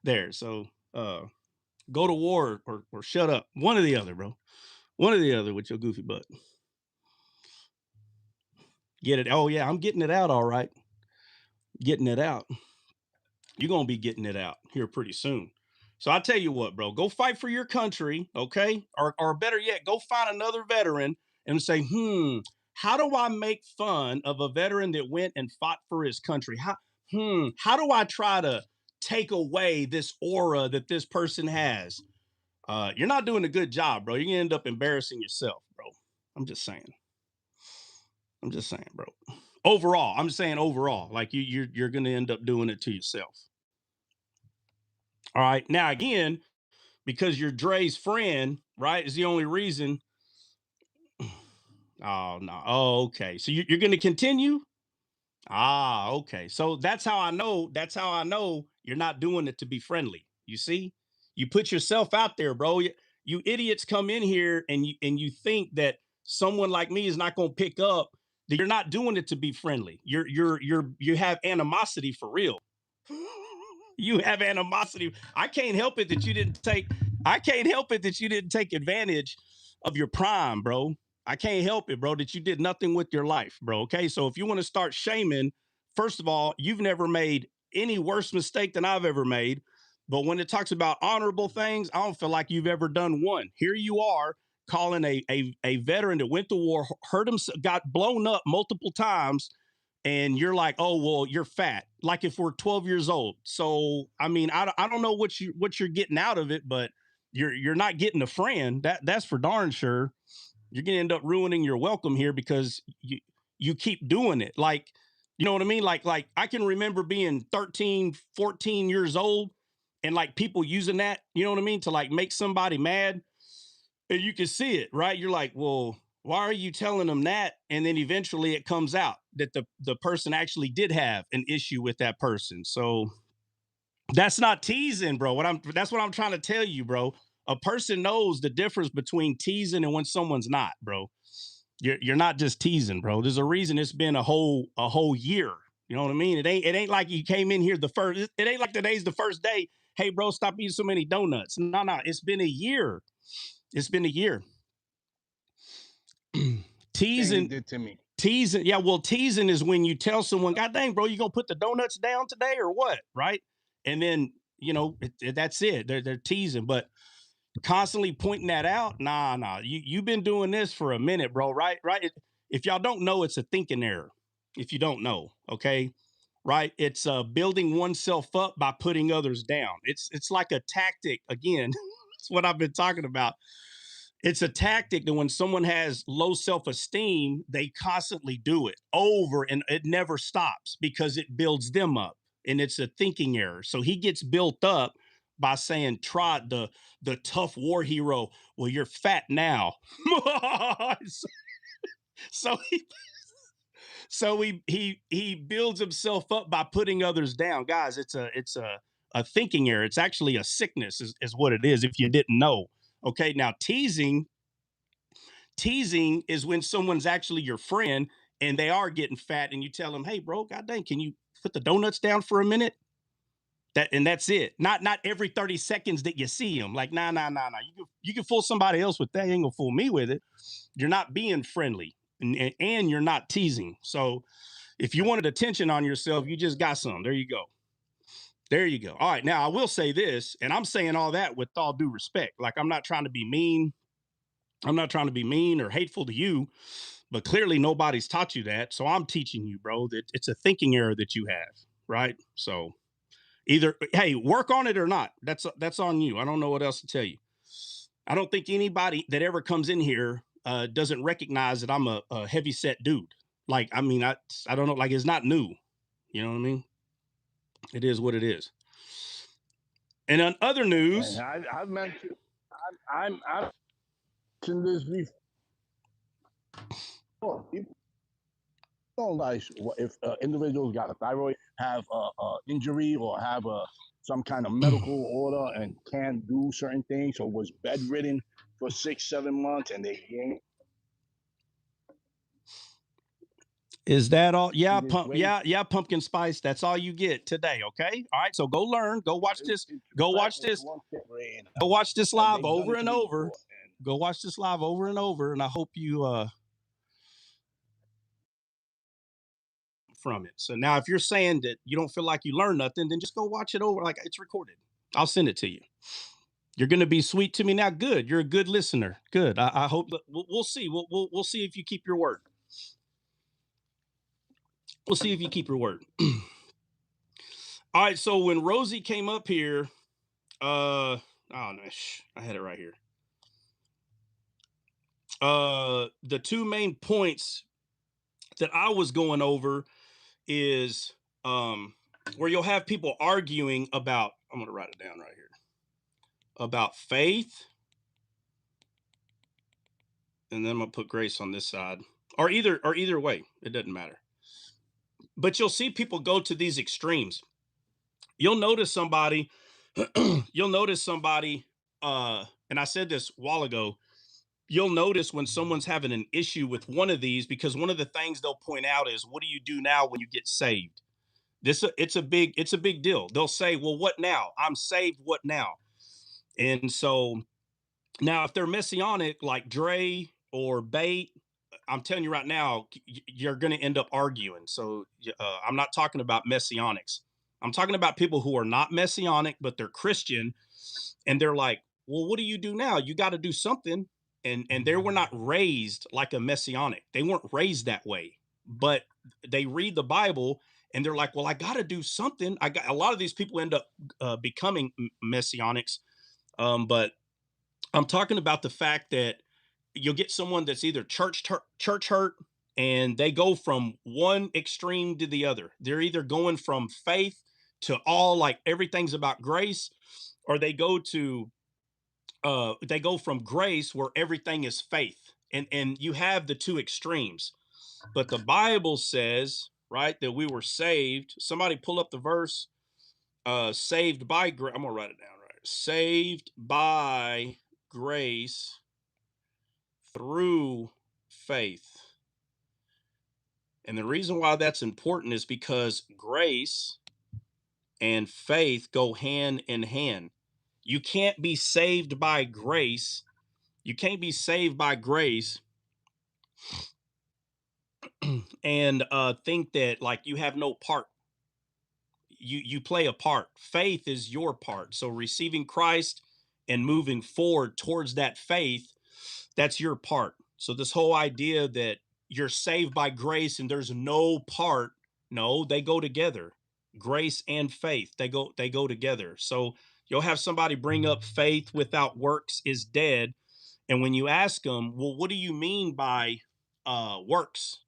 there. So go to war or shut up. One or the other, bro. One or the other with your goofy butt. Get it. Oh yeah, I'm getting it out all right. Getting it out. You're gonna be getting it out here pretty soon. So I tell you what, bro, go fight for your country, okay? Or better yet, go find another veteran and say, how do I make fun of a veteran that went and fought for his country? How do I try to take away this aura that this person has? You're not doing a good job, bro. You're gonna end up embarrassing yourself, bro. I'm just saying. I'm just saying, bro. Overall, I'm saying overall, like you're gonna end up doing it to yourself. All right. Now again, because you're Dre's friend, right? Is the only reason. Oh no. Oh, okay. So you're going to continue. Ah, okay. So that's how I know. That's how I know you're not doing it to be friendly. You see, you put yourself out there, bro. You idiots come in here and you think that someone like me is not going to pick up. That you're not doing it to be friendly. You have animosity for real. You have animosity. I can't help it that you didn't take. I can't help it that you didn't take advantage of your prime, bro. I can't help it, bro, that you did nothing with your life, bro. Okay. So if you want to start shaming, first of all, you've never made any worse mistake than I've ever made. But when it talks about honorable things, I don't feel like you've ever done one. Here you are calling a veteran that went to war, hurt him, got blown up multiple times, and you're like, oh well, you're fat. Like if we're 12 years old. So I mean, I don't know what you're getting out of it, but you're not getting a friend. That's for darn sure. You're gonna end up ruining your welcome here because you keep doing it. Like, you know what I mean? Like I can remember being 13, 14 years old and like people using that, you know what I mean, to like make somebody mad. And you can see it, right? You're like, well, why are you telling them that? And then eventually it comes out that the person actually did have an issue with that person. So that's not teasing, bro. That's what I'm trying to tell you, bro. A person knows the difference between teasing and when someone's not, bro. You're not just teasing, bro. There's a reason it's been a whole year. You know what I mean? It ain't like you came in here the first. It ain't like today's the first day. Hey, bro, stop eating so many donuts. No, no, it's been a year. It's been a year. Thing he teasing, did to me. teasing. Yeah, well, teasing is when you tell someone, "God dang, bro, you gonna put the donuts down today or what?" Right? And then that's it. They're teasing, but constantly pointing that out. Nah, nah. You've been doing this for a minute, bro. Right, right. If y'all don't know, it's a thinking error. If you don't know, okay, right? It's building oneself up by putting others down. It's like a tactic. Again, it's what I've been talking about. It's a tactic that when someone has low self-esteem, they constantly do it over and it never stops because it builds them up. And it's a thinking error. So he gets built up by saying, try the tough war hero. Well, you're fat now. so he so he builds himself up by putting others down. Guys, it's a thinking error. It's actually a sickness, is what it is, if you didn't know. Okay, now teasing is when someone's actually your friend and they are getting fat and you tell them, hey bro, god dang, can you put the donuts down for a minute? That's it. Not every 30 seconds that you see them. Like, nah. You can fool somebody else with that. You ain't gonna fool me with it. You're not being friendly and you're not teasing. So if you wanted attention on yourself, you just got some. There you go. There you go. All right. Now I will say this, and I'm saying all that with all due respect. Like, I'm not trying to be mean. I'm not trying to be mean or hateful to you, but clearly nobody's taught you that. So I'm teaching you, bro, that it's a thinking error that you have, right? So either, hey, work on it or not. That's on you. I don't know what else to tell you. I don't think anybody that ever comes in here doesn't recognize that I'm a heavy set dude. Like, I mean, I don't know, like it's not new. You know what I mean? It is what it is. And on other And news, I've mentioned, I've mentioned this before. People don't like if individuals got a thyroid, have a injury, or have some kind of medical order and can't do certain things, or was bedridden for 6, 7 months, and they gain. Is that all? Yeah, It is great. yeah, pumpkin spice. That's all you get today. Okay. All right. So go learn. Go watch this. It's Go fat watch and this. one tip rain, Go watch this and live they've done over it to and me over. before. And Go watch this live over and over. And I hope you from it. So now if you're saying that you don't feel like you learned nothing, then just go watch it over. Like it's recorded. I'll send it to you. You're going to be sweet to me now. Good. You're a good listener. Good. I hope we'll see. We'll see if you keep your word. We'll see if you keep your word. All right. So when Rosie came up here, oh no, I had it right here. The two main points that I was going over is where you'll have people arguing about, I'm going to write it down right here, about faith. And then I'm going to put grace on this side, or either way, it doesn't matter. But you'll see people go to these extremes. You'll notice somebody, you'll notice somebody, and I said this a while ago, you'll notice when someone's having an issue with one of these, because one of the things they'll point out is, what do you do now when you get saved? It's a big deal. They'll say, well, what now? I'm saved, what now? And so now if they're messianic like Dre or Bait, I'm telling you right now, you're going to end up arguing. So I'm not talking about messianics. I'm talking about people who are not messianic, but they're Christian, and they're like, well, what do you do now? You got to do something. And they were not raised like a messianic. They weren't raised that way, but they read the Bible and they're like, well, I got to do something. I got a lot of these people end up becoming messianics. But I'm talking about the fact that you'll get someone that's either church hurt, and they go from one extreme to the other. They're either going from faith to all like everything's about grace, or they go from grace where everything is faith. And you have the two extremes. But the Bible says, right, that we were saved. Somebody pull up the verse. Saved by grace. I'm gonna write it down right. Saved by grace through faith. And the reason why that's important is because grace and faith go hand in hand. You can't be saved by grace. You can't be saved by grace and think that like you have no part. You play a part. Faith is your part. So receiving Christ and moving forward towards that faith, that's your part. So this whole idea that you're saved by grace and there's no part, no, they go together. Grace and faith, they go together. So you'll have somebody bring up faith without works is dead. And when you ask them, well, what do you mean by works?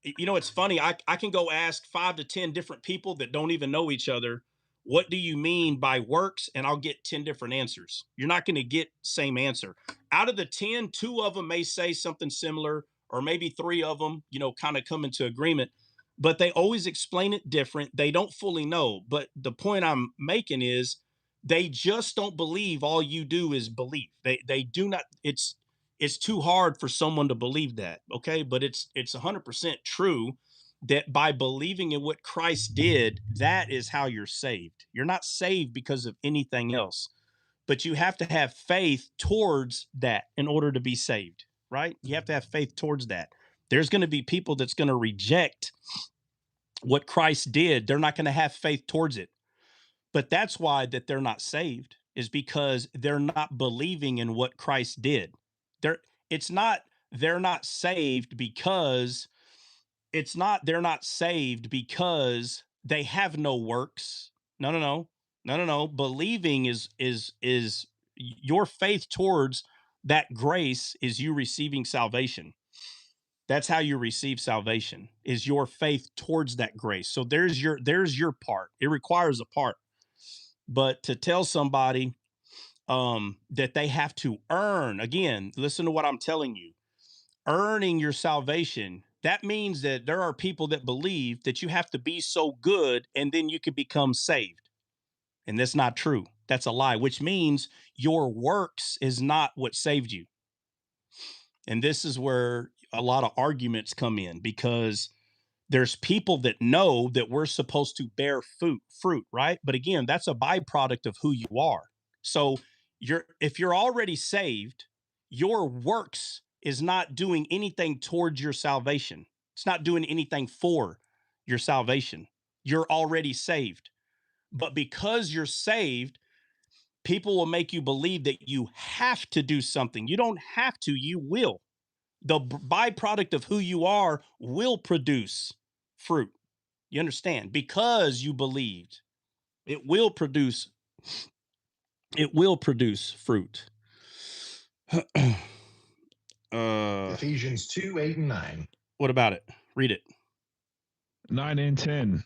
You know, it's funny. I can go ask 5 to 10 different people that don't even know each other, what do you mean by works? And I'll get 10 different answers. You're not going to get same answer. Out of the 10, two of them may say something similar, or maybe three of them, kind of come into agreement, but they always explain it different. They don't fully know. But the point I'm making is they just don't believe all you do is believe. They do not, it's too hard for someone to believe that. Okay. But it's 100% true that by believing in what Christ did, that is how you're saved. You're not saved because of anything else, but you have to have faith towards that in order to be saved, right? You have to have faith towards that. There's going to be people that's going to reject what Christ did. They're not going to have faith towards it. But that's why that they're not saved, is because they're not believing in what Christ did. They're it's not they're not saved because they're not saved because they have no works. No, no, no. No, no, no. Believing is your faith towards that grace is you receiving salvation. That's how you receive salvation, is your faith towards that grace. So there's your part. It requires a part. But to tell somebody that they have to earn, again, listen to what I'm telling you, earning your salvation, that means that there are people that believe that you have to be so good and then you can become saved. And that's not true. That's a lie, which means your works is not what saved you. And this is where a lot of arguments come in, because There's people that know that we're supposed to bear fruit, right? But again, that's a byproduct of who you are. So if you're already saved, your works is not doing anything towards your salvation. It's not doing anything for your salvation. You're already saved. But because you're saved, people will make you believe that you have to do something. You don't have to, you will. The byproduct of who you are will produce fruit. You understand? Because you believed, it will produce fruit. Ephesians 2, 8, and 9. What about it? Read it. 9 and 10.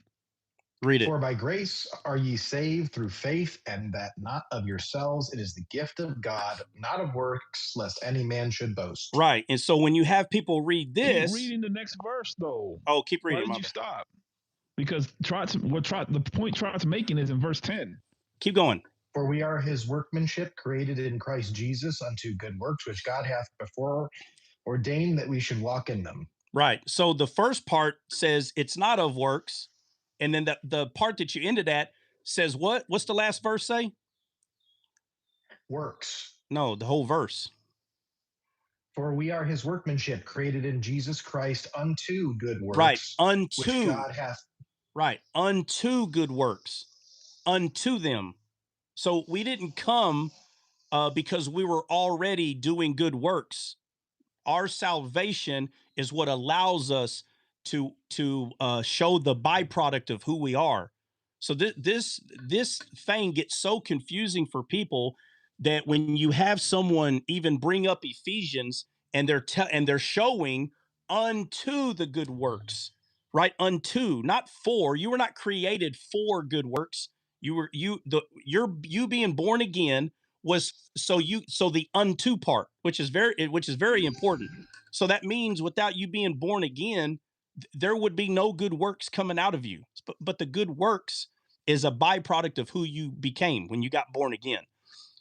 Read it. For by grace are ye saved through faith, and that not of yourselves, it is the gift of God, not of works, lest any man should boast. Right. And so when you have people read this, keep reading the next verse though. Oh, keep reading. Why did you stop? Because the point Trot's making is in verse 10. Keep going. For we are his workmanship, created in Christ Jesus unto good works, which God hath before ordained that we should walk in them. Right. So the first part says it's not of works. And then the part that you ended at says what? What's the last verse say? Works. No, the whole verse. For we are his workmanship, created in Jesus Christ unto good works. Right. Unto. Which God hath. Right. Unto good works. Unto them. So we didn't come because we were already doing good works. Our salvation is what allows us to show the byproduct of who we are. So this thing gets so confusing for people that when you have someone even bring up Ephesians and they're showing unto the good works, right? Unto, not for. You were not created for good works. You being born again was so the unto part, which is very important. So that means without you being born again, there would be no good works coming out of you. But the good works is a byproduct of who you became when you got born again.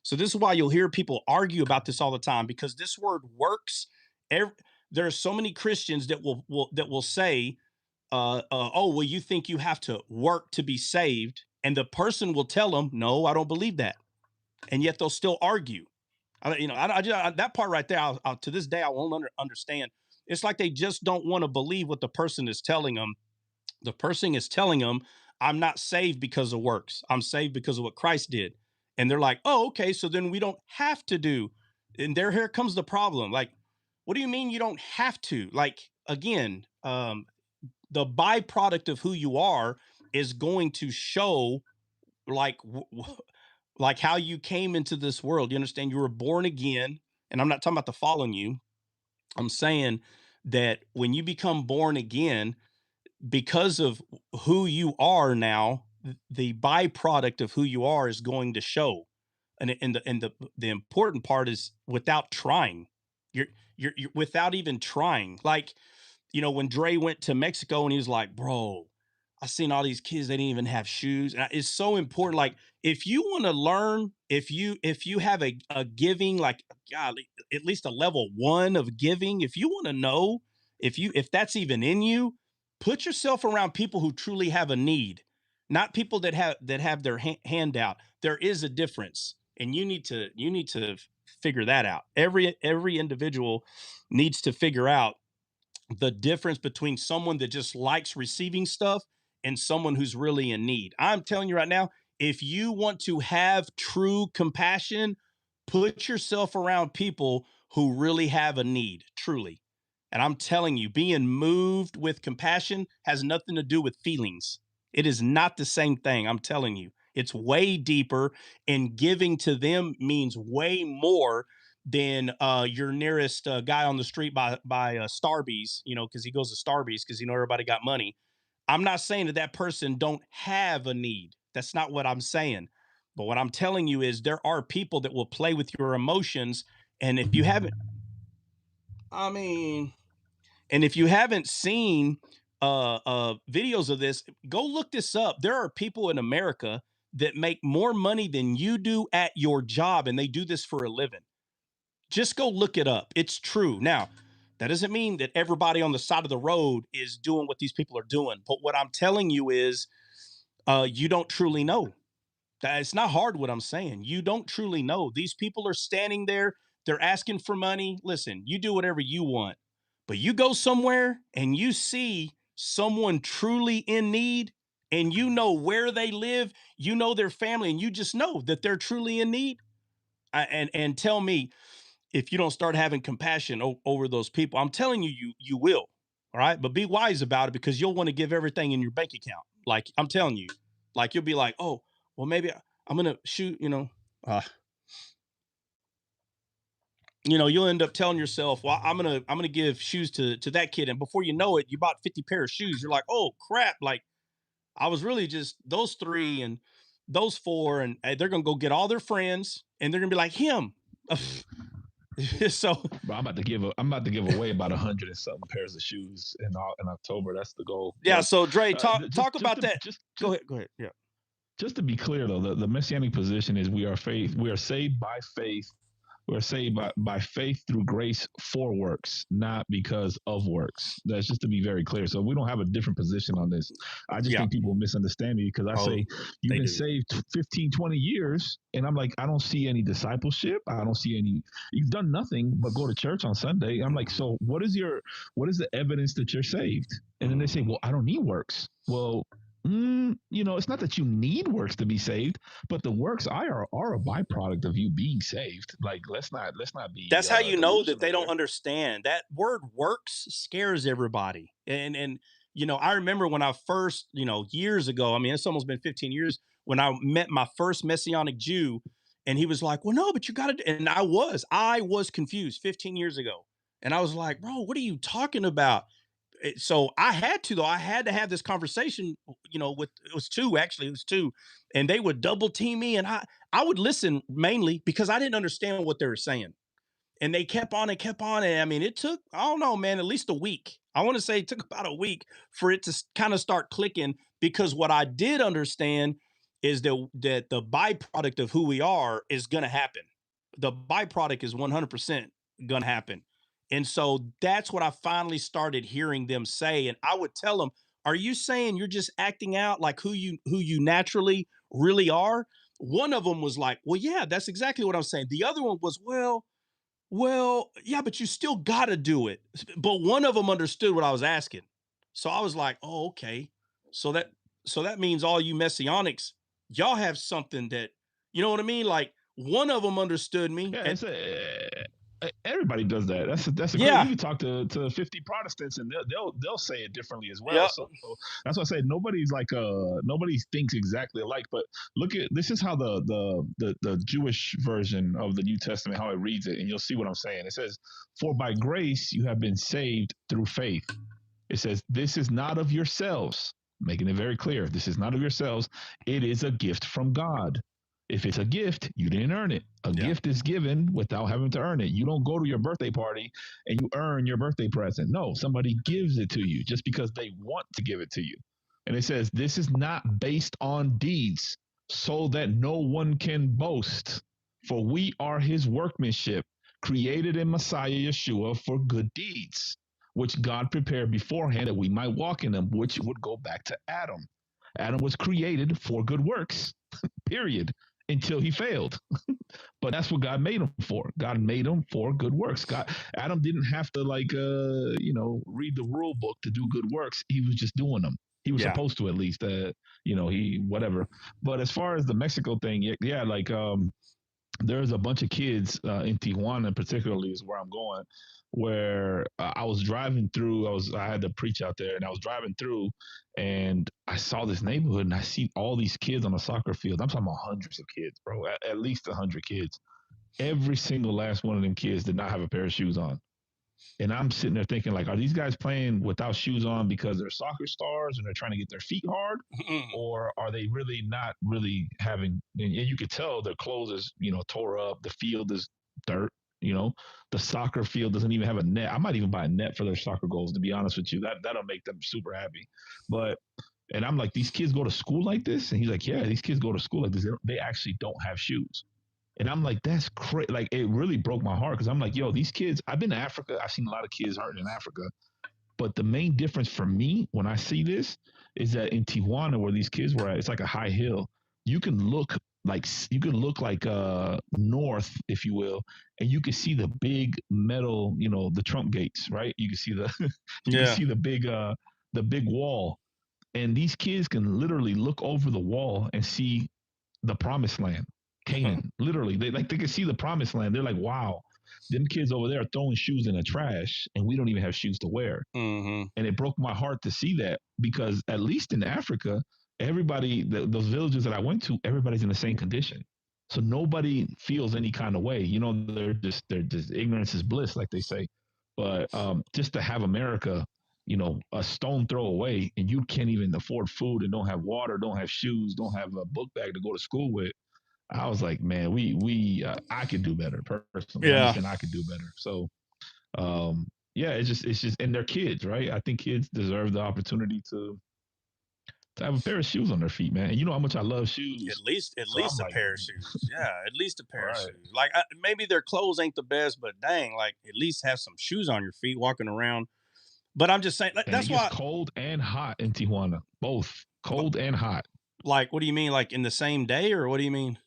So this is why you'll hear people argue about this all the time, because this word works. There are so many Christians that will say, "Oh, well, you think you have to work to be saved," and the person will tell them, "No, I don't believe that," and yet they'll still argue. That part right there, to this day, I won't understand. It's like they just don't want to believe what the person is telling them. The person is telling them, I'm not saved because of works. I'm saved because of what Christ did. And they're like, oh, okay, so then we don't have to do. And here comes the problem. Like, what do you mean you don't have to? Like, again, the byproduct of who you are is going to show like like how you came into this world. You understand? You were born again. And I'm not talking about the following you. I'm saying that when you become born again, because of who you are now, the byproduct of who you are is going to show. And the important part is without trying. You're without even trying. Like, when Dre went to Mexico and he was like, bro, I seen all these kids, they didn't even have shoes. And it's so important. Like, if you want to learn, if you have a giving, like, God, at least a level 1 of giving, if you want to know if that's even in you, put yourself around people who truly have a need, not people that have their hand out. There is a difference, and you need to figure that out. Every individual needs to figure out the difference between someone that just likes receiving stuff and someone who's really in need. I'm telling you right now, if you want to have true compassion, put yourself around people who really have a need, truly. And I'm telling you, being moved with compassion has nothing to do with feelings. It is not the same thing. I'm telling you, it's way deeper, and giving to them means way more than your nearest guy on the street by Starbucks, because he goes to Starbucks because everybody got money. I'm not saying that person don't have a need. That's not what I'm saying. But what I'm telling you is there are people that will play with your emotions, and if you haven't, I mean, and if you haven't seen videos of this, go look this up. There are people in America that make more money than you do at your job, and they do this for a living. Just go look it up. It's true. Now, That doesn't mean that everybody on the side of the road is doing what these people are doing. But what I'm telling you is, you don't truly know. It's not hard what I'm saying. You don't truly know. These people are standing there, they're asking for money. Listen, you do whatever you want, but you go somewhere and you see someone truly in need, and you know where they live, you know their family, and you just know that they're truly in need. And tell me if you don't start having compassion over those people. I'm telling you, you will. All right, but be wise about it, because you'll want to give everything in your bank account. Like I'm telling you, like you'll be like, oh, well, maybe I'm gonna shoot. Uh, you'll end up telling yourself, well, I'm gonna give shoes to that kid, and before you know it, you bought 50 pair of shoes. You're like, oh crap! Like I was really just those three and those four, and they're gonna go get all their friends, and they're gonna be like him. So But I'm about to give away about 100 and something pairs of shoes in October. That's the goal. yeah, But so Dre, just talk just about to that. just Go just ahead, go ahead. Yeah. just to be clear though, the messianic position is we are faith. We are saved by faith. We're saved by faith through grace for works, not because of works. That's just to be very clear. So we don't have a different position on this. I just Yeah. think people misunderstand me because I Oh, say, you've they been do. saved 15, 20 years. And I'm like, I don't see any discipleship. I don't see any, you've done nothing but go to church on Sunday. I'm like, so what is the evidence that you're saved? And then they say, well, I don't need works. Well, it's not that you need works to be saved, but the works are a byproduct of you being saved. Like let's not be That's how you know that delusional they don't there. understand. That word works scares everybody. And I remember when I first, years ago, I mean, it's almost been 15 years, when I met my first Messianic Jew, and he was like, well, no, but you got to, and I was confused 15 years ago. And I was like, bro, what are you talking about? So I had to, though. I had to have this conversation, with, it was two, actually, it was two, and they would double team me, and I would listen mainly because I didn't understand what they were saying, and they kept on and kept on. And I mean, it took, I don't know, man, at least a week. I want to say it took about a week for it to kind of start clicking, because what I did understand is that the byproduct of who we are is going to happen. The byproduct is 100% going to happen. And so that's what I finally started hearing them say. And I would tell them, are you saying you're just acting out like who you naturally really are? One of them was like, well, yeah, that's exactly what I'm saying. The other one was, well, yeah, but you still got to do it. But one of them understood what I was asking. So I was like, "Oh, okay. So that means all you messianics, y'all have something that, you know what I mean? Like one of them understood me, Yeah, and everybody does that. That's a great. yeah, You can talk to 50 Protestants and they'll say it differently as well. yep, So that's why I say nobody's like nobody thinks exactly alike. But look at this is how the Jewish version of the New Testament, how it reads it, and you'll see what I'm saying. It says, "For by grace you have been saved through faith." It says, "This is not of yourselves," making it very clear. This is not of yourselves. It is a gift from God. If it's a gift, you didn't earn it. A yeah, gift is given without having to earn it. You don't go to your birthday party and you earn your birthday present. No, somebody gives it to you just because they want to give it to you. And it says, this is not based on deeds, so that no one can boast. For we are his workmanship, created in Messiah Yeshua for good deeds, which God prepared beforehand that we might walk in them, which would go back to Adam. Adam was created for good works, period, until he failed. But that's what God made him for. God made him for good works. Adam didn't have to read the rule book to do good works. He was just doing them. He was yeah, supposed to, at least. He whatever. But as far as the Mexico thing, yeah, like there's a bunch of kids in Tijuana, particularly is where I'm going, where I was driving through. I had to preach out there, and I was driving through, and I saw this neighborhood, and I see all these kids on a soccer field. I'm talking about hundreds of kids, bro, at least 100 kids. Every single last one of them kids did not have a pair of shoes on. And I'm sitting there thinking, like, are these guys playing without shoes on because they're soccer stars and they're trying to get their feet hard? Or are they really not really having, and you could tell their clothes is, tore up. The field is dirt, the soccer field doesn't even have a net. I might even buy a net for their soccer goals, to be honest with you. That'll make them super happy. But, and I'm like, these kids go to school like this? And he's like, yeah, these kids go to school like this. They actually don't have shoes. And I'm like, that's crazy. Like, it really broke my heart because I'm like, yo, these kids, I've been to Africa. I've seen a lot of kids hurting in Africa. But the main difference for me when I see this is that in Tijuana, where these kids were at, it's like a high hill. You can look like north, if you will, and you can see the big metal, the Trump gates, right? You can see you can Yeah. see the big wall, and these kids can literally look over the wall and see the promised land, Canaan. Literally, they can see the promised land. They're like, wow, them kids over there are throwing shoes in the trash, and we don't even have shoes to wear. Mm-hmm. And it broke my heart to see that because at least in Africa, everybody, those villages that I went to, everybody's in the same condition. So nobody feels any kind of way. They're just ignorance is bliss, like they say. But just to have America, a stone throw away, and you can't even afford food and don't have water, don't have shoes, don't have a book bag to go to school with. I was like, man, I could do better personally. I'm just Yeah. saying I could do better. So, yeah, it's just, and they're kids, right? I think kids deserve the opportunity to have a pair of shoes on their feet, man. And you know how much I love shoes. At least So I'm a like, pair of shoes. Yeah, at least a pair of right. shoes. Like maybe their clothes ain't the best, but dang, like at least have some shoes on your feet walking around. But I'm just saying And that's it gets why. cold and hot in Tijuana, both cold and hot. Like, what do you mean? Like in the same day, or what do you mean?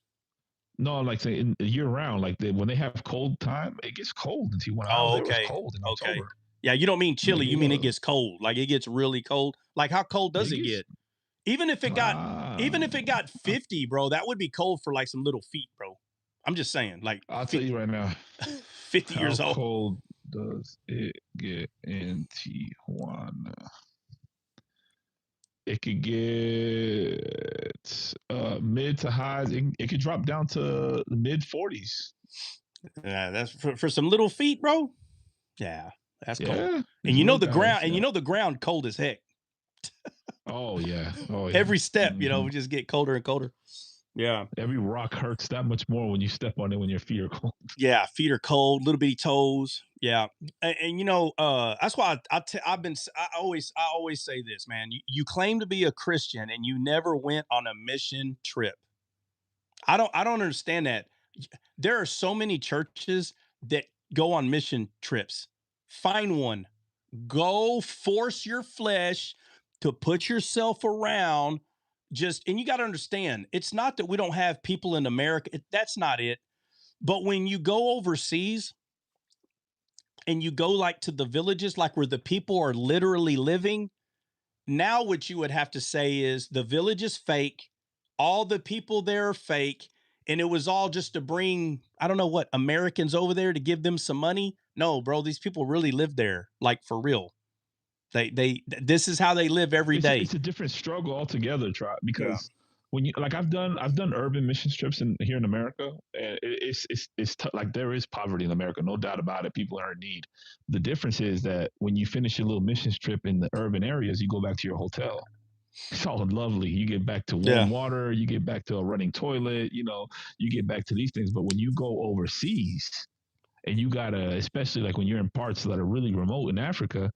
No, like say year round, like when they have cold time, it gets cold in Tijuana. Oh, It was okay, cold in okay. October. Yeah, you don't mean chilly. You mean it Yeah, gets cold. Like it gets really cold. Like how cold does it it gets get? Even if it got ah, 50, bro, that would be cold for like some little feet, bro. I'm just saying, like I'll tell you right now, 50 how years old. cold does it get in Tijuana? It could get mid to highs. It could drop down to the mid 40s. Yeah, that's for some little feet, bro. Yeah, that's cold. Yeah, And these you know little the ground, guys. and Yeah. you know the ground cold as heck. Oh yeah. Oh yeah. Every step, Mhm. we just get colder and colder. Yeah. Every rock hurts that much more when you step on it when your feet are cold. Yeah, feet are cold, little bitty toes. Yeah, and that's why I always say this, man. You claim to be a Christian and you never went on a mission trip. I don't understand that. There are so many churches that go on mission trips. Find one. Go force your flesh to put yourself around. And you got to understand, it's not that we don't have people in America. That's not it. But when you go overseas and you go like to the villages, like where the people are literally living, now what you would have to say is the village is fake, all the people there are fake, and it was all just to bring, I don't know what, Americans over there to give them some money. No, bro, these people really live there, like for real. This is how they live every day. It's a different struggle altogether, Yeah. because when you like I've done urban mission trips here in America, and like there is poverty in America, no doubt about it. People are in need. The difference is that when you finish your little mission trip in the urban areas, you go back to your hotel. It's all lovely. You get back to Yeah. warm water, you get back to a running toilet, you get back to these things. But when you go overseas and you gotta, especially like when you're in parts that are really remote in Africa,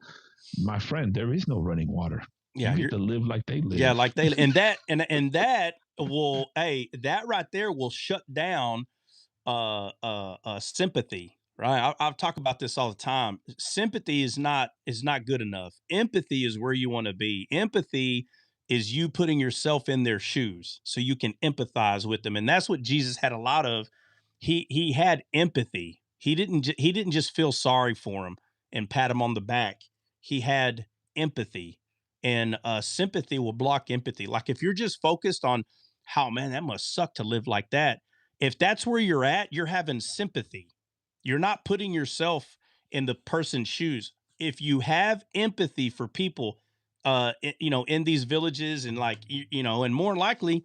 my friend, there is no running water. Yeah, You get to live like they live. yeah, like they and that will that right there will shut down sympathy, right? I've talked about this all the time. Sympathy is not good enough. Empathy is where you want to be. Empathy is you putting yourself in their shoes so you can empathize with them, and that's what Jesus had a lot of. He had empathy. He didn't just feel sorry for him and pat him on the back. He had empathy, and sympathy will block empathy. Like if you're just focused on how, man, that must suck to live like that, if that's where you're at, you're having sympathy. You're not putting yourself in the person's shoes. If you have empathy for people, in these villages and like, and more likely,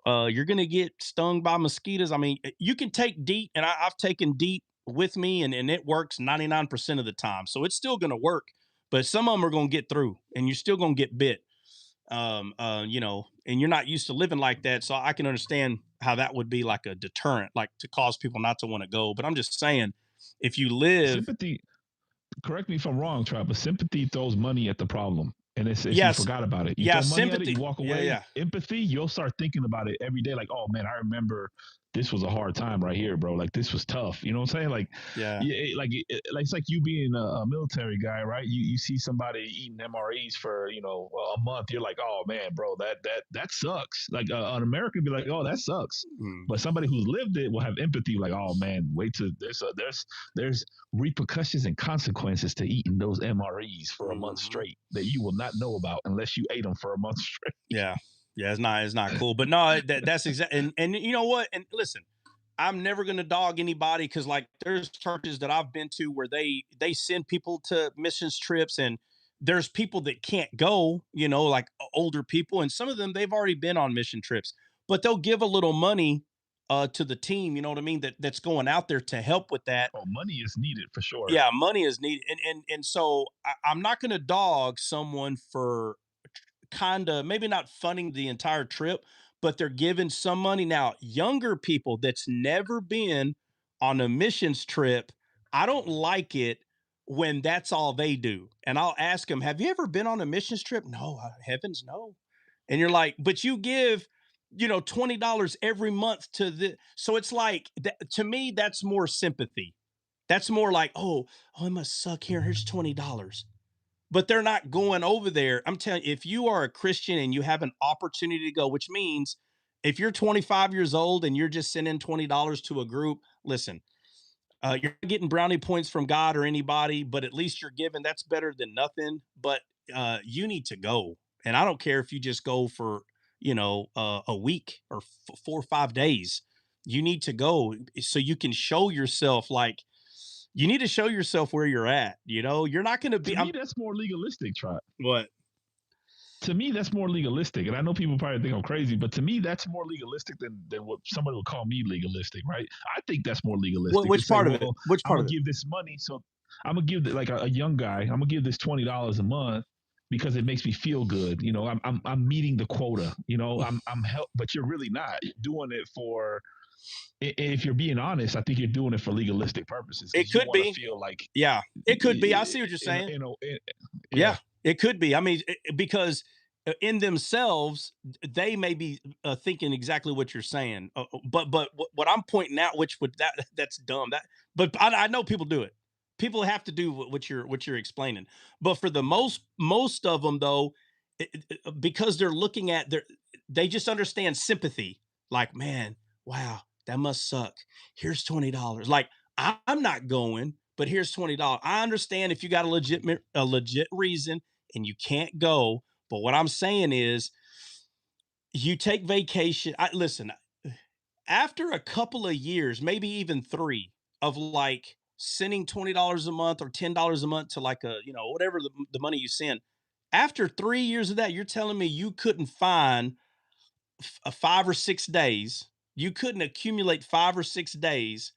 you're going to get stung by mosquitoes. I mean, you can take DEET, and I've taken DEET with me, and it works 99% of the time. So it's still going to work, but some of them are going to get through, and you're still going to get bit. And you're not used to living like that. So I can understand how that would be like a deterrent, like to cause people not to want to go. But I'm just saying, if you live, Sympathy, correct me if I'm wrong, Trap, but sympathy throws money at the problem. And it's if you yes, forgot about it. You yeah, throw money at it, sympathy, you walk yeah, away. yeah. Empathy, you'll start thinking about it every day. Like, oh man, I remember this was a hard time right here, bro. Like this was tough. You know what I'm saying? Like, Yeah. like it's like you being a military guy, right? You see somebody eating MREs for a month. You're like, oh man, bro, that sucks. Like an American be like, oh, that sucks. Mm. But somebody who's lived it will have empathy. Like, oh man, wait till there's repercussions and consequences to eating those MREs for a month straight that you will not know about unless you ate them for a month straight. Yeah. Yeah, it's not cool. But no, that's exactly. And you know what? And listen, I'm never going to dog anybody because like there's churches that I've been to where they send people to missions trips, and there's people that can't go, like older people, and some of them they've already been on mission trips, but they'll give a little money to the team, you know what I mean, that's going out there to help with that. Oh, money is needed for sure. Yeah, money is needed. And so I'm not going to dog someone for kind of maybe not funding the entire trip, but they're giving some money. Now, younger people that's never been on a missions trip, I don't like it when that's all they do. And I'll ask them, have you ever been on a missions trip? No, heavens, no. And you're like, but you give, $20 every month to the, so it's like, that, to me, that's more sympathy. That's more like, oh, it must suck here. Here's $20, but they're not going over there. I'm telling you, if you are a Christian and you have an opportunity to go, which means if you're 25 years old and you're just sending $20 to a group, listen, you're not getting brownie points from God or anybody, but at least you're giving. That's better than nothing. But you need to go. And I don't care if you just go for, a week or 4 or 5 days. You need to go so you can show yourself like, you need to show yourself where you're at. You're not going to be. To me, that's more legalistic, Trot. What? To me, that's more legalistic. And I know people probably think I'm crazy, but to me, that's more legalistic than what somebody would call me legalistic, right? I think that's more legalistic. Which part of it? Which part I'm of gonna it? give this money, so I'm gonna give like a young guy. I'm gonna give this $20 a month because it makes me feel good. I'm meeting the quota. I'm help, but you're really not. You're doing it for. If you're being honest, I think you're doing it for legalistic purposes. It could be. Feel like, yeah, it could be. I see what you're saying. Yeah, it could be. I mean, because in themselves, they may be thinking exactly what you're saying. But what I'm pointing out, which would that's dumb. But I know people do it. People have to do what you're explaining. But for the most of them, though, because they're looking at they just understand sympathy. Like, man, wow, that must suck. Here's $20. Like, I'm not going, but here's $20. I understand if you got a legit reason and you can't go. But what I'm saying is, you take vacation. Listen, after a couple of years, maybe even 3, of like sending $20 a month or $10 a month to like whatever the money you send. After 3 years of that, you're telling me you couldn't find 5 or 6 days. You couldn't accumulate 5 or 6 days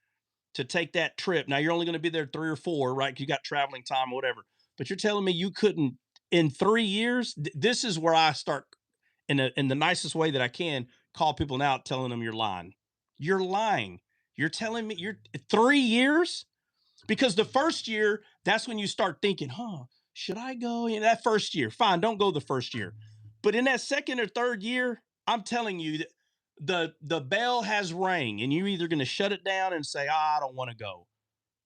to take that trip. Now you're only going to be there 3 or 4, right? You got traveling time or whatever. But you're telling me you couldn't in 3 years. This is where I start in the nicest way that I can call people out, telling them you're lying. You're lying. You're telling me you're 3 years, because the first year, that's when you start thinking, should I go? That first year, fine, don't go the first year. But in that second or third year, I'm telling you that the bell has rang, and you're either going to shut it down and say, I don't want to go.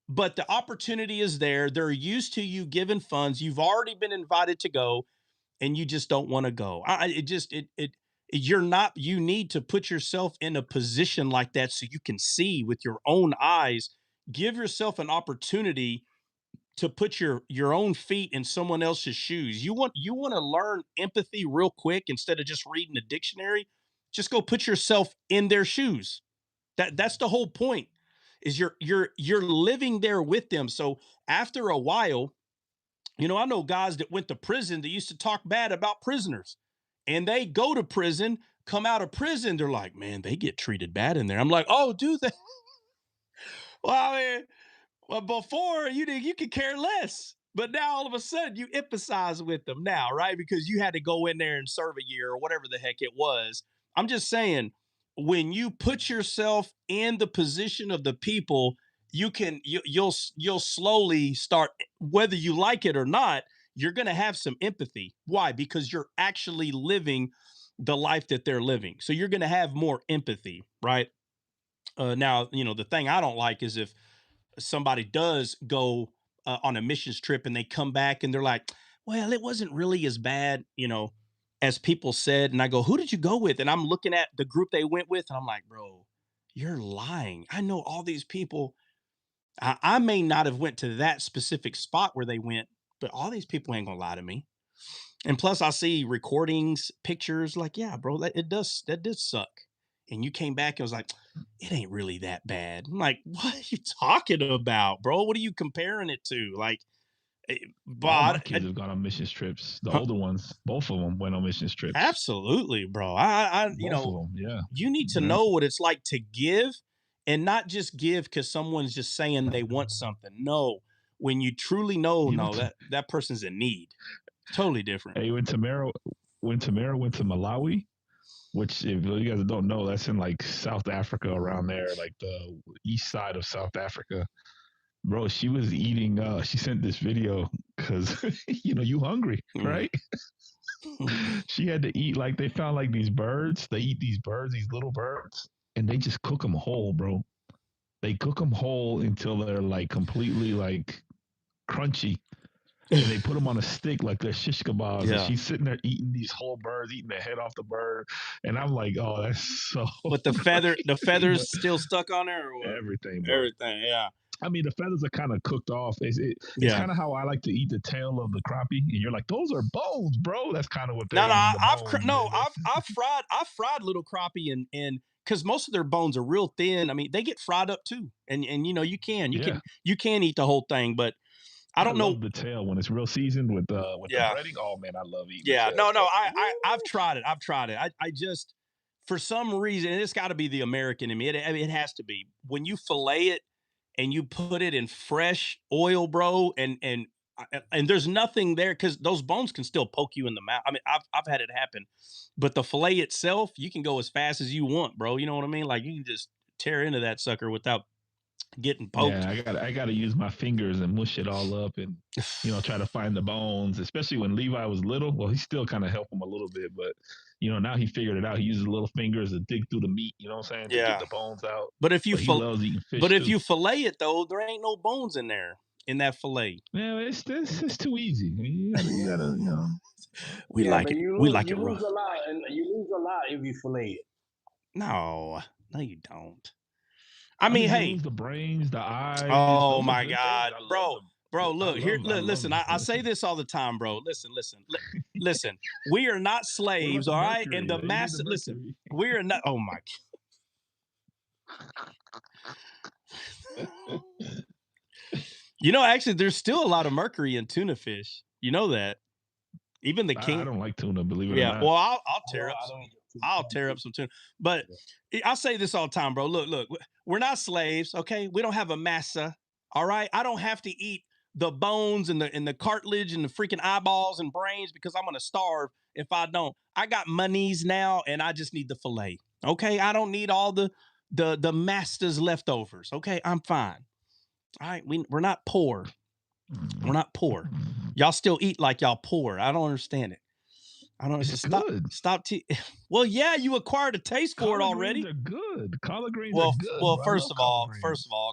But the opportunity is there. They're used to you giving funds. You've already been invited to go, and you just don't want to go. You're not, you need to put yourself in a position like that so you can see with your own eyes. Give yourself an opportunity to put your own feet in someone else's shoes. You want to learn empathy real quick instead of just reading a dictionary. Just go put yourself in their shoes. That's the whole point. Is you're living there with them. So after a while, I know guys that went to prison that used to talk bad about prisoners, and they go to prison, come out of prison, they're like, man, they get treated bad in there. I'm like, oh, do they? Well, I mean, well, before you could care less, but now all of a sudden you empathize with them now, right? Because you had to go in there and serve a year or whatever the heck it was. I'm just saying, when you put yourself in the position of the people, you'll slowly start, whether you like it or not, you're going to have some empathy. Why? Because you're actually living the life that they're living. So you're going to have more empathy, right? Now, the thing I don't like is if somebody does go on a missions trip and they come back and they're like, well, it wasn't really as bad, as people said. And I go, who did you go with? And I'm looking at the group they went with, and I'm like, bro, you're lying. I know all these people. I may not have went to that specific spot where they went, but all these people ain't gonna lie to me. And plus, I see recordings, pictures, like, yeah, bro, that did suck. And you came back and was like, it ain't really that bad. I'm like, what are you talking about, bro? What are you comparing it to? Like, All my but kids have gone on missions trips. The older ones, both of them went on missions trips. absolutely, bro. Both of them, yeah. You need to know what it's like to give, and not just give because someone's just saying they want something. No, when you truly know, that person's in need. Totally different. Hey, when Tamara went to Malawi, which if you guys don't know, that's in like South Africa, around there, like the east side of South Africa. Bro, she was eating. She sent this video because you hungry, right? She had to eat, like, they found like these birds. They eat these birds, these little birds, and they just cook them whole, bro. They cook them whole until they're like completely like crunchy. And they put them on a stick like they're shish kebabs. Yeah. And she's sitting there eating these whole birds, eating the head off the bird. And I'm like, oh, that's so. But the feathers still stuck on there, or what? Everything, bro. Everything, yeah. I mean, the feathers are kind of cooked off. It's kind of how I like to eat the tail of the crappie. And you're like, those are bones, bro. That's kind of what they're. I've fried little crappie and because most of their bones are real thin. I mean, they get fried up too, and you can eat the whole thing, but I don't know the tail when it's real seasoned with the breading. Oh man, I love eating. Yeah, I've tried it. I just, for some reason, and it's got to be the American in me. It has to be, when you fillet it and you put it in fresh oil, bro, and there's nothing there because those bones can still poke you in the mouth. I mean, I've had it happen, but the fillet itself, you can go as fast as you want, bro. You know what I mean? Like, you can just tear into that sucker without getting poked. Yeah, I gotta use my fingers and mush it all up and try to find the bones, especially when Levi was little. Well, he still kind of helped him a little bit, but now he figured it out. He uses little fingers to dig through the meat, you know what I'm saying, to get the bones out. But if you he loves eating fish, if you fillet it though, there ain't no bones in there in that fillet. Yeah, it's too easy. You gotta we like it rough. You lose a lot, and you lose a lot if you fillet it. No, you don't. I mean, hey, the brains, the eyes. Oh my God, bro! Look here. Listen, I say this all the time, bro. Listen. We are not slaves, all right? And the master. Listen, we are not. Oh my. Actually, there's still a lot of mercury in tuna fish. You know that. Even the king. I don't like tuna, believe it or not. Well, I'll tear up. I'll tear up some tuna. But I say this all the time, bro. Look, we're not slaves, okay? We don't have a master, all right? I don't have to eat the bones and the cartilage and the freaking eyeballs and brains because I'm gonna starve if I don't. I got monies now, and I just need the fillet, okay? I don't need all the master's leftovers, okay? I'm fine. All right, we're not poor. We're not poor. Y'all still eat like y'all poor. I don't understand it. I don't know. Stop. Well, yeah, you acquired a taste for it already. Collard greens are good. Collard greens are good. Well, first of all,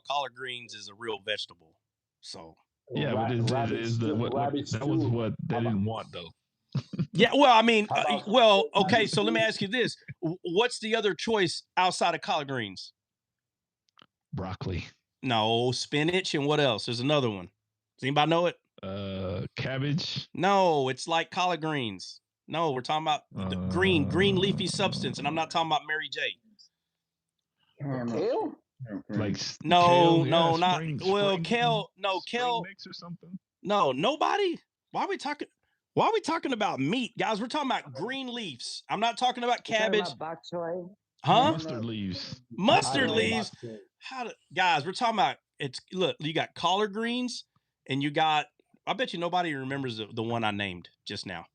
collard greens is a real vegetable. So yeah, but that was what they didn't want though. Yeah, well, I mean, okay. So let me ask you this: what's the other choice outside of collard greens? Broccoli. No, spinach, and what else? There's another one. Does anybody know it? Cabbage. No, it's like collard greens. No, we're talking about the green leafy substance, and I'm not talking about Mary J. Kale? Like no, kale, not spring, kale. No, kale mix or something. No, nobody. Why are we talking about meat, guys? We're talking about green leaves. I'm not talking about cabbage. Huh? Mustard leaves. Mustard leaves. Guys, we're talking about look, you got collard greens, and you got. I bet you nobody remembers the one I named just now.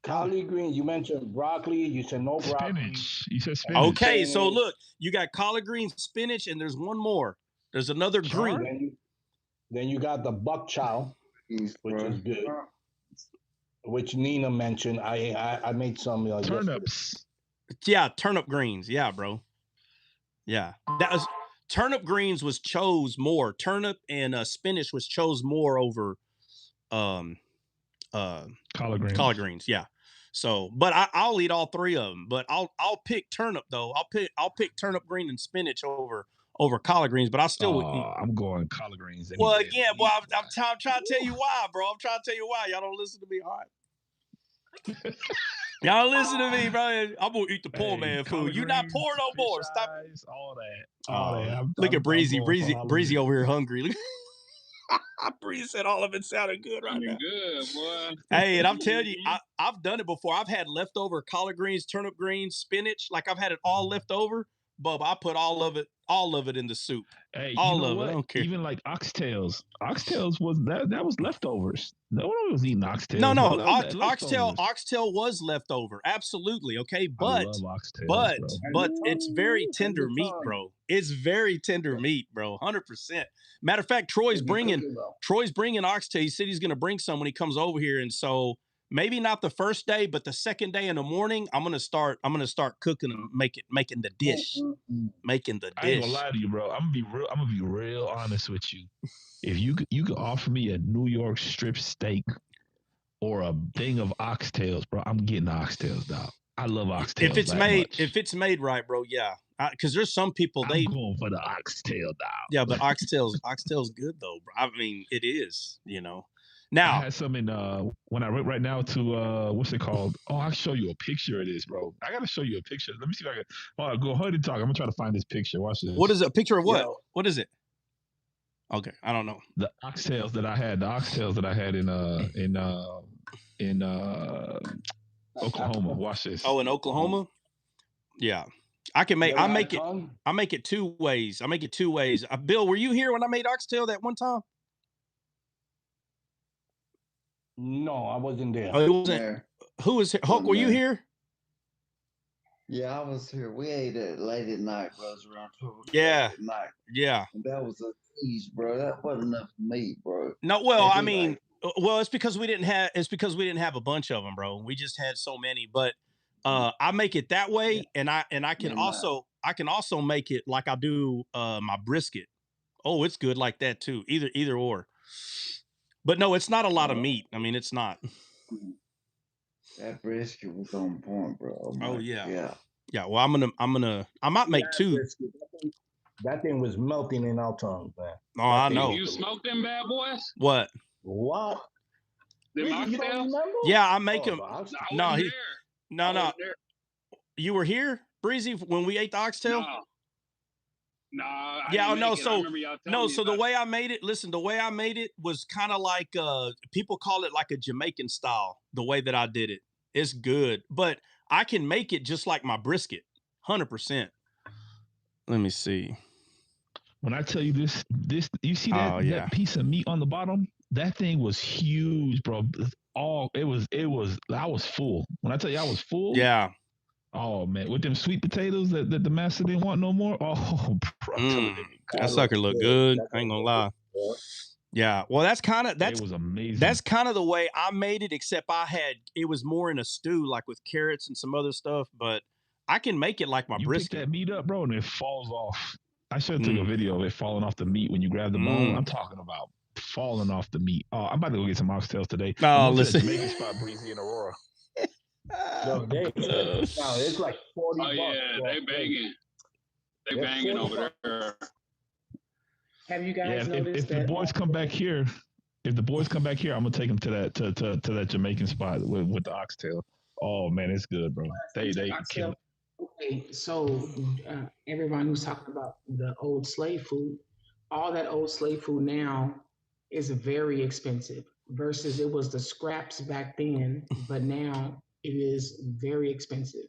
Collard green. You mentioned broccoli. You said no broccoli. Spinach. You said spinach. Okay, so look, you got collard greens, spinach, and there's one more. There's another green. Then you got the buck chow, which is good. Which Nina mentioned. I made some turnips. Yeah, turnip greens. Yeah, bro. Yeah, that was turnip greens was chose more. Turnip and spinach was chose more over um uh Collard greens. collard greens. Yeah. So, but I'll eat all three of them. But I'll pick turnip though. I'll pick turnip green and spinach over collard greens. But I still would eat. I'm going collard greens any Well, day. again, well, I'm trying to tell you why, bro. I'm trying to tell you why. Y'all don't listen to me. All right. Y'all listen to me, bro. I'm gonna eat the poor man food. You not poor no more. Stop. All that. Look at Breezy. I'm going for Breezy Halloween. over here hungry. Look. Breezy said all of it sounded good right now. Good, boy. Hey, and I'm telling you, I've done it before. I've had leftover collard greens, turnip greens, spinach. Like I've had it all left over. Bub, I put all of it in the soup. Hey, all you know of what? it. I don't care. Even like oxtails. Oxtails was that was leftovers. No one was eating oxtails. No, oxtail was leftover. Absolutely. Okay. I But love oxtails, but it's very tender meat, bro. It's very tender meat, bro. 100%. Matter of fact, Troy's bringing oxtail. He said he's gonna bring some when he comes over here. And so maybe not the first day, but the second day in the morning, I'm gonna start cooking and making the dish. Making the dish. I ain't gonna lie to you, bro. I'm gonna be real honest with you. If you could offer me a New York strip steak or a thing of oxtails, bro, I'm getting oxtails, dog. I love oxtails. If it's made right, bro, yeah. Because there's some people I'm going for the oxtail, dog. Yeah, but oxtail's good though, bro. I mean, it is, Now I had some in when I went right now to what's it called? Oh, I'll show you a picture of this, bro. I gotta show you a picture. Let me see if I can. Oh, go ahead and talk. I'm gonna try to find this picture. Watch this. What is it? A picture of what? Yo. What is it? Okay, I don't know. The oxtails that I had in Oklahoma. Watch this. Oh, in Oklahoma? Yeah. I make it two ways. Bill, were you here when I made oxtail that one time? No, I wasn't there. Oh, it wasn't. There. Who was here? Hulk, were you here? Yeah, I was here. We ate it late at night, bro. It was around 12 yeah. at night. Yeah. And that was a tease, bro. That wasn't enough meat, bro. No, well, I mean, it's because we didn't have a bunch of them, bro. We just had so many. But I make it that way, and I can also make it like I do my brisket. Oh, it's good like that too. Either or. But no, it's not a lot of meat. I mean, it's not. That brisket was on point, bro. Oh yeah. Yeah. Well, I might make two. That thing was melting in our tongues, man. Oh, I know. You smoked them bad boys? What? Them oxtails? Yeah, I make them. No. You were here, Breezy, when we ate the oxtail? No. So the way I made it, the way I made it was kind of like people call it like a Jamaican style, the way that I did it. It's good, but I can make it just like my brisket, 100%. Let me see. When I tell you this, you see that piece of meat on the bottom? That thing was huge, bro. I was full. When I tell you I was full. Yeah. Oh man, with them sweet potatoes that the master didn't want no more. Oh, bro, that sucker look good. I ain't gonna lie. Yeah, well, it was amazing. That's kind of the way I made it, except it was more in a stew, like with carrots and some other stuff. But I can make it like my brisket. You pick that meat up, bro, and it falls off. I should have took a video of it falling off the meat when you grab the bone. I'm talking about falling off the meat. Oh, I'm about to go get some oxtails today. Oh, listen. Jamaican spot, Breezy in Aurora. No, it's like 40 bucks. Yeah, they banging. They banging over there. Have you guys noticed if the boys come back here, I'm gonna take them to that Jamaican spot with the oxtail. Oh man, it's good, bro. They kill it. Okay, so everyone who's talking about the old slave food, all that old slave food now is very expensive versus it was the scraps back then, but now it is very expensive.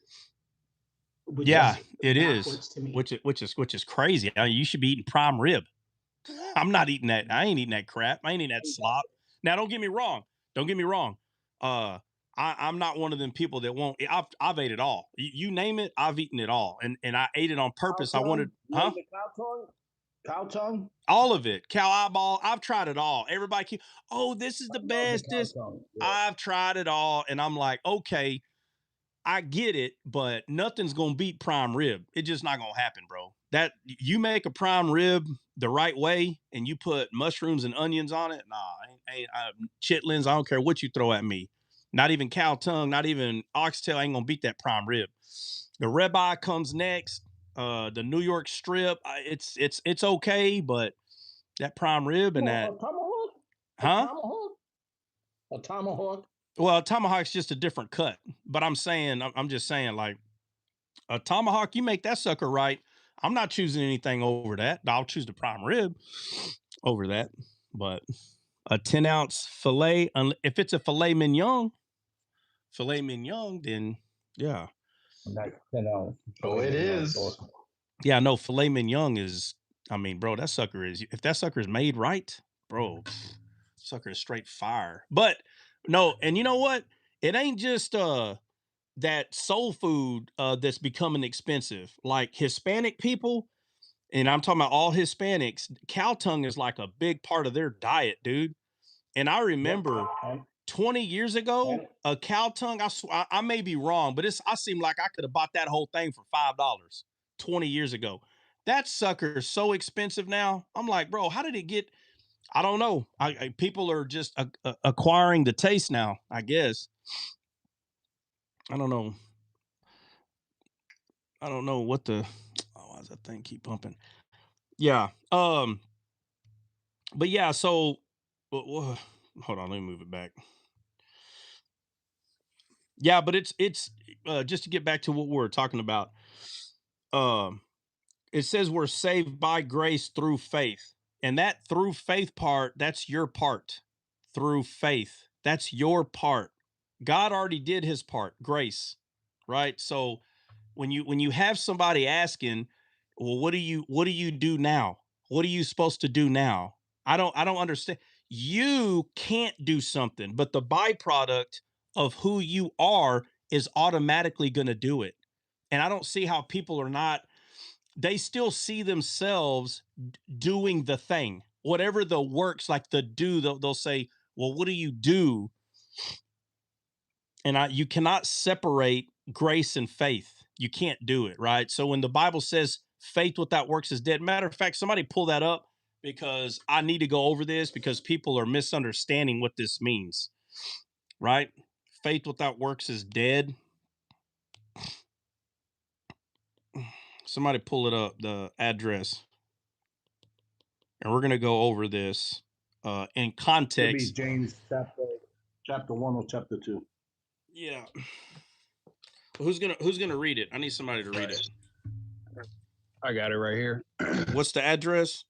It is. Which is crazy. I mean, you should be eating prime rib. I'm not eating that. I ain't eating that crap. I ain't eating that slop. Now, don't get me wrong. I'm not one of them people that won't. I've ate it all. You name it, I've eaten it all, and I ate it on purpose. I wanted, cow tongue, all of it, cow eyeball. I've tried it all. Everybody this is the best. I've tried it all, and I'm like, okay. I get it, but nothing's gonna beat prime rib. It's just not gonna happen, bro. That you make a prime rib the right way, and you put mushrooms and onions on it. Nah, chitlins. I don't care what you throw at me. Not even cow tongue, not even oxtail. Ain't gonna beat that prime rib. The ribeye comes next. The New York strip. It's okay, but that prime rib and that, a tomahawk? huh? A tomahawk? Well, tomahawk's just a different cut. But I'm just saying, like a tomahawk, you make that sucker right. I'm not choosing anything over that. I'll choose the prime rib over that. But a 10-ounce filet, if it's a filet mignon, then yeah. Oh, it is. Awesome. Yeah, no, filet mignon is, I mean, bro, if that sucker is made right, bro, sucker is straight fire. But no, and you know what? It ain't just that soul food that's becoming expensive. Like Hispanic people, and I'm talking about all Hispanics, cow tongue is like a big part of their diet, dude. And I remember 20 years ago, a cow tongue, I may be wrong, but I seem like I could have bought that whole thing for $5 20 years ago. That sucker is so expensive now. I'm like, bro, how did it get? I don't know. People are just acquiring the taste now, I guess. I don't know. I don't know what the, why does that thing keep pumping? Yeah. But yeah, so hold on, let me move it back. Yeah, but it's just to get back to what we're talking about. It says we're saved by grace through faith. And that through faith part, that's your part. Through faith. That's your part. God already did his part, grace. Right? So when you have somebody asking, well, what do you do now? What are you supposed to do now? I don't understand. You can't do something, but the byproduct of who you are is automatically going to do it. And I don't see how people are not, they still see themselves doing the thing, whatever the works, like the do, they'll say, well, what do you do? And you cannot separate grace and faith. You can't do it, right? So when the Bible says faith without works is dead, matter of fact, somebody pull that up because I need to go over this because people are misunderstanding what this means, right? Faith without works is dead. Somebody pull it up, the address. And we're going to go over this in context. Could be James chapter 1 or chapter 2. Yeah. Who's gonna read it? I need somebody to read it. I got it right here. What's the address?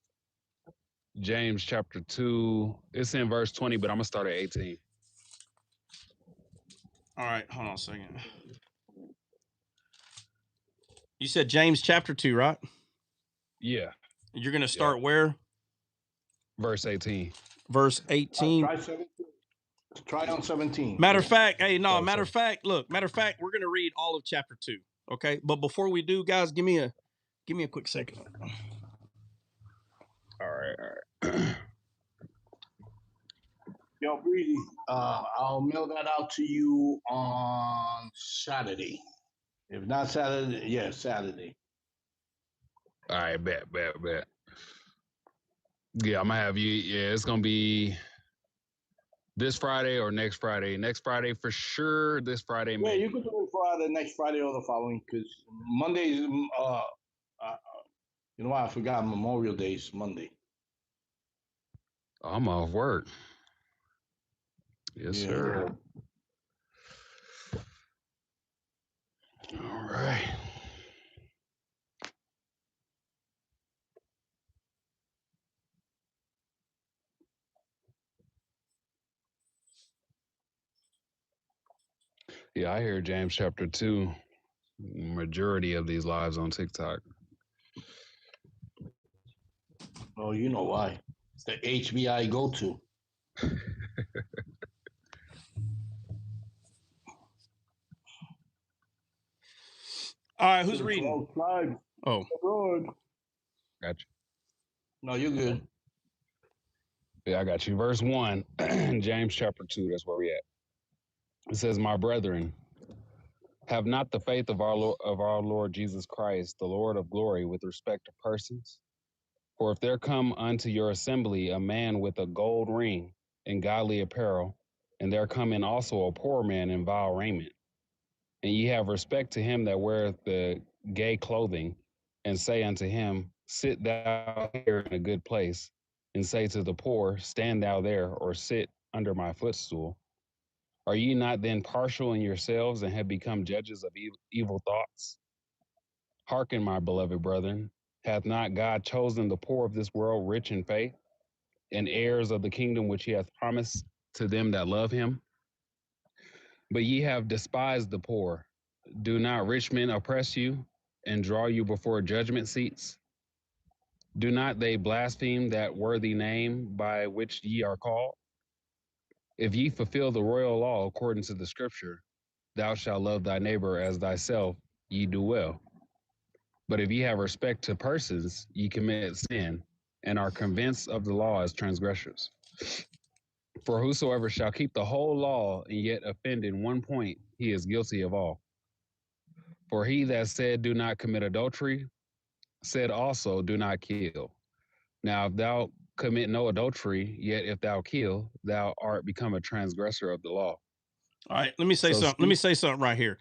James chapter 2. It's in verse 20, but I'm gonna start at 18. All right, hold on a second. You said James chapter 2, right? Yeah. You're gonna start where? Verse 18. Verse 18. Try 17. Try on 17. Matter of fact, matter of fact, we're gonna read all of chapter 2. Okay, but before we do, guys, give me a quick second. All right. Yo, Breezy, I'll mail that out to you on Saturday. If not Saturday, yeah, Saturday. All right, bet. Yeah, I'm gonna have you. Yeah, it's gonna be this Friday or next Friday. Next Friday for sure. This Friday, Yeah, maybe. you can do it for the next Friday or the following because Monday's. You know what? I forgot Memorial Day is Monday. I'm off work. Yes, sir. All right. Yeah, I hear James chapter 2. Majority of these lives on TikTok. Oh, you know why? It's the HBI go-to. All right, who's reading? Oh. Got you. No, you're good. Yeah, I got you. Verse 1, James chapter 2, that's where we at. It says, my brethren, Have not the faith of our Lord Jesus Christ, the Lord of glory, with respect to persons. For if there come unto your assembly a man with a gold ring and godly apparel, and there come in also a poor man in vile raiment, and ye have respect to him that weareth the gay clothing, and say unto him, sit thou here in a good place, and say to the poor, stand thou there, or sit under my footstool. Are ye not then partial in yourselves, and have become judges of evil thoughts? Hearken, my beloved brethren, hath not God chosen the poor of this world rich in faith, and heirs of the kingdom which he hath promised to them that love him? But ye have despised the poor. Do not rich men oppress you, and draw you before judgment seats? Do not they blaspheme that worthy name by which ye are called? If ye fulfill the royal law according to the scripture, thou shalt love thy neighbor as thyself, ye do well. But if ye have respect to persons, ye commit sin, and are convinced of the law as transgressors. For whosoever shall keep the whole law and yet offend in one point, he is guilty of all. For he that said, do not commit adultery, said also, do not kill. Now, if thou commit no adultery, yet if thou kill, thou art become a transgressor of the law. All right, let me say So something. Let me speak. say something right here.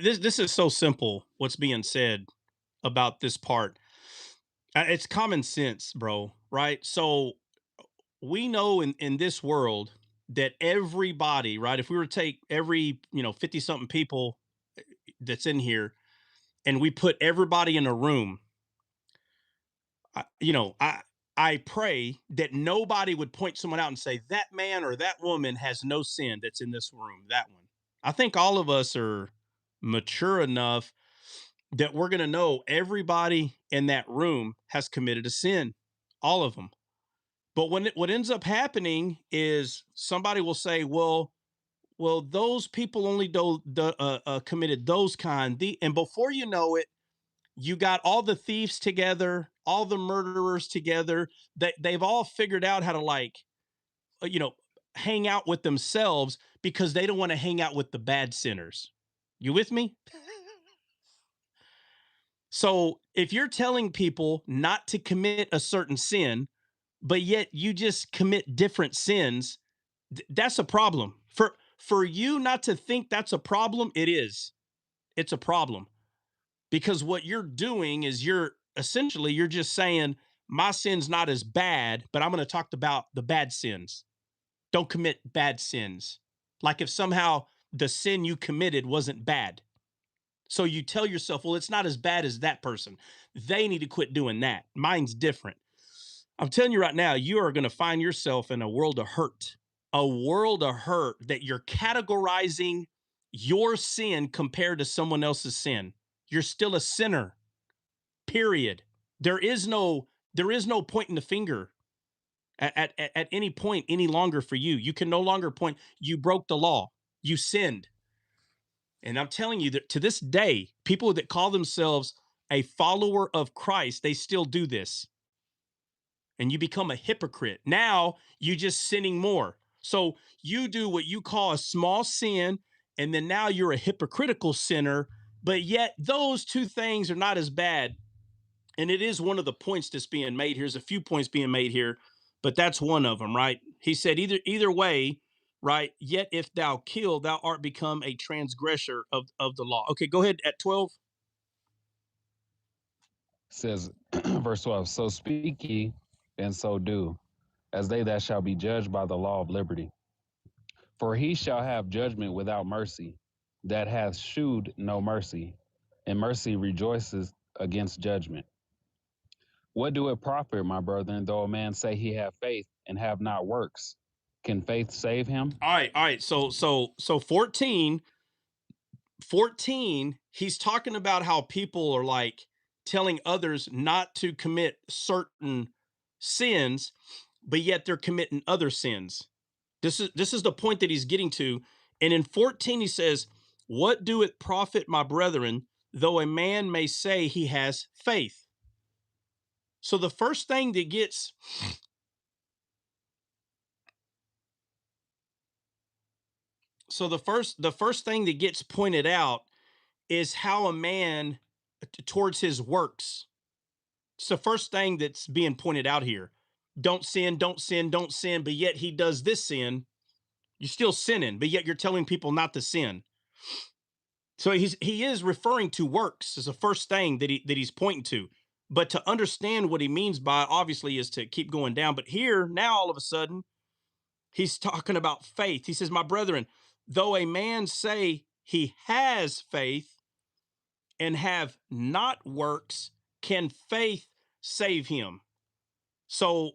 This is so simple. What's being said about this part? It's common sense, bro. Right? So we know in this world that everybody, right? If we were to take every 50 something people that's in here, and we put everybody in a room, I, you know, I pray that nobody would point someone out and say that man or that woman has no sin that's in this room. That one. I think all of us are mature enough that we're going to know everybody in that room has committed a sin, all of them. But what ends up happening is somebody will say, well, those people only committed those kind. And before you know it, you got all the thieves together, all the murderers together. They've all figured out how to uh, you know, hang out with themselves because they don't want to hang out with the bad sinners. You with me? So if you're telling people not to commit a certain sin, but yet you just commit different sins, that's a problem. For you not to think that's a problem, it is. It's a problem. Because what you're doing is you're just saying my sin's not as bad, but I'm going to talk about the bad sins. Don't commit bad sins. Like if somehow the sin you committed wasn't bad. So you tell yourself, well, it's not as bad as that person. They need to quit doing that. Mine's different. I'm telling you right now, you are going to find yourself in a world of hurt that you're categorizing your sin compared to someone else's sin. You're still a sinner. Period. There is no pointing the finger at any point any longer for you. You can no longer point. You broke the law. You sinned. And I'm telling you that to this day, people that call themselves a follower of Christ, they still do this. And you become a hypocrite. Now you just sinning more. So you do what you call a small sin, and then now you're a hypocritical sinner. But yet those two things are not as bad. And it is one of the points that's being made here. There's a few points being made here, but that's one of them, right? He said, either way, right? Yet if thou kill, thou art become a transgressor of the law. Okay, go ahead at 12. Says verse 12. So speak ye, and so do, as they that shall be judged by the law of liberty. For he shall have judgment without mercy, that hath shewed no mercy, and mercy rejoices against judgment. What do it profit, my brethren, though a man say he have faith and have not works? Can faith save him? All right. So 14, he's talking about how people are like telling others not to commit certain sins, but yet they're committing other sins. This is the point that he's getting to. And in 14, he says, what do it profit, my brethren, though a man may say he has faith? So the first thing that gets so the first thing that gets pointed out is how a man towards his works. It's the first thing that's being pointed out here. Don't sin, don't sin, don't sin, but yet he does this sin. You're still sinning, but yet you're telling people not to sin. So he is referring to works as the first thing that he's pointing to. But to understand what he means by it, obviously, is to keep going down. But here, now all of a sudden, he's talking about faith. He says, my brethren, though a man say he has faith and have not works, can faith save him? So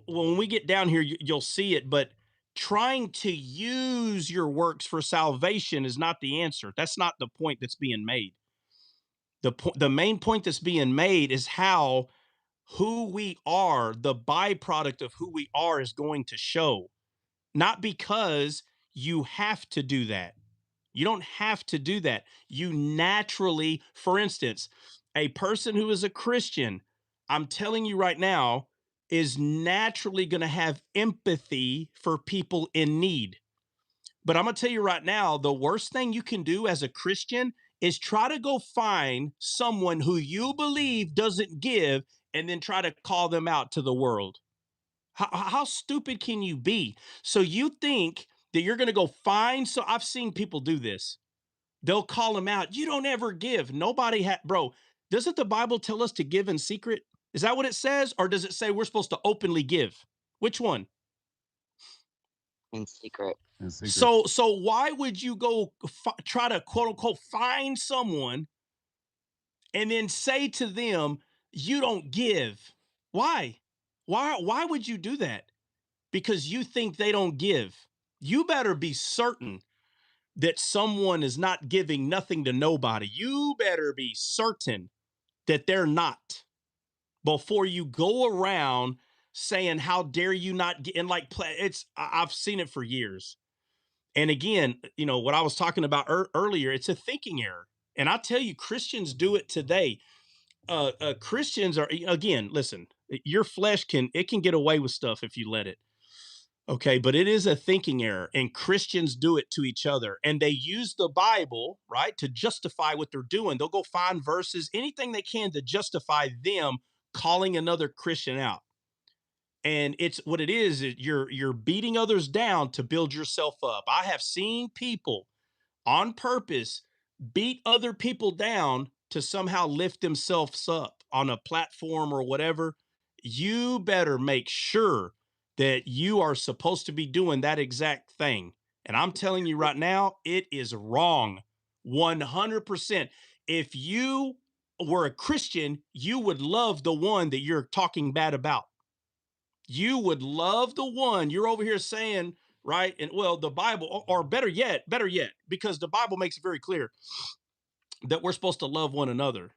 when we get down here, you'll see it, but trying to use your works for salvation is not the answer. That's not the point that's being made. The main point that's being made is how who we are, the byproduct of who we are, is going to show. Not because you have to do that. You don't have to do that. You naturally, for instance, a person who is a Christian, I'm telling you right now, is naturally going to have empathy for people in need. But I'm going to tell you right now, the worst thing you can do as a Christian is try to go find someone who you believe doesn't give and then try to call them out to the world. How stupid can you be? So you think that you're going to go find, so I've seen people do this. They'll call them out. You don't ever give. Nobody bro, doesn't the Bible tell us to give in secret? Is that what it says? Or does it say we're supposed to openly give? Which one? In secret. In secret. So why would you go try to quote unquote find someone and then say to them, you don't give? Why? Why would you do that? Because you think they don't give. You better be certain that someone is not giving nothing to nobody. You better be certain that they're not before you go around saying, how dare you not get, and like, I've seen it for years. And again, what I was talking about earlier, it's a thinking error. And I tell you, Christians do it today. Christians are, again, listen, your flesh can get away with stuff if you let it. Okay, but it is a thinking error, and Christians do it to each other, and they use the Bible, right, to justify what they're doing. They'll go find verses, anything they can to justify them calling another Christian out. And it's what it is you're beating others down to build yourself up. I have seen people on purpose beat other people down to somehow lift themselves up on a platform or whatever. You better make sure that you are supposed to be doing that exact thing. And I'm telling you right now, it is wrong. 100%. If you were a Christian, you would love the one that you're talking bad about. You would love the one you're over here saying, right? And well, the Bible, or better yet, because the Bible makes it very clear that we're supposed to love one another.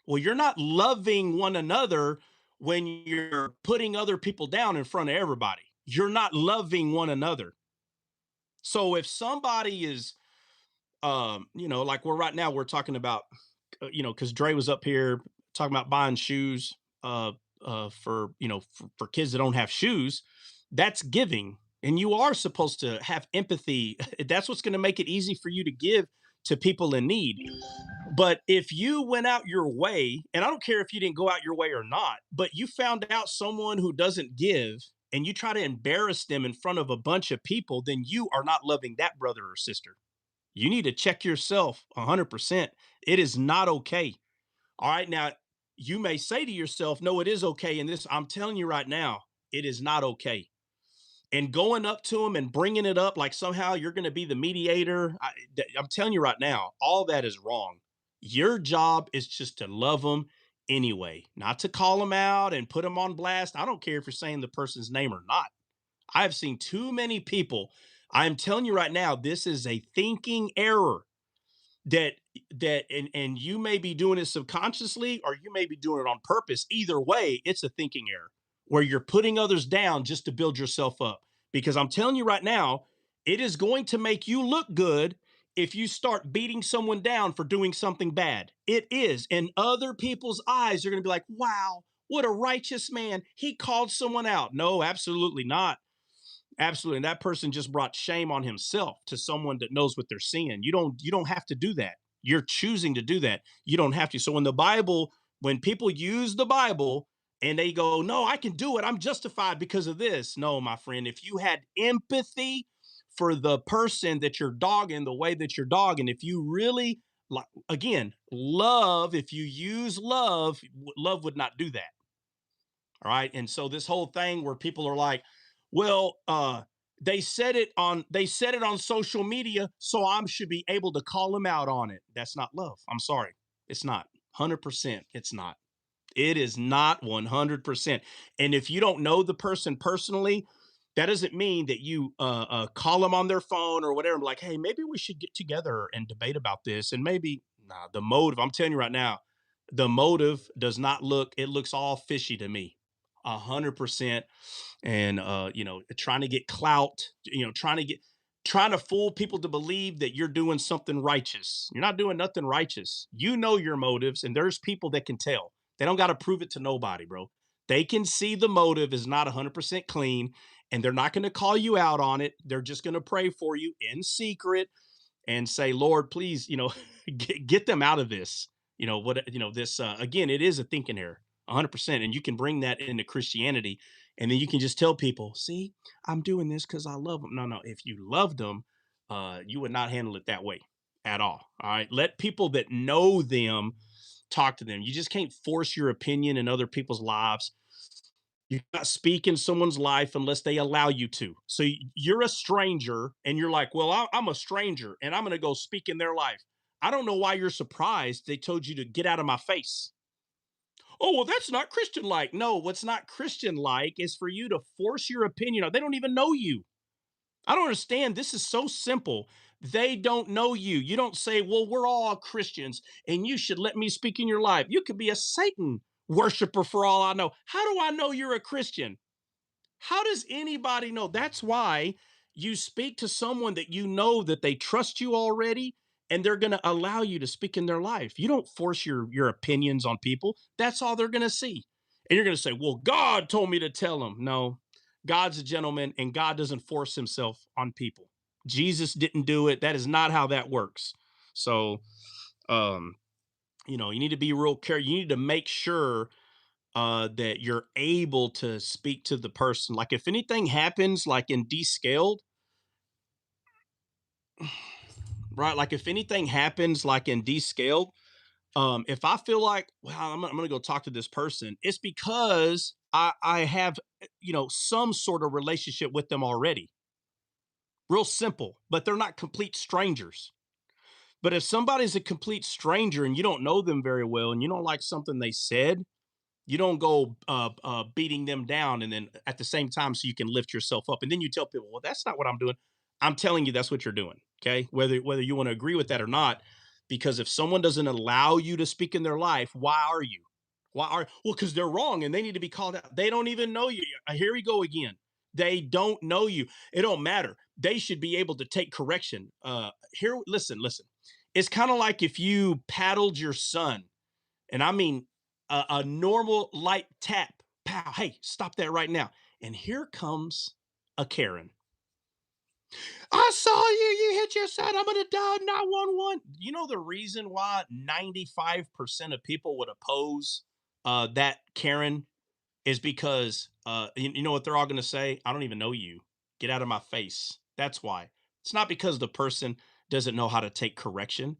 Well, you're not loving one another when you're putting other people down in front of everybody. You're not loving one another. So if somebody is, like right now, we're talking about, because Dre was up here talking about buying shoes for kids that don't have shoes. That's giving. And you are supposed to have empathy. That's what's going to make it easy for you to give to people in need. But if you went out your way, and I don't care if you didn't go out your way or not, but you found out someone who doesn't give and you try to embarrass them in front of a bunch of people, then you are not loving that brother or sister. You need to check yourself 100%. It is not okay. All right. Now, you may say to yourself, no, it is okay. And this, I'm telling you right now, it is not okay. And going up to them and bringing it up like somehow you're going to be the mediator, I'm telling you right now, all that is wrong. Your job is just to love them anyway, not to call them out and put them on blast. I don't care if you're saying the person's name or not. I've seen too many people. I'm telling you right now, this is a thinking error that and you may be doing it subconsciously or you may be doing it on purpose. Either way, it's a thinking error where you're putting others down just to build yourself up. Because I'm telling you right now, it is going to make you look good if you start beating someone down for doing something bad. It is. And other people's eyes are going to be like, wow, what a righteous man. He called someone out. No, absolutely not. Absolutely. And that person just brought shame on himself to someone that knows what they're seeing. You don't have to do that. You're choosing to do that. You don't have to. So in the Bible, when people use the Bible and they go, no, I can do it, I'm justified because of this. No, my friend, if you had empathy for the person that you're dogging the way that you're dogging, if you really, again, love, if you use love, love would not do that. All right. And so this whole thing where people are like, well, they said it on social media, so I should be able to call them out on it. That's not love. I'm sorry. It's not. 100%. It's not. It is not 100%. And if you don't know the person personally, that doesn't mean that you call them on their phone or whatever. Like, hey, maybe we should get together and debate about this. And maybe, nah, the motive, I'm telling you right now, the motive does not look, it looks all fishy to me. 100%. And trying to get clout, trying to fool people to believe that you're doing something righteous. You're not doing nothing righteous. You know your motives, and there's people that can tell. They don't got to prove it to nobody, bro. They can see the motive is not 100% clean, and they're not going to call you out on it. They're just going to pray for you in secret and say, Lord, please, get them out of this. This, again, it is a thinking error, 100%. And you can bring that into Christianity, and then you can just tell people, see, I'm doing this because I love them. No, if you loved them, you would not handle it that way at all. All right. Let people that know them talk to them. You just can't force your opinion in other people's lives. You cannot speak in someone's life unless they allow you to. So you're a stranger and you're like, well, I'm a stranger and I'm going to go speak in their life. I don't know why you're surprised they told you to get out of my face. Oh, well, that's not Christian like. No, what's not Christian like is for you to force your opinion. They don't even know you. I don't understand. This is so simple. They don't know you. You don't say, well, we're all Christians and you should let me speak in your life. You could be a Satan worshiper for all I know. How do I know you're a Christian? How does anybody know? That's why you speak to someone that you know that they trust you already and they're going to allow you to speak in their life. You don't force your opinions on people. That's all they're going to see. And you're going to say, well, God told me to tell them. No, God's a gentleman and God doesn't force himself on people. Jesus didn't do it. That is not how that works. So, you need to be real careful. You need to make sure that you're able to speak to the person. Like if anything happens, like in Descaled, right? Like if anything happens, like in Descaled, if I feel like, well, I'm going to go talk to this person, it's because I have, some sort of relationship with them already. Real simple, but they're not complete strangers. But if somebody's a complete stranger and you don't know them very well and you don't like something they said, you don't go beating them down and then at the same time so you can lift yourself up. And then you tell people, well, that's not what I'm doing. I'm telling you that's what you're doing. Okay. Whether you want to agree with that or not, because if someone doesn't allow you to speak in their life, why are you? Because they're wrong and they need to be called out. They don't even know you. Here we go again. They don't know you. It don't matter. They should be able to take correction. Listen. It's kind of like if you paddled your son, and I mean a normal light tap, pow, hey, stop that right now. And here comes a Karen. I saw you hit your son, I'm gonna dial 911. You know the reason why 95% of people would oppose that Karen is because you know what they're all gonna say? I don't even know you. Get out of my face. That's why. It's not because the person doesn't know how to take correction.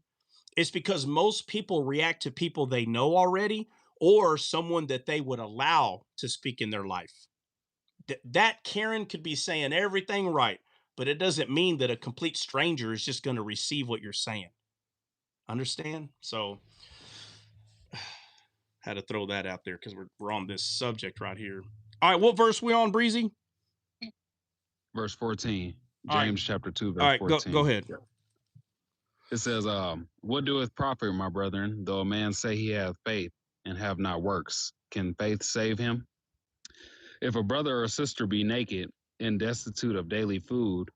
It's because most people react to people they know already or someone that they would allow to speak in their life. That Karen could be saying everything right, but it doesn't mean that a complete stranger is just going to receive what you're saying. Understand? So had to throw that out there because we're on this subject right here. All right, what verse we on, Breezy? Verse 14, All right. James chapter 2, verse All right, 14. go ahead. It says, what doeth profit, my brethren, though a man say he hath faith and have not works? Can faith save him? If a brother or sister be naked and destitute of daily food,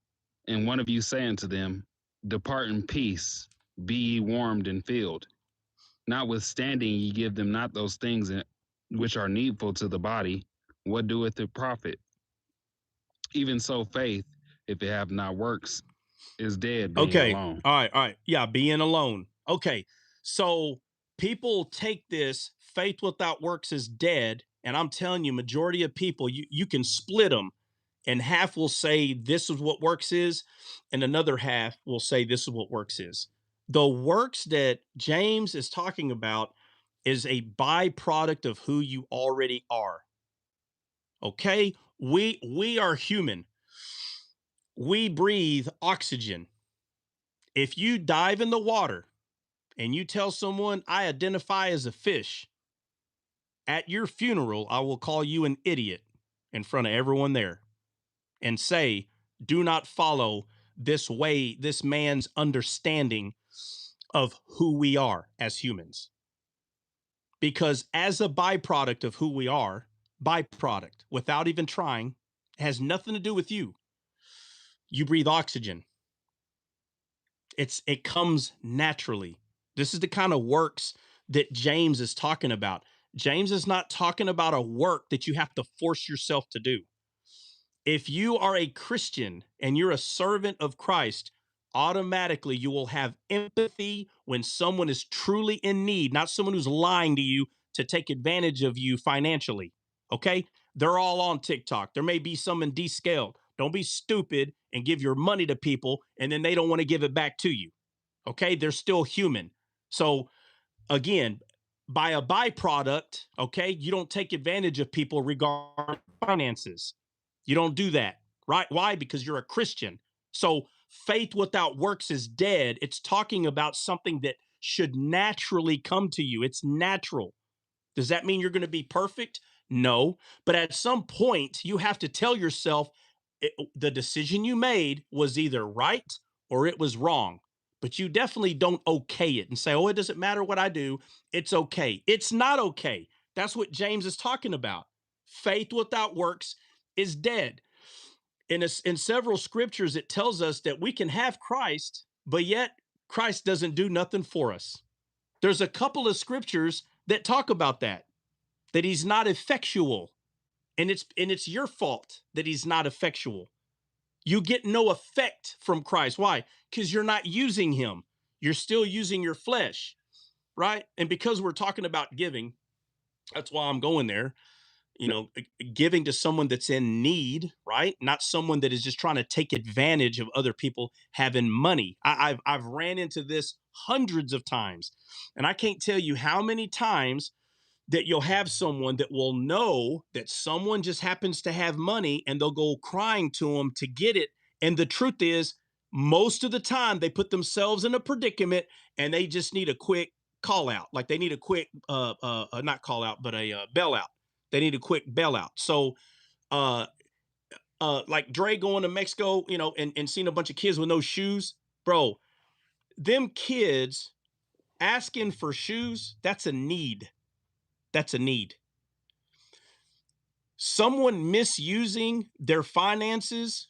and one of you say unto them, depart in peace, be ye warmed and filled, notwithstanding ye give them not those things which are needful to the body, what doeth it profit? Even so faith, if it have not works, is dead being Okay. alone. All right. Yeah, being alone. Okay. So people take this faith without works is dead. And I'm telling you, majority of people, you can split them, and half will say this is what works is, and another half will say this is what works is. The works that James is talking about is a byproduct of who you already are. Okay? We are human. We breathe oxygen. If you dive in the water and you tell someone I identify as a fish, at your funeral I will call you an idiot in front of everyone there and say, do not follow this man's understanding of who we are as humans. Because as a byproduct of who we are, byproduct, without even trying, has nothing to do with you. You breathe oxygen. It comes naturally. This is the kind of works that James is talking about. James is not talking about a work that you have to force yourself to do. If you are a Christian and you're a servant of Christ, automatically you will have empathy when someone is truly in need, not someone who's lying to you to take advantage of you financially. Okay? They're all on TikTok. There may be some in descaled. Don't be stupid and give your money to people and then they don't want to give it back to you. Okay? They're still human. So again, by a byproduct, okay, you don't take advantage of people regarding finances. You don't do that, right? Why? Because you're a Christian. So faith without works is dead. It's talking about something that should naturally come to you. It's natural. Does that mean you're going to be perfect? No. But at some point, you have to tell yourself the decision you made was either right or it was wrong. But you definitely don't okay it and say, oh, it doesn't matter what I do. It's okay. It's not okay. That's what James is talking about. Faith without works is dead. In several scriptures, it tells us that we can have Christ, but yet Christ doesn't do nothing for us. There's a couple of scriptures that talk about that he's not effectual. And it's your fault that he's not effectual. You get no effect from Christ. Why? Because you're not using him. You're still using your flesh, right? And because we're talking about giving, that's why I'm going there. You know, giving to someone that's in need, right? Not someone that is just trying to take advantage of other people having money. I've ran into this hundreds of times, and I can't tell you how many times that you'll have someone that will know that someone just happens to have money and they'll go crying to them to get it. And the truth is, most of the time they put themselves in a predicament and they just need a quick call out. Like they need a quick, not call out, but a bailout. They need a quick bailout. So, uh, like Dre going to Mexico, you know, and seeing a bunch of kids with no shoes, bro, them kids asking for shoes, that's a need. That's a need. Someone misusing their finances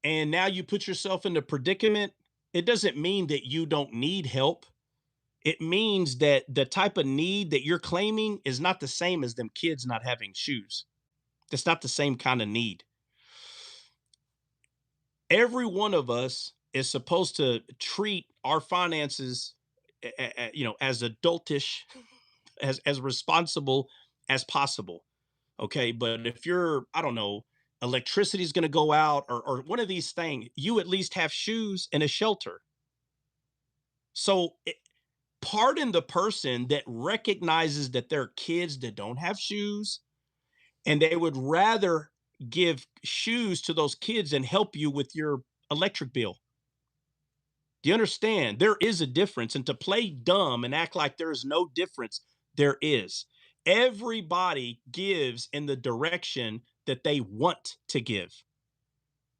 and now you put yourself in a predicament, it doesn't mean that you don't need help. It means that the type of need that you're claiming is not the same as them kids not having shoes. It's not the same kind of need. Every one of us is supposed to treat our finances, you know, as adultish, as responsible as possible. Okay. But if you're, I don't know, electricity is going to go out or one of these things, you at least have shoes and a shelter. So pardon the person that recognizes that there are kids that don't have shoes and they would rather give shoes to those kids and help you with your electric bill. Do you understand? There is a difference. And to play dumb and act like there is no difference, there is. Everybody gives in the direction that they want to give.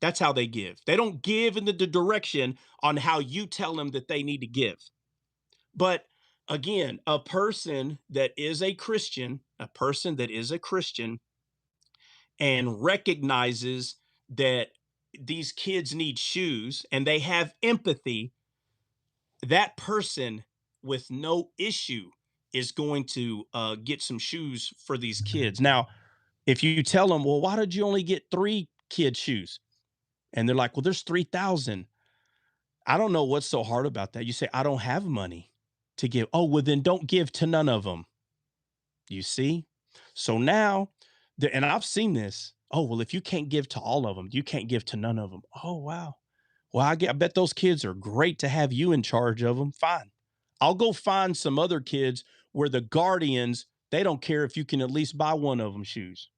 That's how they give. They don't give in the direction on how you tell them that they need to give. But again, a person that is a Christian, and recognizes that these kids need shoes and they have empathy, that person with no issue is going to get some shoes for these kids. Now, if you tell them, well, why did you only get 3 kids shoes? And they're like, well, there's 3,000. I don't know what's so hard about that. You say, I don't have money. to give. Oh, well, then don't give to none of them. You see? So now, and I've seen this. Oh, well, if you can't give to all of them, you can't give to none of them. Oh, wow. Well, I bet those kids are great to have you in charge of them. Fine. I'll go find some other kids where the guardians, they don't care if you can at least buy one of them shoes.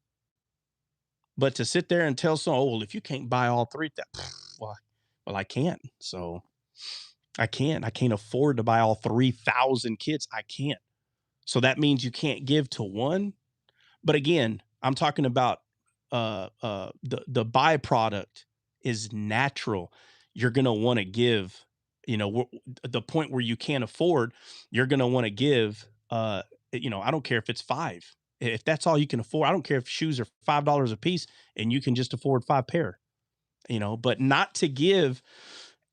But to sit there and tell someone, oh, well, if you can't buy all three, well, I can't. So I can't afford to buy all 3,000 kids. I can't. So that means you can't give to one. But again, I'm talking about the byproduct is natural. You're going to want to give, the point where you can't afford, you're going to want to give, I don't care if it's 5. If that's all you can afford, I don't care if shoes are $5 a piece and you can just afford 5 pair, but not to give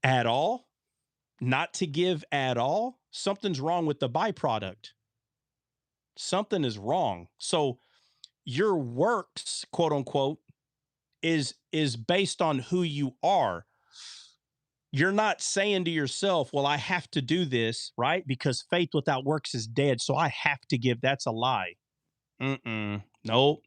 at all, something's wrong with the byproduct. Something is wrong. So your works, quote unquote, is based on who you are. You're not saying to yourself, well, I have to do this, right? Because faith without works is dead. So I have to give. That's a lie. Nope.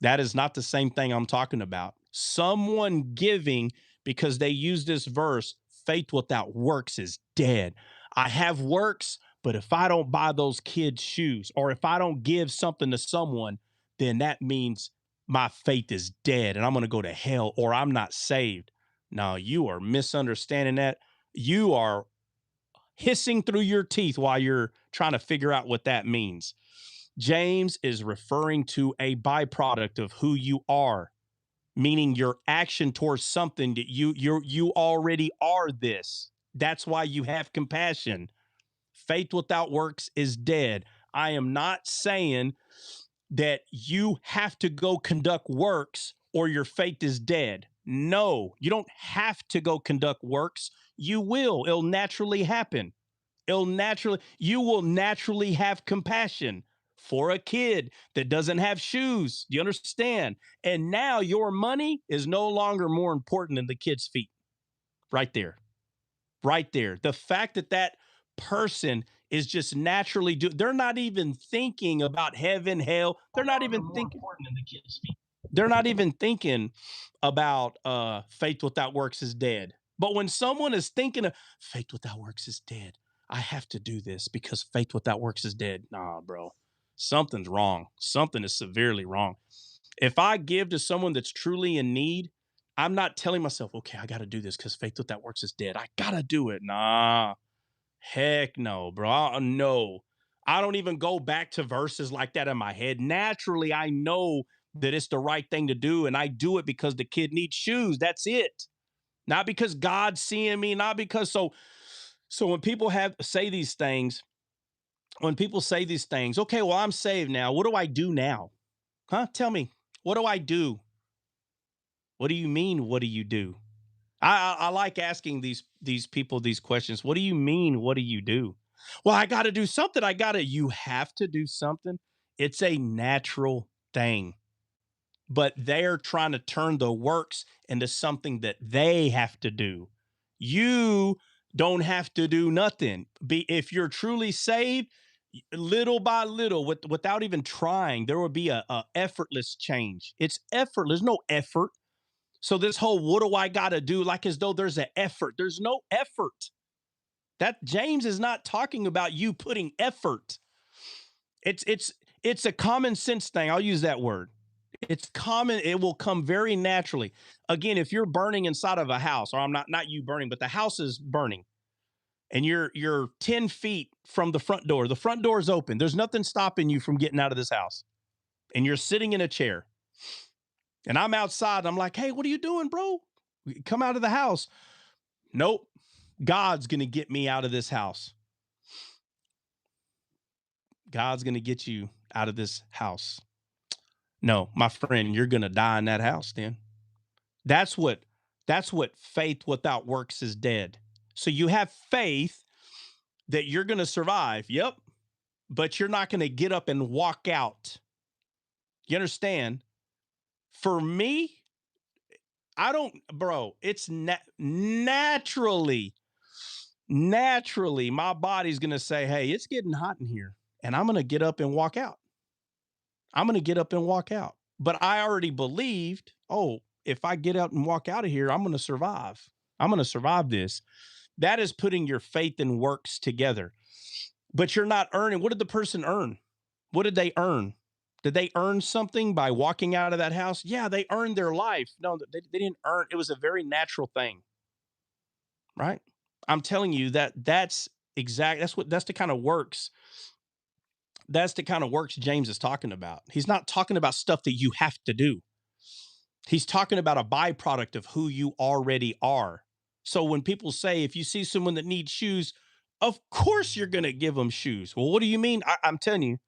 That is not the same thing I'm talking about. Someone giving because they use this verse, faith without works is dead. I have works, but if I don't buy those kids shoes or if I don't give something to someone, then that means my faith is dead and I'm going to go to hell or I'm not saved. No, you are misunderstanding that. You are hissing through your teeth while you're trying to figure out what that means. James is referring to a byproduct of who you are, meaning your action towards something that you already are this. That's why you have compassion. Faith without works is dead. I am not saying that you have to go conduct works or your faith is dead. No, you don't have to go conduct works. You will. It'll naturally happen. You will naturally have compassion for a kid that doesn't have shoes. Do you understand? And now your money is no longer more important than the kid's feet. Right there. Right there. The fact that person is just naturally they're not even thinking about heaven, hell. They're not even thinking important than the kid's feet. They're not even thinking about faith without works is dead. But when someone is thinking of faith without works is dead, I have to do this because faith without works is dead. Nah, bro. Something's wrong. Something is severely wrong. If I give to someone that's truly in need, I'm not telling myself, okay, I got to do this because faith without works is dead. I got to do it. Nah, heck no, bro. No. I don't even go back to verses like that in my head. Naturally, I know that it's the right thing to do, and I do it because the kid needs shoes. That's it. Not because God's seeing me, not because so when people say these things, okay, well, I'm saved now. What do I do now? Huh? Tell me, what do I do? What do you mean? What do you do? I like asking these people these questions. What do you mean? What do you do? Well, I got to do something. You have to do something. It's a natural thing. But they're trying to turn the works into something that they have to do. You don't have to do nothing. If you're truly saved, little by little, without even trying, there will be a effortless change. It's effort. There's no effort. So this whole what do I got to do, like as though there's an effort. There's no effort. That James is not talking about you putting effort. It's a common sense thing. I'll use that word. It's common. It will come very naturally. Again, if you're burning inside of a house, or I'm not you burning, but the house is burning, and you're 10 feet from the front door. The front door is open. There's nothing stopping you from getting out of this house. And you're sitting in a chair. And I'm outside. I'm like, hey, what are you doing, bro? Come out of the house. Nope. God's going to get me out of this house. God's going to get you out of this house. No, my friend, you're going to die in that house then. That's what faith without works is dead. So you have faith that you're going to survive. Yep. But you're not going to get up and walk out. You understand? For me, it's naturally naturally my body's going to say, hey, it's getting hot in here. And I'm going to get up and walk out. I'm going to get up and walk out. But I already believed, oh, if I get out and walk out of here, I'm going to survive. I'm going to survive this. That is putting your faith and works together. But you're not earning. What did the person earn? What did they earn? Did they earn something by walking out of that house? Yeah, they earned their life. No, they didn't earn. It was a very natural thing, right? I'm telling you that's the kind of works. That's the kind of works James is talking about. He's not talking about stuff that you have to do. He's talking about a byproduct of who you already are. So when people say, if you see someone that needs shoes, of course you're going to give them shoes. Well, what do you mean? I'm telling you,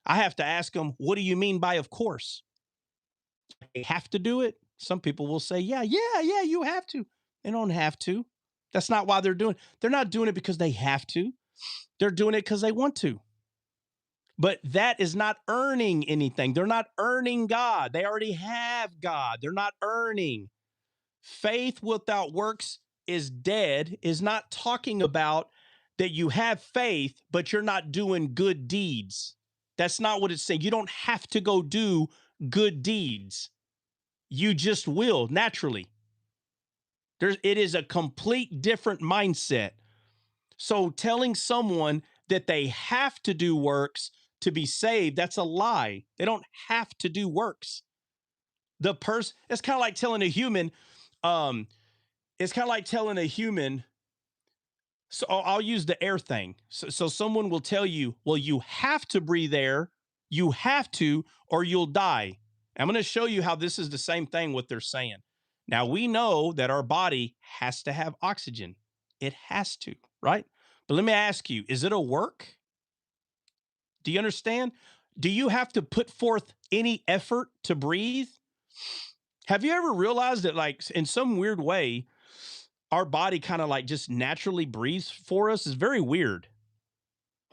I have to ask them, what do you mean by of course? They have to do it. Some people will say, yeah, you have to. They don't have to. That's not why they're doing it. They're not doing it because they have to. They're doing it because they want to. But that is not earning anything. They're not earning God. They already have God. They're not earning. Faith without works is dead, is not talking about that you have faith, but you're not doing good deeds. That's not what it's saying. You don't have to go do good deeds. You just will naturally. It is a complete different mindset. So telling someone that they have to do works to be saved, that's a lie. They don't have to do works. It's kind of like telling a human, so I'll use the air thing. So someone will tell you, well, you have to breathe air, you have to, or you'll die. I'm going to show you how this is the same thing, what they're saying. Now, we know that our body has to have oxygen. It has to, right? But let me ask you, is it a work? Do you understand? Do you have to put forth any effort to breathe? Have you ever realized that, like, in some weird way, our body kind of like just naturally breathes for us? It's very weird.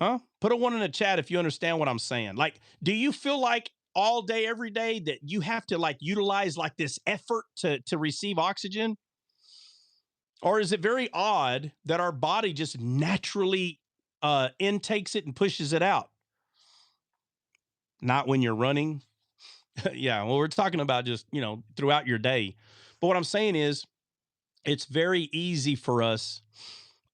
Huh? Put a one in the chat if you understand what I'm saying. Like, do you feel like all day, every day that you have to like utilize like this effort to receive oxygen? Or is it very odd that our body just naturally intakes it and pushes it out? Not when you're running. Yeah, well, we're talking about just, throughout your day. But what I'm saying is it's very easy for us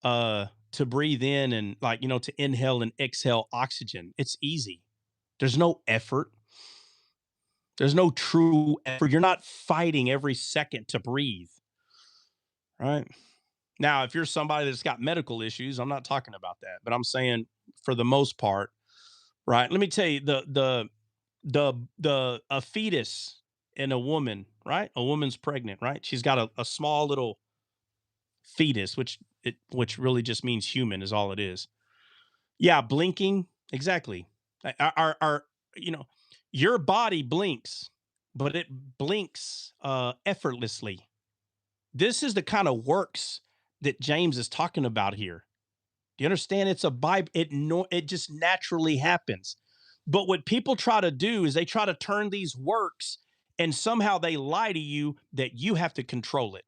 to breathe in and to inhale and exhale oxygen. It's easy. There's no effort. There's no true effort. You're not fighting every second to breathe. Right? Now, if you're somebody that's got medical issues, I'm not talking about that, but I'm saying for the most part, right? Let me tell you, a fetus in a woman, right? A woman's pregnant, right? She's got a small little fetus, which really just means human is all it is. Yeah, blinking, exactly. Our your body blinks, but it blinks effortlessly. This is the kind of works that James is talking about here. Do you understand? It's it just naturally happens. But what people try to do is they try to turn these works and somehow they lie to you that you have to control it.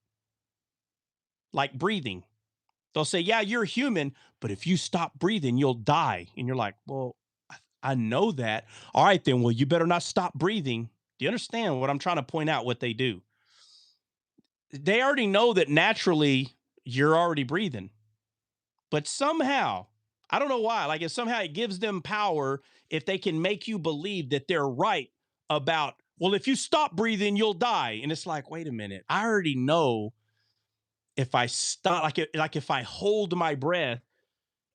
Like breathing. They'll say, yeah, you're human, but if you stop breathing, you'll die. And you're like, well, I know that. All right, then, well, you better not stop breathing. Do you understand what I'm trying to point out, what they do? They already know that naturally you're already breathing. But somehow, I don't know why, like if somehow it gives them power if they can make you believe that they're right about, well, if you stop breathing, you'll die. And it's like, wait a minute, I already know if I stop, like if I hold my breath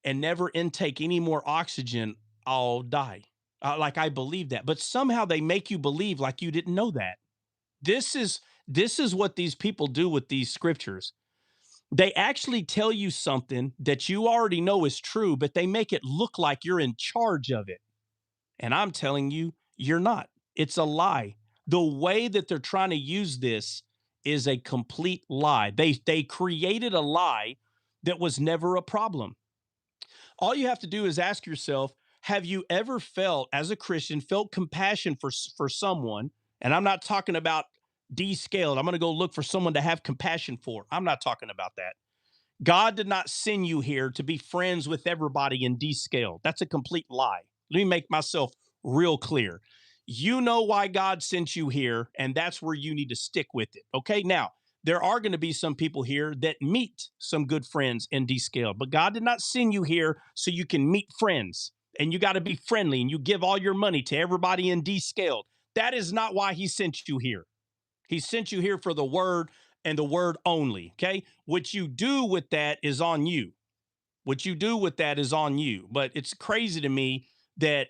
and never intake any more oxygen, I'll die. Like I believe that, but somehow they make you believe like you didn't know that. This is what these people do with these scriptures. They actually tell you something that you already know is true, but they make it look like you're in charge of it. And I'm telling you, you're not. It's a lie. The way that they're trying to use this is a complete lie. They created a lie that was never a problem. All you have to do is ask yourself, have you ever felt, as a Christian, felt compassion for someone? And I'm not talking about descaled. I'm going to go look for someone to have compassion for. I'm not talking about that. God did not send you here to be friends with everybody and descaled. That's a complete lie. Let me make myself real clear. You know why God sent you here, and that's where you need to stick with it. Okay. Now, there are going to be some people here that meet some good friends and descaled, but God did not send you here so you can meet friends and you got to be friendly and you give all your money to everybody in descaled. That is not why he sent you here. He sent you here for the word and the word only. Okay. What you do with that is on you. What you do with that is on you. But it's crazy to me that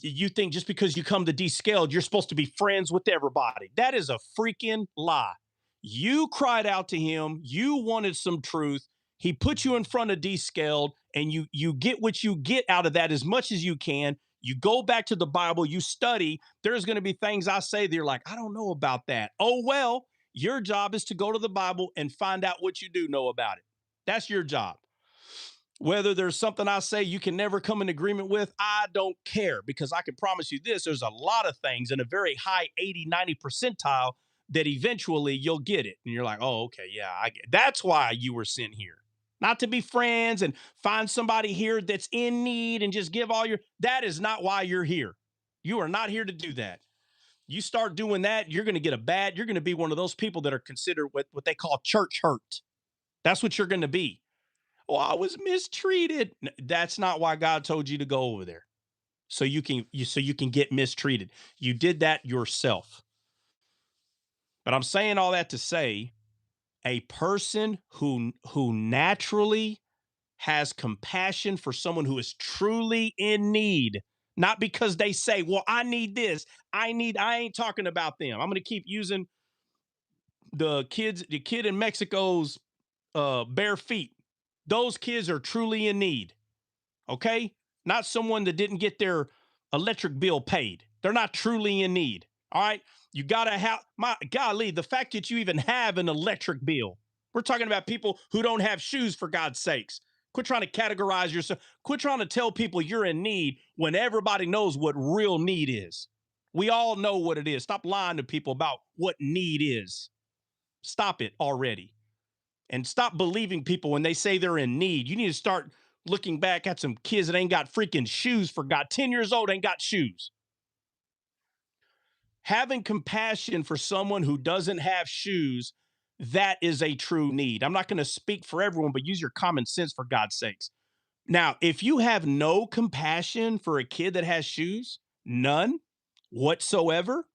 you think just because you come to descaled, you're supposed to be friends with everybody. That is a freaking lie. You cried out to him. You wanted some truth. He put you in front of descaled, and you get what you get out of that as much as you can. You go back to the Bible, you study. There's going to be things I say that you're like, I don't know about that. Oh, well, your job is to go to the Bible and find out what you do know about it. That's your job. Whether there's something I say you can never come in agreement with, I don't care, because I can promise you this, there's a lot of things in a very high 80, 90 percentile that eventually you'll get it. And you're like, oh, okay, yeah, I get it. That's why you were sent here. Not to be friends and find somebody here that's in need and just give all your, that is not why you're here. You are not here to do that. You start doing that, you're going to get you're going to be one of those people that are considered what they call church hurt. That's what you're going to be. Oh, I was mistreated. That's not why God told you to go over there. So you can get mistreated. You did that yourself. But I'm saying all that to say, a person who naturally has compassion for someone who is truly in need, not because they say, well, I need this. I ain't talking about them. I'm going to keep using the kid in Mexico's bare feet. Those kids are truly in need. Okay? Not someone that didn't get their electric bill paid. They're not truly in need. All right? You got to have, my golly, the fact that you even have an electric bill. We're talking about people who don't have shoes, for God's sakes. Quit trying to categorize yourself. Quit trying to tell people you're in need when everybody knows what real need is. We all know what it is. Stop lying to people about what need is. Stop it already. And stop believing people when they say they're in need. You need to start looking back at some kids that ain't got freaking shoes, for God, 10 years old, ain't got shoes. Having compassion for someone who doesn't have shoes, that is a true need. I'm not going to speak for everyone, but use your common sense, for God's sakes. Now, if you have no compassion for a kid that has shoes, none whatsoever,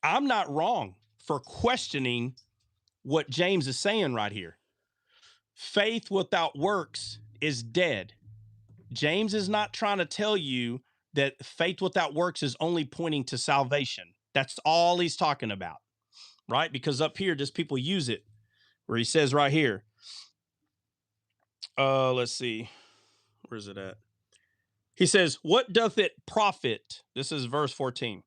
I'm not wrong for questioning what James is saying right here. Faith without works is dead. James is not trying to tell you that faith without works is only pointing to salvation. That's all he's talking about, right? Because up here, just people use it where he says right here, let's see, where's it at? He says, what doth it profit? This is verse 14.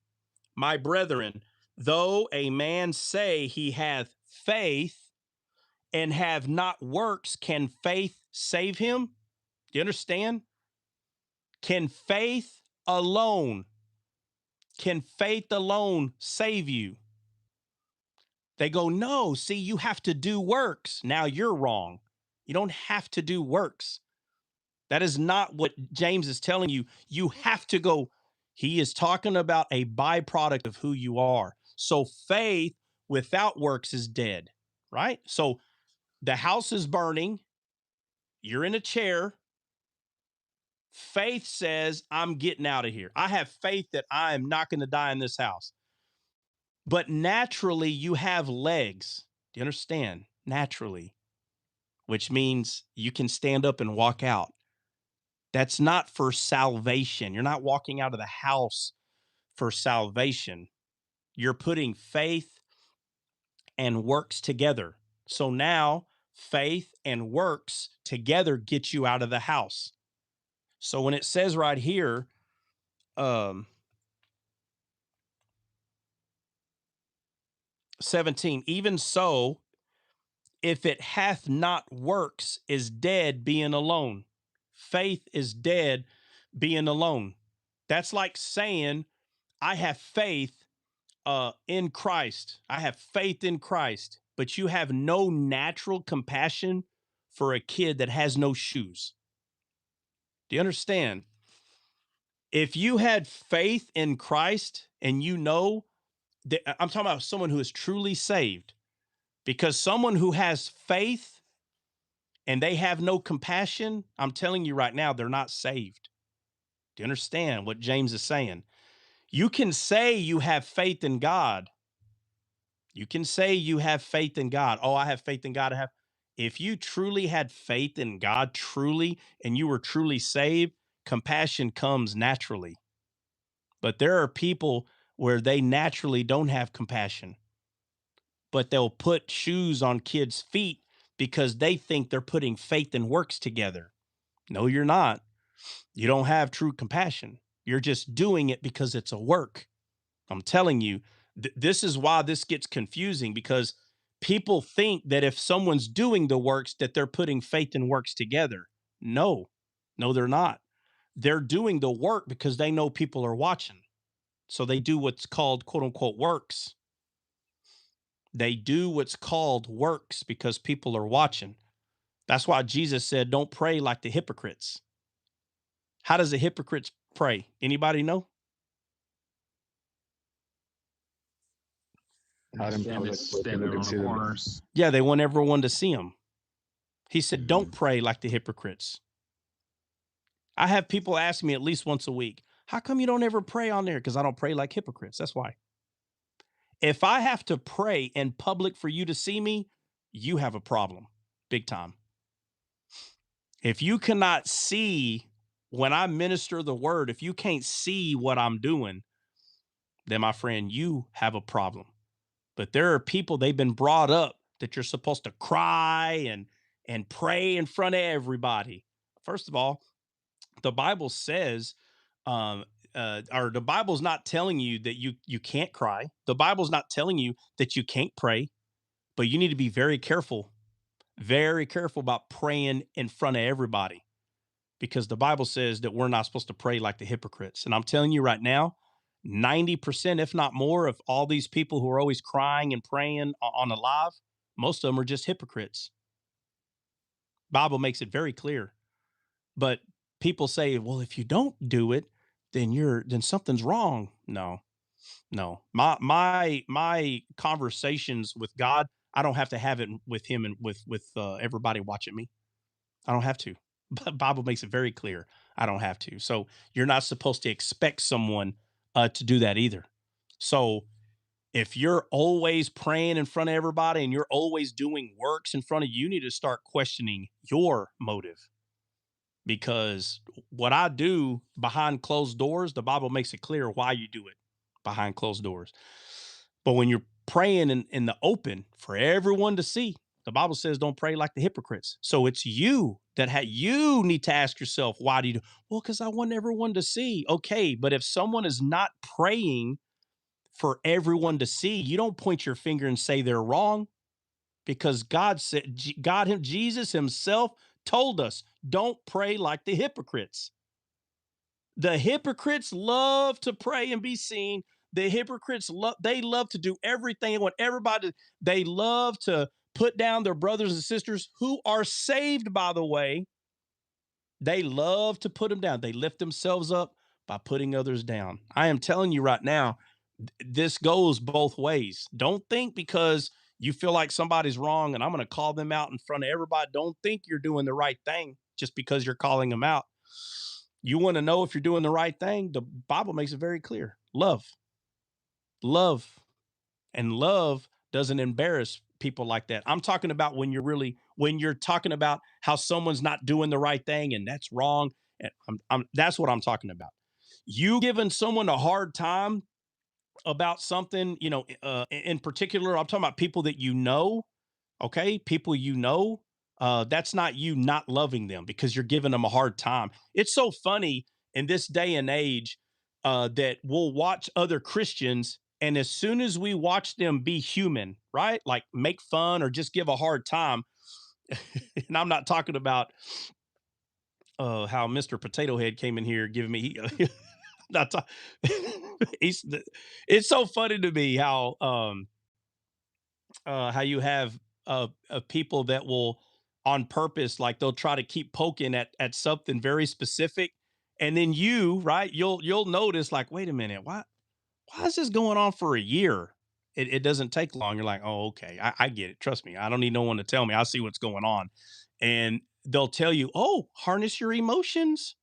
My brethren, though a man say he hath faith and have not works, can faith save him? Do you understand? Can faith alone save you? They go, no, see, you have to do works. Now you're wrong. You don't have to do works. That is not what James is telling you. You have to go. He is talking about a byproduct of who you are. So faith without works is dead, right? So the house is burning. You're in a chair. Faith says, I'm getting out of here. I have faith that I am not going to die in this house. But naturally, you have legs. Do you understand? Naturally, which means you can stand up and walk out. That's not for salvation. You're not walking out of the house for salvation. You're putting faith and works together. So now faith and works together get you out of the house. So when it says right here, 17, even so, if it hath not works, is dead being alone. Faith is dead being alone. That's like saying, I have faith in Christ. I have faith in Christ. but you have no natural compassion for a kid that has no shoes. Do you understand? If you had faith in Christ and you know that, I'm talking about someone who is truly saved, because someone who has faith and they have no compassion, I'm telling you right now, they're not saved. Do you understand what James is saying? You can say you have faith in God. You can say you have faith in God. Oh, I have faith in God. If you truly had faith in God, truly, and you were truly saved, compassion comes naturally. But there are people where they naturally don't have compassion, but they'll put shoes on kids' feet because they think they're putting faith and works together. No, you're not. You don't have true compassion. You're just doing it because it's a work. I'm telling you, this is why this gets confusing, because people think that if someone's doing the works, that they're putting faith and works together. No, they're not. They're doing the work because they know people are watching. So they do what's called quote unquote works. They do what's called works because people are watching. That's why Jesus said, don't pray like the hypocrites. How does a hypocrite pray? Anybody know? Standing on the corners. Yeah, they want everyone to see them. He said, don't pray like the hypocrites. I have people ask me at least once a week, how come you don't ever pray on there? Because I don't pray like hypocrites. That's why. If I have to pray in public for you to see me, you have a problem, big time. If you cannot see when I minister the word, if you can't see what I'm doing, then my friend, you have a problem. But there are people, they've been brought up that you're supposed to cry and pray in front of everybody. First of all, the Bible says, or the Bible's not telling you that you can't cry. The Bible's not telling you that you can't pray, but you need to be very careful about praying in front of everybody, because the Bible says that we're not supposed to pray like the hypocrites. And I'm telling you right now, 90%, if not more, of all these people who are always crying and praying on a live, most of them are just hypocrites. Bible makes it very clear. But people say, well, if you don't do it, then something's wrong. No. My conversations with God, I don't have to have it with him and with everybody watching me. I don't have to. But Bible makes it very clear. I don't have to. So you're not supposed to expect someone to do that either. So if you're always praying in front of everybody and you're always doing works in front of you, you need to start questioning your motive. Because what I do behind closed doors, the Bible makes it clear why you do it behind closed doors. But when you're praying in the open for everyone to see, the Bible says don't pray like the hypocrites. So it's you that you need to ask yourself, why do you do? Well, because I want everyone to see. Okay, but if someone is not praying for everyone to see, you don't point your finger and say they're wrong, because God said, Jesus himself told us, don't pray like the hypocrites. The hypocrites love to pray and be seen. The hypocrites they love to do everything. They want everybody. They love to put down their brothers and sisters who are saved, by the way. They love to put them down. They lift themselves up by putting others down. I am telling you right now, this goes both ways. Don't think because you feel like somebody's wrong and I'm going to call them out in front of everybody. Don't think you're doing the right thing just because you're calling them out. You want to know if you're doing the right thing? The Bible makes it very clear. Love. And love doesn't embarrass people like that. I'm talking about when you're talking about how someone's not doing the right thing and that's wrong. And that's what I'm talking about. You giving someone a hard time about something, in particular, I'm talking about people that you know, okay? People you know, that's not you not loving them because you're giving them a hard time. It's so funny in this day and age that we'll watch other Christians, and as soon as we watch them be human, right? Like make fun or just give a hard time, and I'm not talking about how Mr. Potato Head came in here giving me not it's so funny to me how how you have people that will on purpose, like they'll try to keep poking at something very specific, and then right, you'll notice like, wait a minute, why is this going on for a year? It doesn't take long. You're like, oh, okay, I get it. Trust me, I don't need no one to tell me. I see what's going on, and they'll tell you, oh, harness your emotions.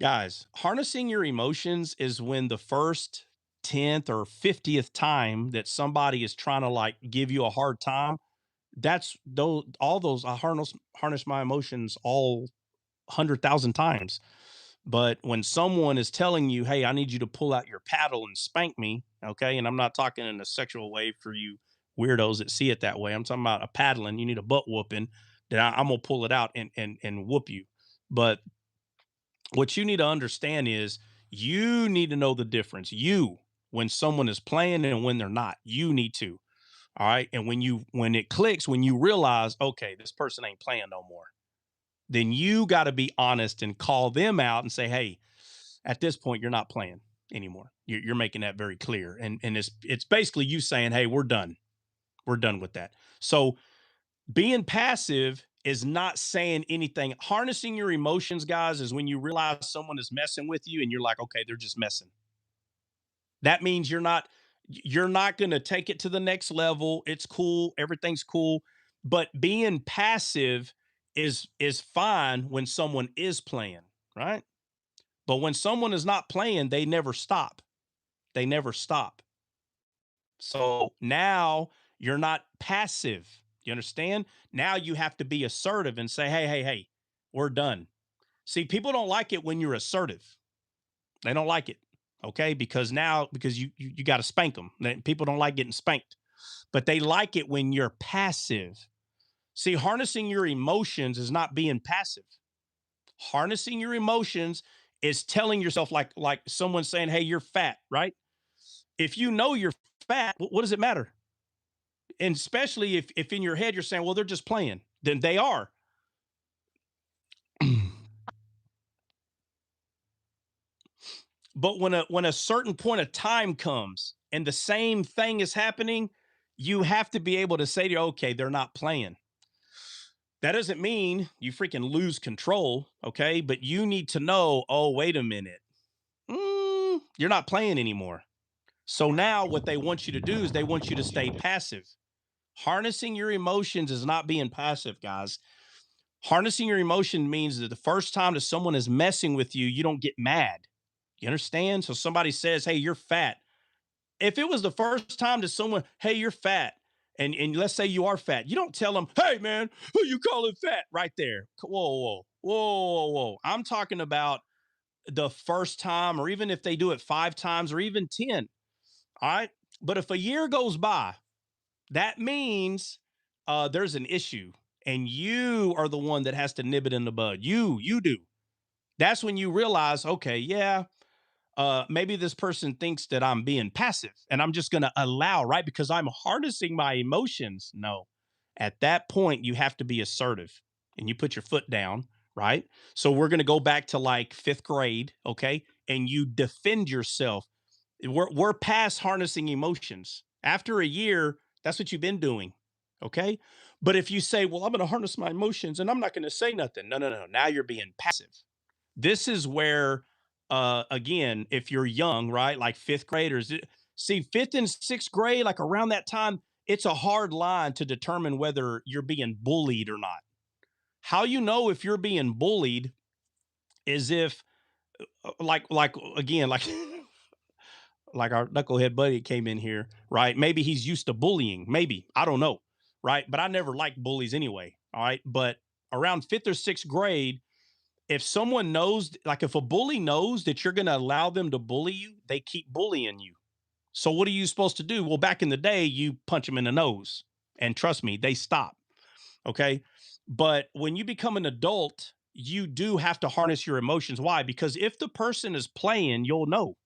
Guys, harnessing your emotions is when the first 10th or 50th time that somebody is trying to like give you a hard time, that's those all those I harness my emotions all 100,000 times. But when someone is telling you, "Hey, I need you to pull out your paddle and spank me," okay? And I'm not talking in a sexual way for you weirdos that see it that way. I'm talking about a paddling. You need a butt whooping. That I'm gonna pull it out and whoop you. But what you need to understand is you need to know the difference. When someone is playing and when they're not, you need to. All right. And when it clicks, when you realize, okay, this person ain't playing no more, then you got to be honest and call them out and say, hey, at this point, you're not playing anymore. You're making that very clear. And it's basically you saying, hey, we're done. We're done with that. So being passive is not saying anything. Harnessing your emotions, guys, is when you realize someone is messing with you and you're like, okay, they're just messing. That means you're not going to take it to the next level. It's cool, everything's cool, but being passive is fine when someone is playing, right? But when someone is not playing, they never stop. They never stop. So now you're not passive. You understand? Now you have to be assertive and say, hey, hey, hey, we're done. See, people don't like it when you're assertive. They don't like it. Okay. Because you got to spank them. People don't like getting spanked, but they like it when you're passive. See, harnessing your emotions is not being passive. Harnessing your emotions is telling yourself like someone saying, hey, you're fat, right? If you know you're fat, what does it matter? And especially if in your head you're saying, well, they're just playing, then they are. But when a certain point of time comes and the same thing is happening, you have to be able to say to you, okay, they're not playing. That doesn't mean you freaking lose control, okay? But you need to know, oh, wait a minute. You're not playing anymore. So now what they want you to do is they want you to stay passive. Harnessing your emotions is not being passive, guys. Harnessing your emotion means that the first time that someone is messing with you, you don't get mad. You understand? So somebody says, hey, you're fat. If it was the first time to someone, hey, you're fat, and let's say you are fat, you don't tell them, hey, man, who you calling fat right there? Whoa, whoa, whoa, whoa, whoa. I'm talking about the first time, or even if they do it 5 times or even 10. All right. But if a year goes by, that means there's an issue and you are the one that has to nib it in the bud. You do. That's when you realize, okay, yeah, maybe this person thinks that I'm being passive and I'm just going to allow, right? Because I'm harnessing my emotions. No, at that point, you have to be assertive and you put your foot down, right? So we're going to go back to like 5th grade, okay? And you defend yourself. We're past harnessing emotions. After a year, that's what you've been doing, okay? But if you say, well, I'm going to harness my emotions and I'm not going to say nothing. No, no, no. Now you're being passive. This is where again, if you're young, right, like 5th graders, see 5th and 6th grade, like around that time, it's a hard line to determine whether you're being bullied or not. How you know if you're being bullied is if like again, like like our knucklehead buddy came in here, right? Maybe he's used to bullying, maybe, I don't know, right? But I never liked bullies anyway, all right? But around 5th or 6th grade, if someone knows, like if a bully knows that you're going to allow them to bully you, they keep bullying you. So what are you supposed to do? Well, back in the day, you punch them in the nose, and trust me, they stop. Okay. But when you become an adult, you do have to harness your emotions. Why? Because if the person is playing, you'll know.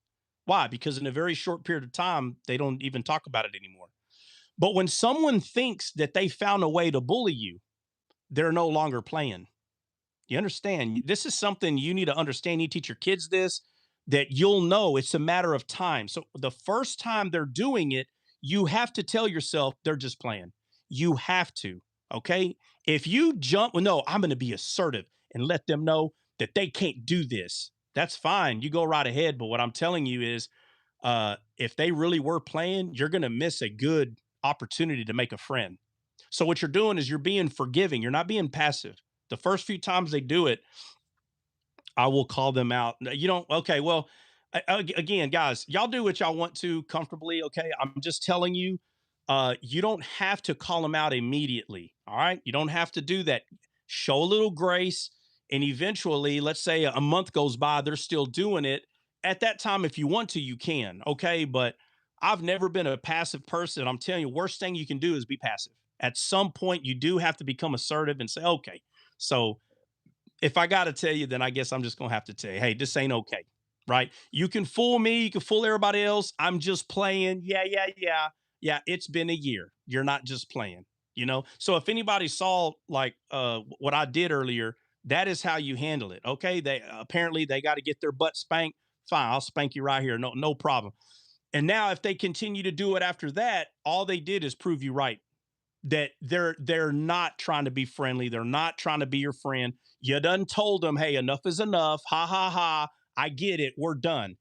Why? Because in a very short period of time, they don't even talk about it anymore. But when someone thinks that they found a way to bully you, they're no longer playing. You understand? This is something you need to understand. You teach your kids this, that you'll know it's a matter of time. So the first time they're doing it, you have to tell yourself they're just playing. You have to. Okay. If you jump, well, no, I'm going to be assertive and let them know that they can't do this. That's fine. You go right ahead. But what I'm telling you is, if they really were playing, you're going to miss a good opportunity to make a friend. So what you're doing is you're being forgiving. You're not being passive. The first few times they do it, I will call them out. You don't, okay, well, again, guys, y'all do what y'all want to comfortably. Okay. I'm just telling you, you don't have to call them out immediately. All right. You don't have to do that. Show a little grace. And eventually, let's say a month goes by, they're still doing it. At that time, if you want to, you can. Okay. But I've never been a passive person. I'm telling you, worst thing you can do is be passive. At some point, you do have to become assertive and say, okay, so if I got to tell you, then I guess I'm just going to have to tell you, hey, this ain't okay. Right. You can fool me. You can fool everybody else. I'm just playing. Yeah, yeah, yeah. Yeah. It's been a year. You're not just playing, you know? So if anybody saw like what I did earlier, that is how you handle it. Okay. They apparently they got to get their butt spanked. Fine. I'll spank you right here. No, no problem. And now if they continue to do it after that, all they did is prove you right, that they're not trying to be friendly. They're not trying to be your friend. You done told them, hey, enough is enough. Ha ha ha. I get it. We're done.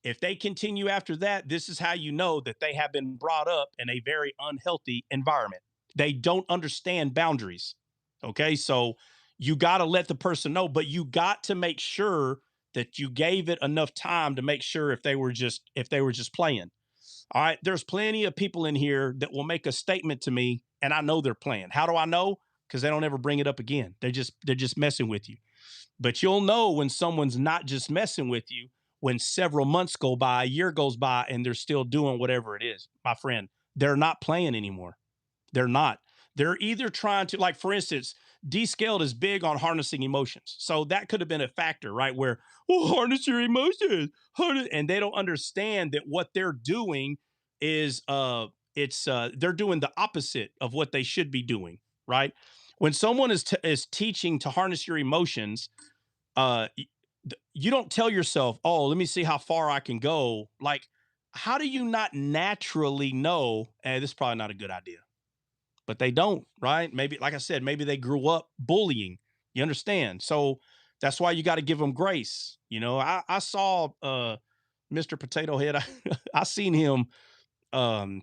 If they continue after that, this is how you know that they have been brought up in a very unhealthy environment. They don't understand boundaries. Okay. So you got to let the person know, but you got to make sure that you gave it enough time to make sure if they were just playing. All right. There's plenty of people in here that will make a statement to me and I know they're playing. How do I know? Because they don't ever bring it up again. They're just messing with you. But you'll know when someone's not just messing with you when several months go by, a year goes by, and they're still doing whatever it is. My friend, they're not playing anymore. They're not. They're either trying to, like, for instance, Descaled is big on harnessing emotions. So that could have been a factor, right? Where, oh, harness your emotions. And they don't understand that what they're doing is they're doing the opposite of what they should be doing, right? When someone is teaching to harness your emotions, uh you don't tell yourself, oh, let me see how far I can go. Like, how do you not naturally know, this is probably not a good idea? But they don't, right? Maybe, like I said, maybe they grew up bullying. You understand? So that's why you got to give them grace. You know, I saw Mr. Potato Head. I seen him um,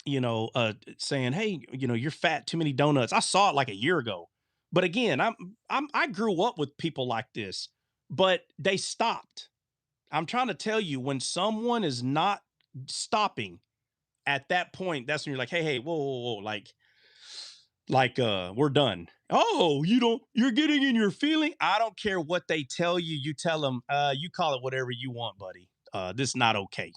saying, hey, you're fat, too many donuts. I saw it like a year ago. But again, I grew up with people like this, but they stopped. I'm trying to tell you, when someone is not stopping at that point, that's when you're like, hey, whoa, whoa, whoa, we're done. Oh, you're getting in your feeling. I don't care what they tell you. You tell them, you call it whatever you want, buddy. This is not okay.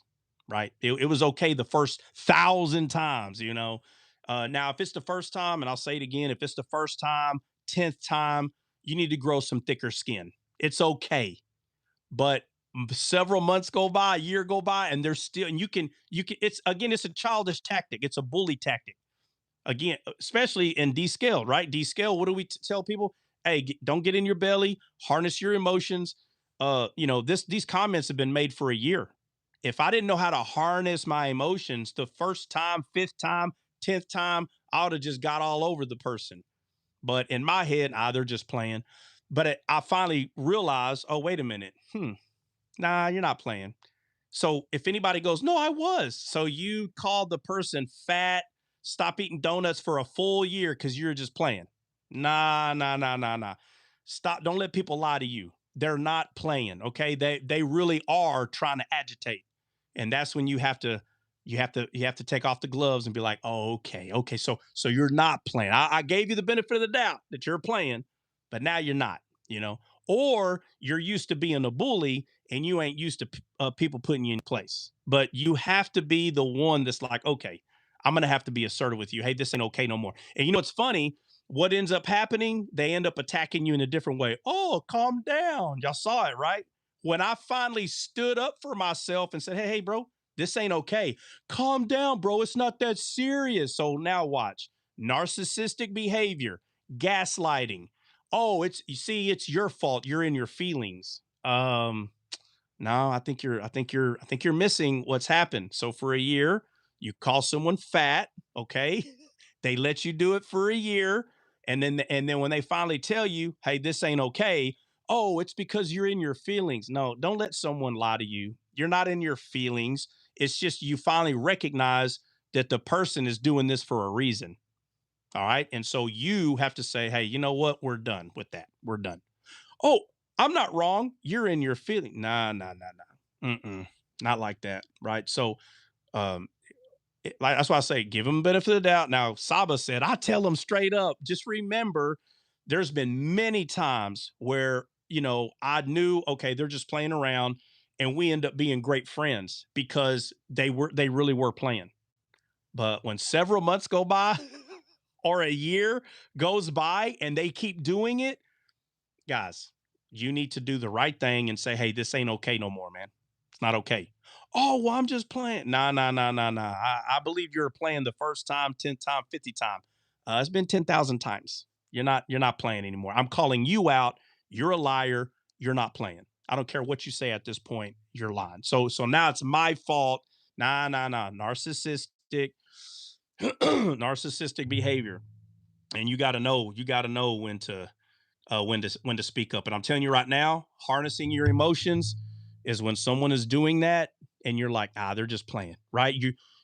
Right. It was okay the first 1,000 times, now if it's the first time, and I'll say it again, if it's the first time, 10th time, you need to grow some thicker skin. It's okay. But several months go by, a year go by, and they're still, and it's a childish tactic. It's a bully tactic. Again, especially in descale, right? Descale, what do we tell people? Hey, don't get in your belly, harness your emotions. These comments have been made for a year. If I didn't know how to harness my emotions the first time, fifth time, 10th time, I would have just got all over the person. But in my head, they're just playing. But I finally realized, oh, wait a minute. Nah, you're not playing. So if anybody goes, no, I was. So you called the person fat, stop eating donuts for a full year because you're just playing. Nah, nah, nah, nah, nah. Stop. Don't let people lie to you. They're not playing. Okay. They really are trying to agitate. And that's when you have to take off the gloves and be like, oh, okay. Okay. So you're not playing. I gave you the benefit of the doubt that you're playing, but now you're not, or you're used to being a bully and you ain't used to people putting you in place. But you have to be the one that's like, okay, I'm going to have to be assertive with you. Hey, this ain't okay no more. And it's funny. What ends up happening? They end up attacking you in a different way. Oh, calm down. Y'all saw it, right? When I finally stood up for myself and said, hey, bro, this ain't okay. Calm down, bro. It's not that serious. So now watch. Narcissistic behavior, gaslighting. Oh, it's your fault. You're in your feelings. No, I think you're missing what's happened. So for a year, You call someone fat, okay? They let you do it for a year, and then when they finally tell you, "Hey, this ain't okay," oh, it's because you're in your feelings. No, don't let someone lie to you. You're not in your feelings. It's just you finally recognize that the person is doing this for a reason. All right. And so you have to say, hey, you know what? We're done with that. We're done. Oh, I'm not wrong. You're in your feeling. Nah, nah, nah, nah. Not like that. Right. So, um, like that's why I say give them the benefit of the doubt. Now, Saba said, I tell them straight up, just remember there's been many times where, I knew, okay, they're just playing around and we end up being great friends because they really were playing. But when several months go by or a year goes by and they keep doing it, guys, you need to do the right thing and say, hey, this ain't okay no more, man. It's not okay. Oh, well, I'm just playing. Nah, nah, nah, nah, nah. I believe you're playing the first time, 10 time, 50 time. It's been 10,000 times. You're not playing anymore. I'm calling you out. You're a liar. You're not playing. I don't care what you say at this point. You're lying. So now it's my fault. Nah, nah, nah. Narcissistic, narcissistic behavior. And you got to know when to speak up. And I'm telling you right now, harnessing your emotions is when someone is doing that and you're like, they're just playing, right?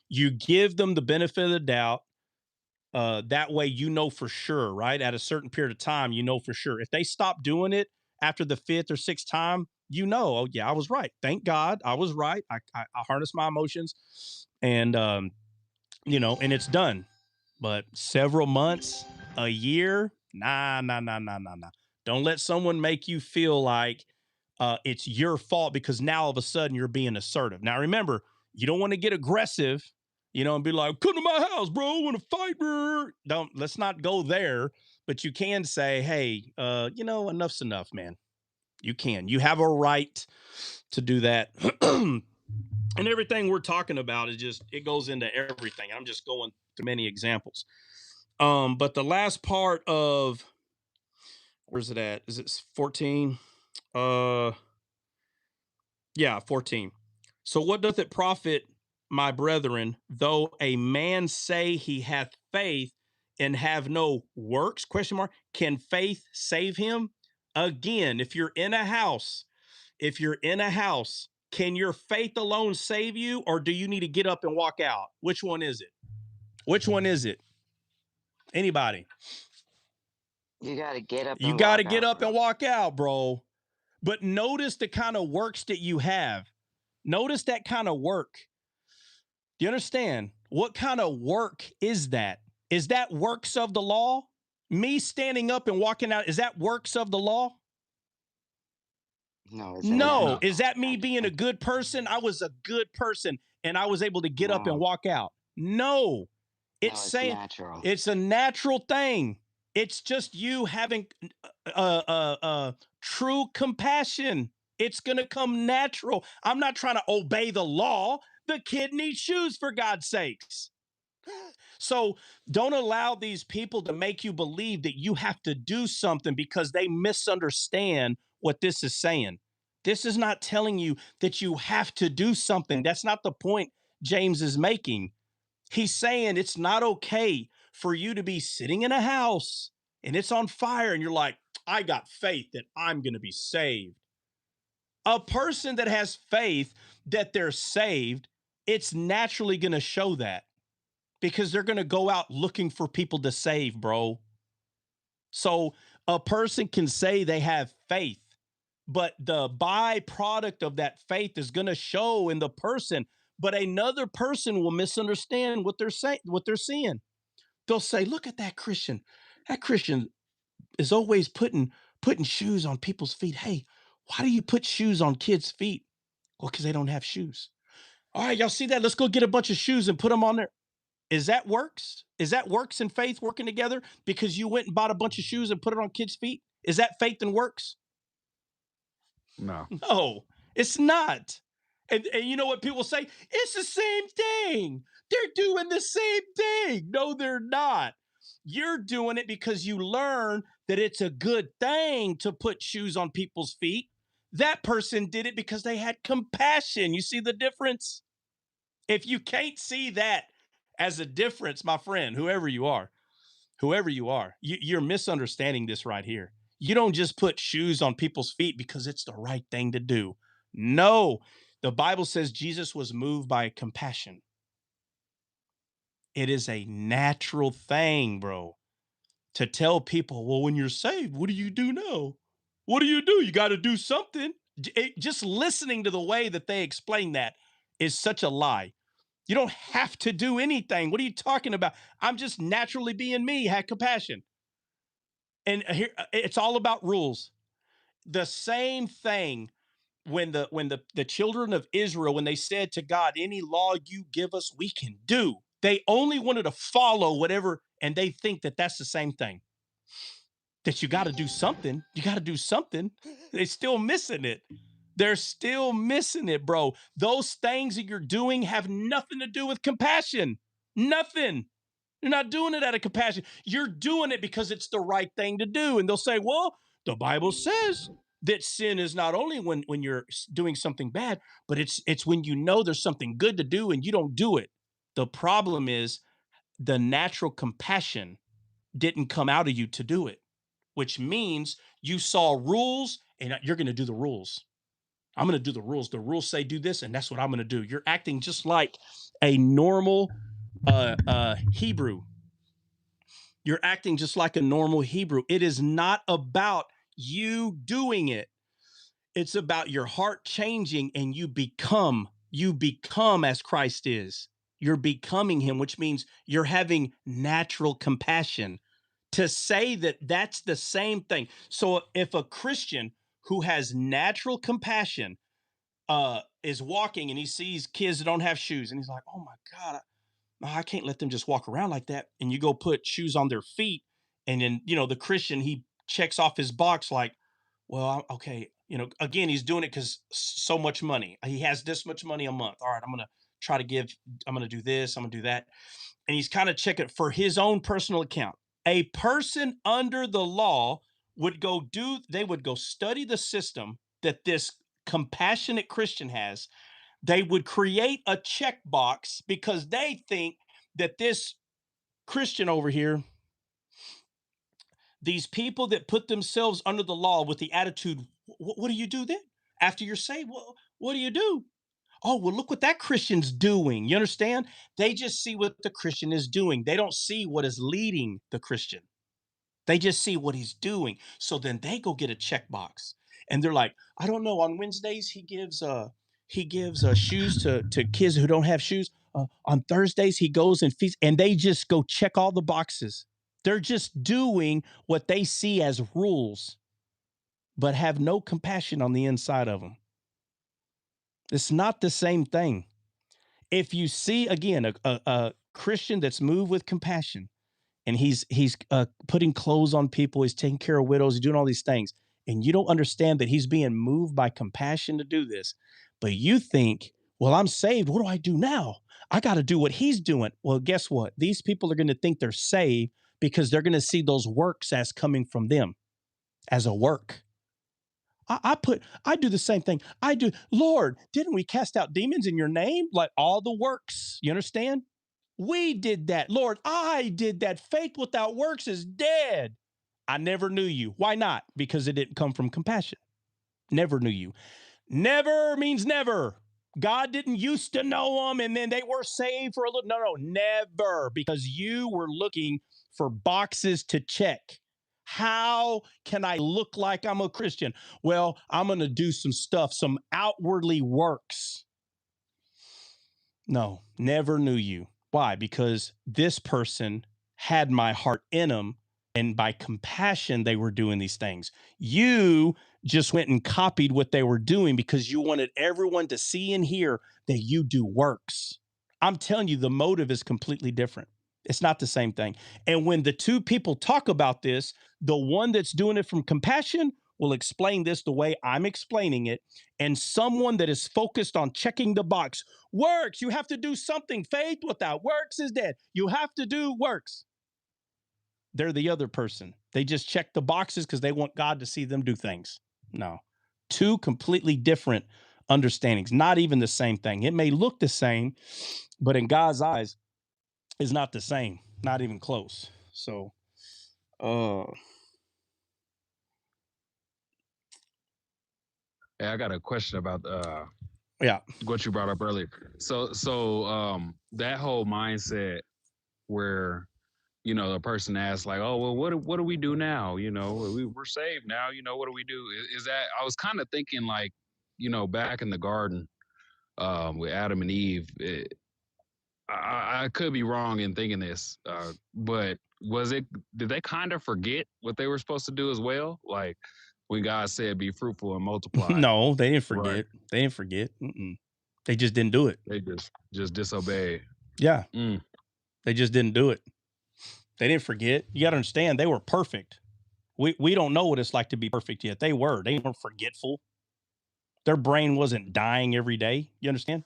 You give them the benefit of the doubt. That way, for sure, right? At a certain period of time, for sure. If they stop doing it after the fifth or sixth time, oh yeah, I was right. Thank God, I was right. I harnessed my emotions, and and it's done. But several months, a year, nah, nah, nah, nah, nah, nah. Don't let someone make you feel like it's your fault because now all of a sudden you're being assertive. Now remember, you don't want to get aggressive, and be like, "Come to my house, bro. Want to fight?" Don't. Let's not go there. But you can say, "Hey, enough's enough, man." You can. You have a right to do that. And everything we're talking about it goes into everything. I'm just going to many examples. But the last part of where's it at? Is it 14? Yeah, 14. So what doth it profit, my brethren, though a man say he hath faith and have no works? Question mark. Can faith save him? Again, if you're in a house, can your faith alone save you, or do you need to get up and walk out? Which one is it? Which one is it? Anybody? You got to get up You and got to walk get out, up bro. and walk out, bro. But notice the kind of works that you have. Notice that kind of work. Do you understand? What kind of work is that? Is that works of the law? Me standing up and walking out, is that works of the law? No, it's No. natural. Is that me being a good person? I was a good person and I was able to get up and No, walk out. No. It's no, it's saying natural. it's a natural thing. It's just you having true compassion. It's going to come natural. I'm not trying to obey the law. The kid needs shoes, for God's sakes. So don't allow these people to make you believe that you have to do something because they misunderstand what this is saying. This is not telling you that you have to do something. That's not the point James is making. He's saying it's not okay for you to be sitting in a house and it's on fire and you're like, I got faith that I'm going to be saved. A person that has faith that they're saved, it's naturally going to show that because they're going to go out looking for people to save, bro. So a person can say they have faith, but the byproduct of that faith is going to show in the person. But another person will misunderstand what they're saying, what they're seeing. They'll say, "Look at that Christian. That Christian is always putting shoes on people's feet. Hey, why do you put shoes on kids' feet?" Well, because they don't have shoes. All right, y'all see that? Let's go get a bunch of shoes and put them on there. Is that works? Is that works and faith working together because you went and bought a bunch of shoes and put it on kids' feet? Is that faith and works? No. No, it's not. And you know what people say? It's the same thing. They're doing the same thing. No, they're not. You're doing it because you learn that it's a good thing to put shoes on people's feet. That person did it because they had compassion. You see the difference? If you can't see that as a difference, my friend, whoever you are, you're misunderstanding this right here. You don't just put shoes on people's feet because it's the right thing to do. No, the Bible says Jesus was moved by compassion. It is a natural thing, bro, to tell people, well, when you're saved, what do you do now? What do? You got to do something. Just listening to the way that they explain that is such a lie. You don't have to do anything. What are you talking about? I'm just naturally being me, had compassion. And here it's all about rules. The same thing when the children of Israel, when they said to God, any law you give us, we can do. They only wanted to follow whatever, and they think that that's the same thing. That you got to do something. You got to do something. They're still missing it. They're still missing it, bro. Those things that you're doing have nothing to do with compassion. Nothing. You're not doing it out of compassion. You're doing it because it's the right thing to do. And they'll say, well, the Bible says that sin is not only when you're doing something bad, but it's when you know there's something good to do and you don't do it. The problem is the natural compassion didn't come out of you to do it, which means you saw rules and you're going to do the rules. I'm going to do the rules. The rules say do this, and that's what I'm going to do. You're acting just like a normal Hebrew. You're acting just like a normal Hebrew. It is not about you doing it. It's about your heart changing and you become as Christ is. You're becoming him, which means you're having natural compassion. To say that that's the same thing. So if a Christian who has natural compassion is walking and he sees kids that don't have shoes and he's like, oh my God, I can't let them just walk around like that. And you go put shoes on their feet. And then, the Christian, he checks off his box like, well, okay. Again, he's doing it because so much money. He has this much money a month. All right, I'm going to do this. I'm going to do that. And he's kind of checking for his own personal account. A person under the law would go study the system that this compassionate Christian has. They would create a checkbox because they think that this Christian over here, these people that put themselves under the law with the attitude, what do you do then? After you're saved, what do you do? Oh, well, look what that Christian's doing. You understand? They just see what the Christian is doing. They don't see what is leading the Christian. They just see what he's doing. So then they go get a checkbox. And they're like, I don't know. On Wednesdays, he gives shoes to kids who don't have shoes. On Thursdays, he goes and feeds. And they just go check all the boxes. They're just doing what they see as rules, but have no compassion on the inside of them. It's not the same thing. If you see, again, a Christian that's moved with compassion, and he's putting clothes on people, he's taking care of widows, he's doing all these things, and you don't understand that he's being moved by compassion to do this, but you think, well, I'm saved. What do I do now? I got to do what he's doing. Well, guess what? These people are going to think they're saved because they're going to see those works as coming from them as a work. I do the same thing. I do. Lord, didn't we cast out demons in your name? Like all the works. You understand? We did that. Lord, I did that. Faith without works is dead. I never knew you. Why not? Because it didn't come from compassion. Never knew you. Never means never. God didn't used to know them and then they were saved for a little. No, never. Because you were looking for boxes to check. How can I look like I'm a Christian? Well, I'm going to do some stuff, some outwardly works. No, never knew you. Why? Because this person had my heart in them, and by compassion, they were doing these things. You just went and copied what they were doing because you wanted everyone to see and hear that you do works. I'm telling you, the motive is completely different. It's not the same thing. And when the two people talk about this, the one that's doing it from compassion will explain this the way I'm explaining it. And someone that is focused on checking the box, works, you have to do something. Faith without works is dead. You have to do works. They're the other person. They just check the boxes because they want God to see them do things. No, two completely different understandings. Not even the same thing. It may look the same, but in God's eyes, it's not the same. Not even close. So, Hey, I got a question about yeah. what you brought up earlier. So that whole mindset where a person asks like, oh well, what do we do now? We're saved now. What do we do? Is that I was kind of thinking like, back in the garden with Adam and Eve. I could be wrong in thinking this, but did they kind of forget what they were supposed to do as well? Like when God said, "Be fruitful and multiply." No, they didn't forget. Right. They didn't forget. They just didn't do it. They just disobeyed. Yeah. Mm. They just didn't do it. They didn't forget. You got to understand, they were perfect. We don't know what it's like to be perfect yet. They weren't forgetful. Their brain wasn't dying every day. You understand?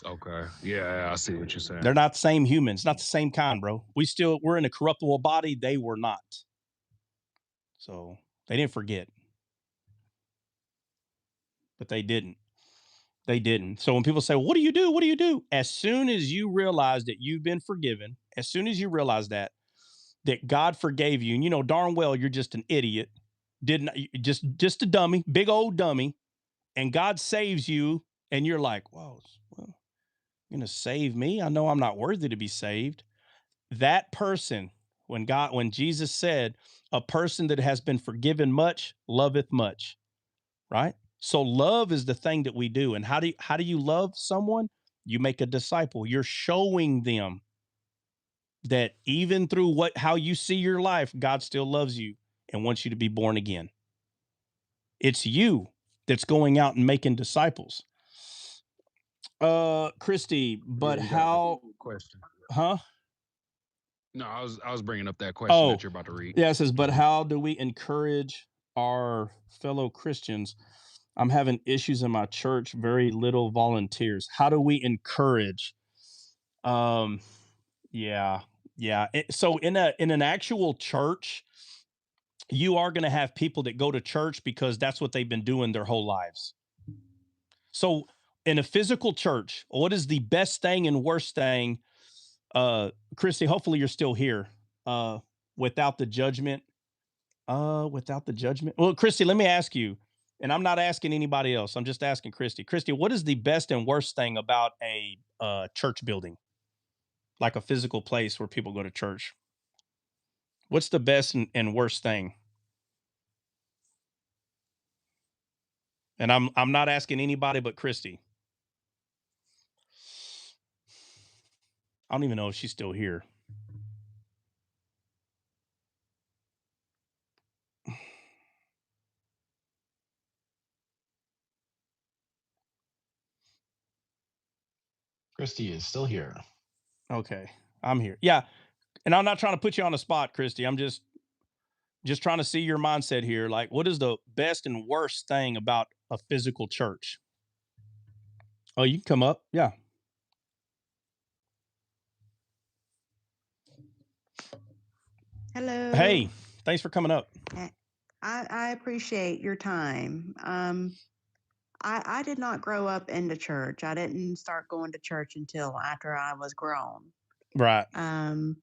Okay. Yeah, I see what you're saying. They're not the same humans, not the same kind, bro. We're in a corruptible body. They were not. So they didn't forget. But they didn't. They didn't. So when people say, what do you do? What do you do? As soon as you realize that you've been forgiven, as soon as you realize that God forgave you, and you know darn well you're just an idiot, just a dummy, big old dummy, and God saves you, and you're like, well, you're gonna save me? I know I'm not worthy to be saved. That person, when Jesus said, a person that has been forgiven much loveth much, right? So love is the thing that we do. And how do you love someone? You make a disciple. You're showing them that even through how you see your life, God still loves you and wants you to be born again. It's you that's going out and making disciples. Christy, but how? Question. Huh? No, I was bringing up that question that you're about to read. Yeah, it says, but how do we encourage our fellow Christians? I'm having issues in my church, very little volunteers. How do we encourage? Yeah. So in an actual church, you are going to have people that go to church because that's what they've been doing their whole lives. So in a physical church, what is the best thing and worst thing? Christy, hopefully you're still here. Without the judgment. Without the judgment. Well, Christy, let me ask you, and I'm not asking anybody else. I'm just asking Christy. Christy, what is the best and worst thing about a church building? Like a physical place where people go to church. What's the best and worst thing? And I'm not asking anybody but Christy. I don't even know if she's still here. Christy is still here. Okay, I'm here. Yeah, and I'm not trying to put you on the spot, Christy. I'm just trying to see your mindset here. Like, what is the best and worst thing about a physical church? Oh, you can come up. Yeah. Hello. Hey, thanks for coming up. I appreciate your time. I did not grow up in the church. I didn't start going to church until after I was grown. Right. And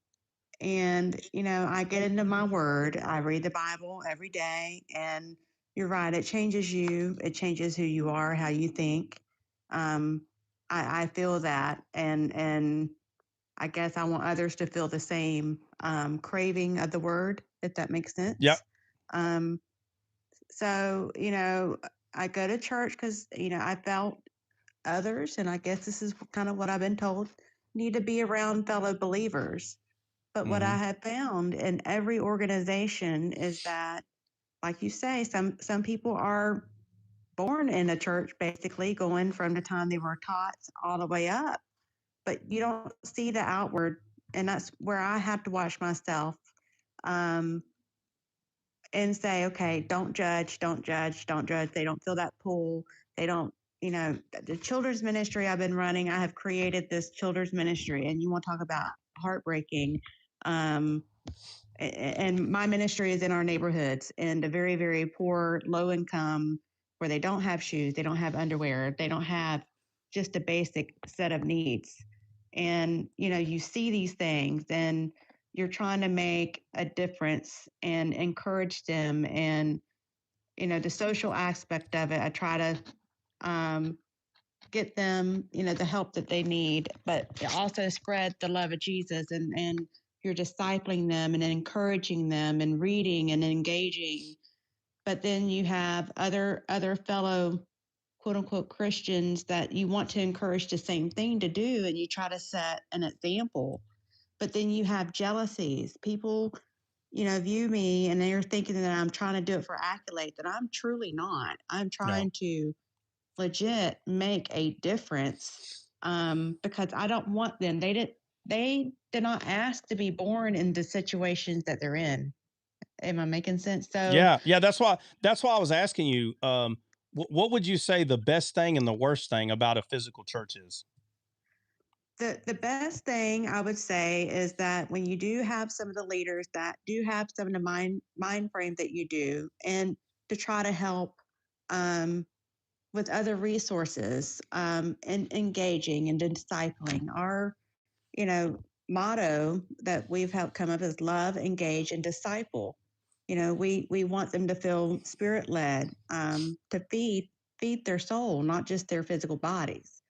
I get into my word. I read the Bible every day, and you're right. It changes you. It changes who you are, how you think. I feel that, and I guess I want others to feel the same craving of the word, if that makes sense. Yep. So, I go to church because, I felt others, and I guess this is kind of what I've been told, need to be around fellow believers. But what I have found in every organization is that, like you say, some people are born in a church, basically going from the time they were taught all the way up. But you don't see the outward, and that's where I have to watch myself and say, okay, don't judge, don't judge, don't judge. They don't feel that pull. They don't, the children's ministry I've been running, I have created this children's ministry, and you want to talk about heartbreaking. And my ministry is in our neighborhoods, and the very, very poor, low income where they don't have shoes, they don't have underwear, they don't have just a basic set of needs. And, you see these things and you're trying to make a difference and encourage them. And, the social aspect of it, I try to get them, the help that they need, but also spread the love of Jesus, and you're discipling them and encouraging them and reading and engaging. But then you have other fellow quote unquote Christians that you want to encourage the same thing to do, and you try to set an example. But then you have jealousies. People, view me and they're thinking that I'm trying to do it for accolades, and I'm truly not. I'm trying to legit make a difference, because I don't want them. They did not ask to be born in the situations that they're in. Am I making sense? So Yeah. That's why I was asking you. What would you say the best thing and the worst thing about a physical church is? the best thing I would say is that when you do have some of the leaders that do have some of the mind frame that you do, and to try to help, um, with other resources, and engaging and discipling. Our, you know, motto that we've helped come up is love, engage, and disciple. We want them to feel spirit led, to feed their soul, not just their physical bodies.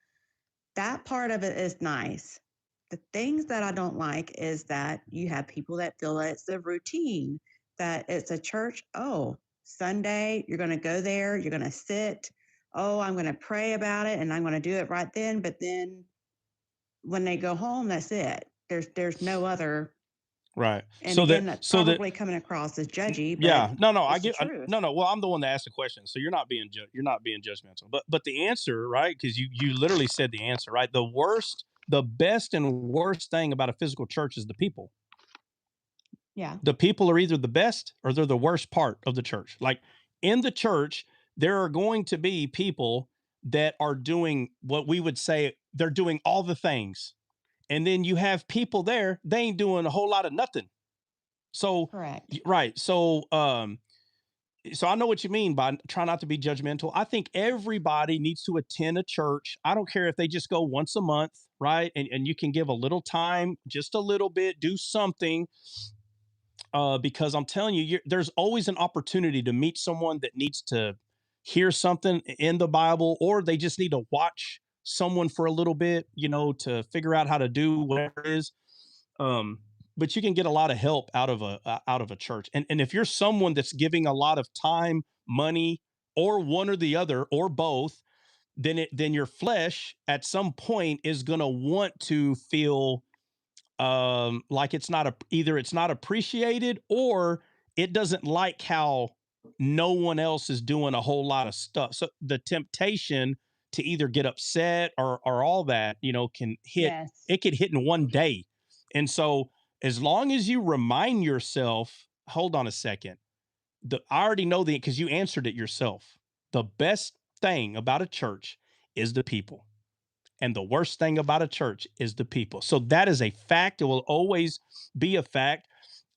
That part of it is nice. The things that I don't like is that you have people that feel that it's a routine, that it's a church. Oh, Sunday, you're going to go there, you're going to sit. Oh, I'm going to pray about it and I'm going to do it right then. But then when they go home, that's it. There's no other. Right. And again, that's probably coming across as judgy, but yeah, no, I it's the get, truth. no. Well, I'm the one that asked the question, so you're not being judgmental. But the answer, right? Because you literally said the answer, right? The best and worst thing about a physical church is the people. Yeah. The people are either the best or they're the worst part of the church. Like in the church, there are going to be people that are doing what we would say they're doing all the things, and then you have people there they ain't doing a whole lot of nothing. So Correct. right. So I know what you mean by try not to be judgmental. I think everybody needs to attend a church. I don't care if they just go once a month, right? And you can give a little time, just a little bit, do something. Because I'm telling you, there's always an opportunity to meet someone that needs to hear something in the Bible, or they just need to watch someone for a little bit, to figure out how to do whatever it is. Um, but you can get a lot of help out of a church. And if you're someone that's giving a lot of time, money, or one or the other, or both, then your flesh at some point is going to want to feel like either it's not appreciated, or it doesn't like how no one else is doing a whole lot of stuff. So the temptation to either get upset or all that, can hit. Yes. It could hit in one day. And so as long as you remind yourself, hold on a second, I already know because you answered it yourself. The best thing about a church is the people. And the worst thing about a church is the people. So that is a fact. It will always be a fact.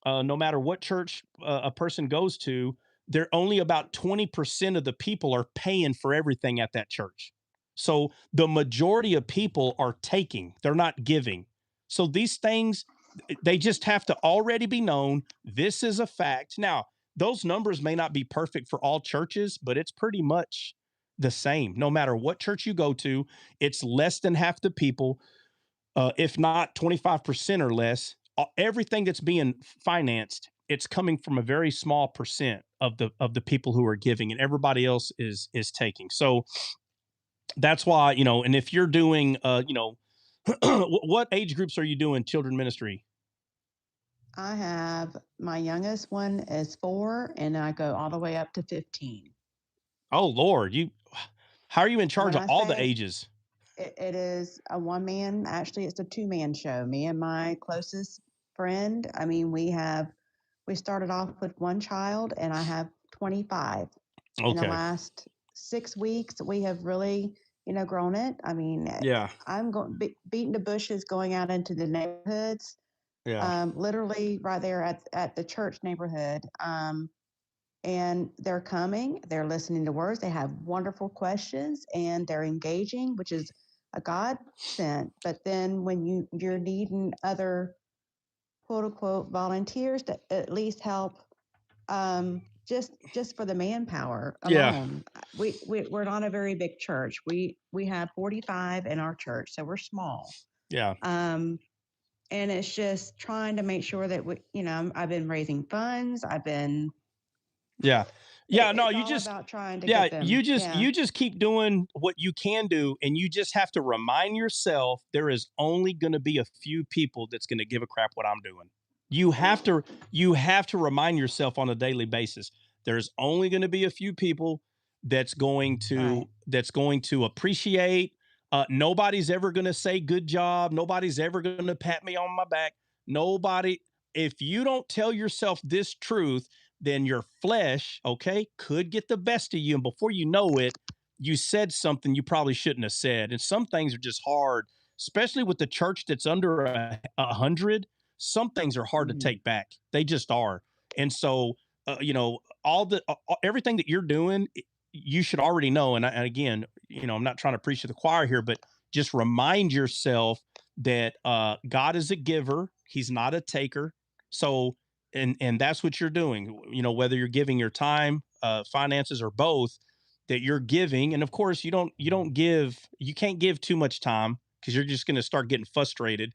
No matter what church a person goes to, they're only about 20% of the people are paying for everything at that church. So the majority of people are taking, they're not giving. So these things, they just have to already be known. This is a fact. Now, those numbers may not be perfect for all churches, but it's pretty much the same. No matter what church you go to, it's less than half the people, if not 25% or less. Everything that's being financed, it's coming from a very small percent of the people who are giving, and everybody else is taking. So that's why, and if you're doing, what age groups are you doing children ministry? I have my youngest one is 4, and I go all the way up to 15. Oh Lord, how are you in charge When of I all the say ages? it is a one man, actually, it's a 2-man show. Me and my closest friend. I mean, we started off with one child, and I have 25. In the Okay. last 6 weeks, we have really, grown it. I mean, Yeah. I'm beating the bushes, going out into the neighborhoods. Yeah. Literally right there at the church neighborhood. and they're coming, they're listening to words, they have wonderful questions, and they're engaging, which is a godsend. But then when you're needing other quote unquote volunteers to at least help, just for the manpower Yeah. alone. We're not a very big church. We have 45 in our church, so we're small. Yeah. And it's just trying to make sure that I've been raising funds. I've been Yeah. Yeah. No, it's you all just, about trying to yeah, get them. Yeah. you just keep doing what you can do, and you just have to remind yourself there is only going to be a few people that's going to give a crap what I'm doing. You have to remind yourself on a daily basis. There's only going to be a few people Right. that's going to appreciate. Nobody's ever going to say good job. Nobody's ever going to pat me on my back. Nobody. If you don't tell yourself this truth, then your flesh, okay, could get the best of you. And before you know it, you said something you probably shouldn't have said. And some things are just hard, especially with the church that's under 100. Some things are hard to take back. They just are. And so, everything that you're doing, you should already know. And again, I'm not trying to preach to the choir here, but just remind yourself that God is a giver. He's not a taker. So, and that's what you're doing, whether you're giving your time, finances, or both, that you're giving. And of course, you can't give too much time, because you're just going to start getting frustrated.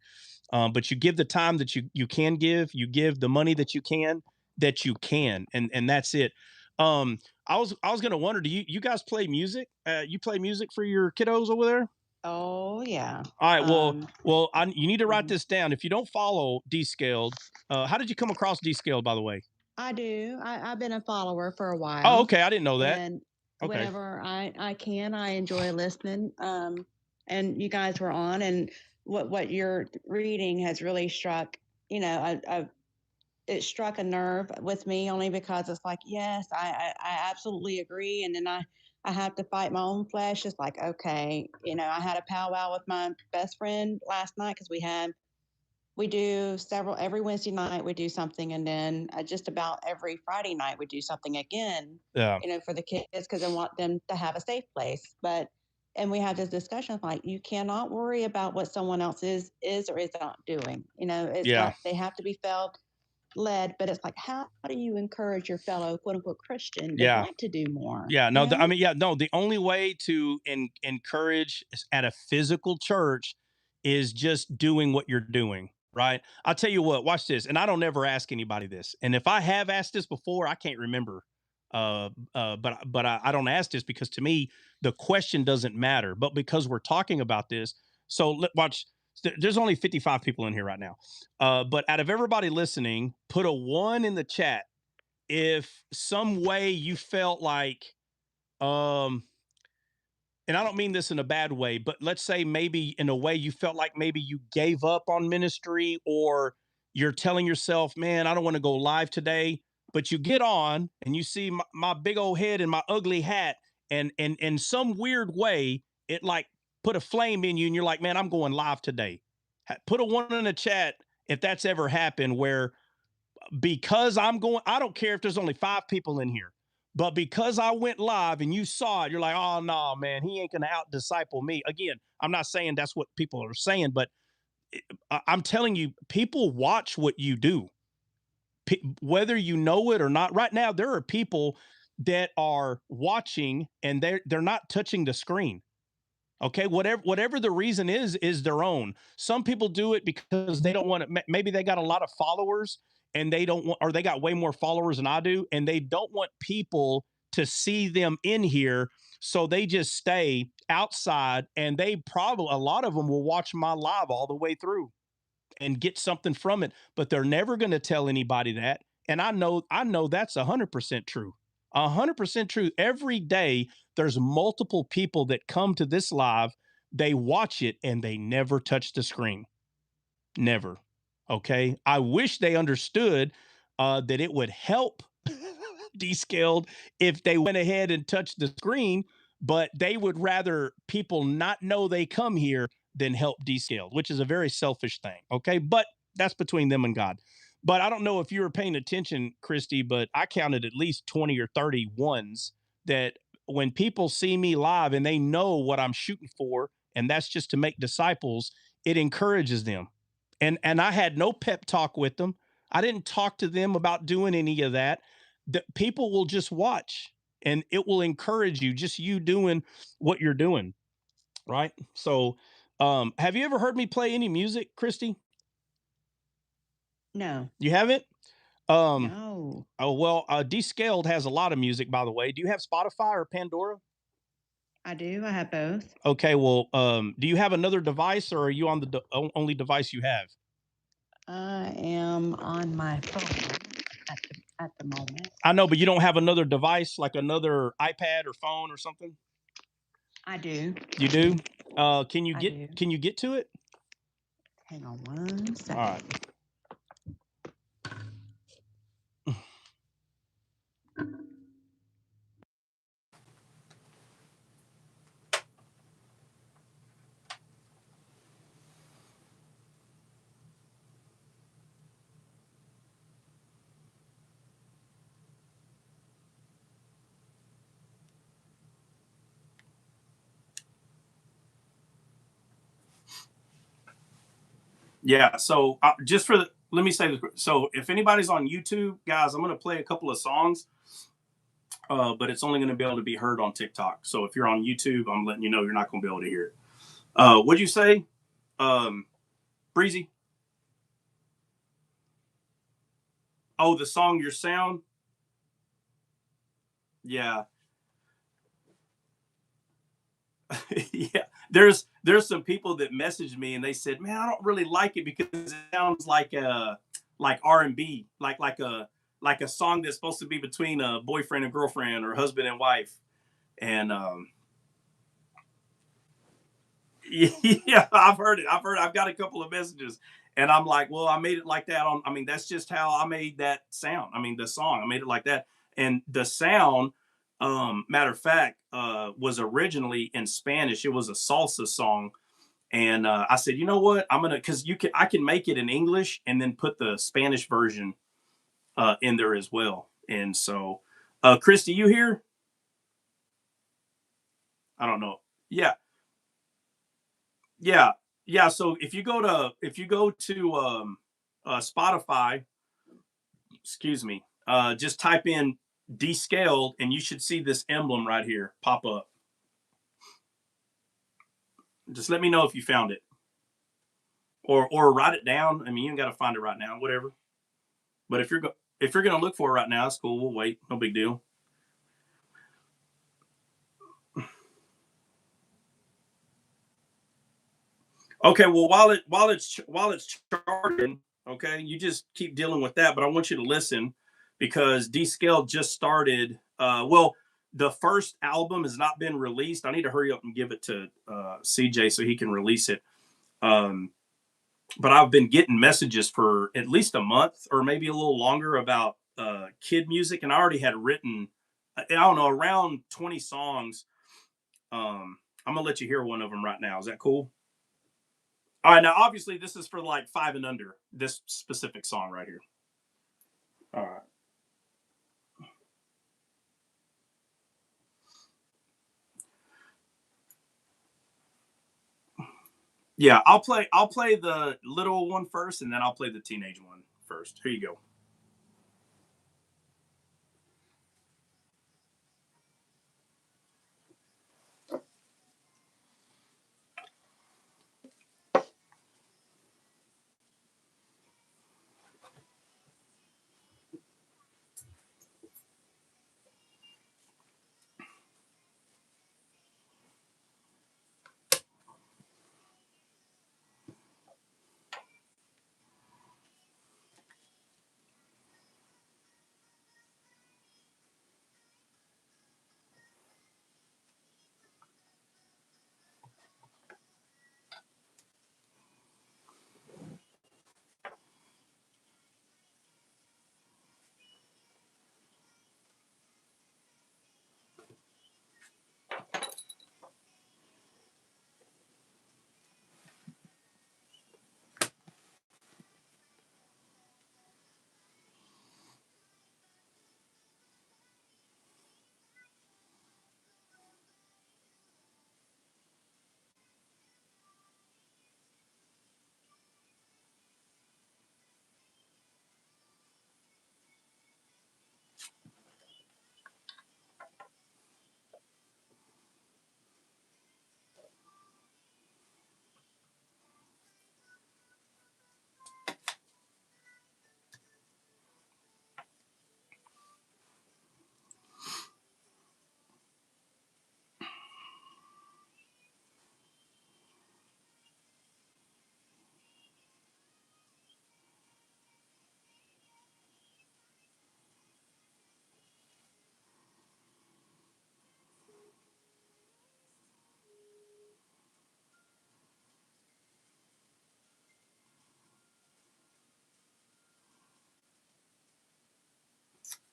But you give the time that you can give, you give the money that you can, and that's it. um I was going to wonder, do you guys play music? You play music for your kiddos over there? Oh yeah. All right. You need to write this down. If you don't follow Descaled, how did you come across Descaled, by the way? I do. I've been a follower for a while. Oh, okay. I didn't know that. And Okay. whenever I can, I enjoy listening. And you guys were on, and what you're reading has really struck, it struck a nerve with me, only because it's like, yes, I absolutely agree. And then I have to fight my own flesh. It's like, okay, I had a powwow with my best friend last night, because we do several, every Wednesday night we do something, and then just about every Friday night we do something again. Yeah. For the kids, because I want them to have a safe place. And we have this discussion of like, you cannot worry about what someone else is or is not doing. It's Yeah. like they have to be felt led, but it's like, how do you encourage your fellow quote unquote Christian to Yeah. want to do more? Yeah, no, the only way to encourage at a physical church is just doing what you're doing, right? I'll tell you what, watch this. And I don't ever ask anybody this. And if I have asked this before, I can't remember. But I don't ask this because, to me, the question doesn't matter. But because we're talking about this, so watch. There's only 55 people in here right now. But out of everybody listening, put a 1 in the chat if some way you felt like, and I don't mean this in a bad way, but let's say maybe in a way you felt like maybe you gave up on ministry, or you're telling yourself, man, I don't want to go live today. But you get on and you see my big old head and my ugly hat, and in some weird way, it like put a flame in you, and you're like, man, I'm going live today. Put a 1 in the chat if that's ever happened, where because I don't care if there's only 5 people in here, but because I went live and you saw it, you're like, oh no, man, he ain't gonna out disciple me. Again, I'm not saying that's what people are saying, but I'm telling you, people watch what you do, whether you know it or not. Right now, there are people that are watching, and they're not touching the screen. Okay, whatever the reason is their own. Some people do it because they don't want to. Maybe they got a lot of followers, and they don't want, or they got way more followers than I do, and they don't want people to see them in here, so they just stay outside. And they probably, a lot of them will watch my live all the way through and get something from it, but they're never going to tell anybody that. And I know that's 100% true. 100% true. Every day there's multiple people that come to this live, they watch it, and they never touch the screen. Never. Okay. I wish they understood that it would help Descaled if they went ahead and touched the screen, but they would rather people not know they come here than help Descaled, which is a very selfish thing. Okay. But that's between them and God. But I don't know if you were paying attention, Christy, but I counted at least 20 or 30 ones that when people see me live and they know what I'm shooting for, and that's just to make disciples, it encourages them. And I had no pep talk with them. I didn't talk to them about doing any of that. The people will just watch and it will encourage you, just you doing what you're doing. Right. So, have you ever heard me play any music, Christy? No. You haven't? Um, No. oh, well, Descaled has a lot of music, by the way. Do you have Spotify or Pandora? I do. I have both. Okay, well, do you have another device or are you on the only device you have? I am on my phone at the moment. I know, but you don't have another device, like another iPad or phone or something? I do. You do? Can you I get do. can you get to it? Hang on one second. All right. Yeah. So let me say this. So if anybody's on YouTube, guys, I'm going to play a couple of songs, but it's only going to be able to be heard on TikTok. So if you're on YouTube, I'm letting you know you're not going to be able to hear it. What'd you say, Breezy? Oh, the song Your Sound? Yeah. Yeah. There's some people that messaged me and they said, "Man, I don't really like it because it sounds like R&B, like a song that's supposed to be between a boyfriend and girlfriend or husband and wife." And yeah, I've heard it. I've got a couple of messages and I'm like, well, I made it like that that's just how I made that sound. The song, I made it like that. And the sound, matter of fact, was originally in Spanish. It was a salsa song. And I said, you know what? Cause I can make it in English and then put the Spanish version in there as well. And so, Christy, you here? I don't know. Yeah. Yeah, yeah. So if you go to Spotify, excuse me, just type in descaled, and you should see this emblem right here pop up. Just let me know if you found it, or write it down. You ain't got to find it right now, whatever. But if you're gonna look for it right now, it's cool. We'll wait. No big deal. Okay, well while it's charging, okay, you just keep dealing with that. But I want you to listen because Descale just started. Well, the first album has not been released. I need to hurry up and give it to CJ so he can release it. But I've been getting messages for at least a month or maybe a little longer about kid music, and I already had written, I don't know, around 20 songs. I'm gonna let you hear one of them right now. Is that cool? All right, now obviously this is for like 5 and under, this specific song right here. All right. Yeah, I'll play the little one first and then I'll play the teenage one first. Here you go.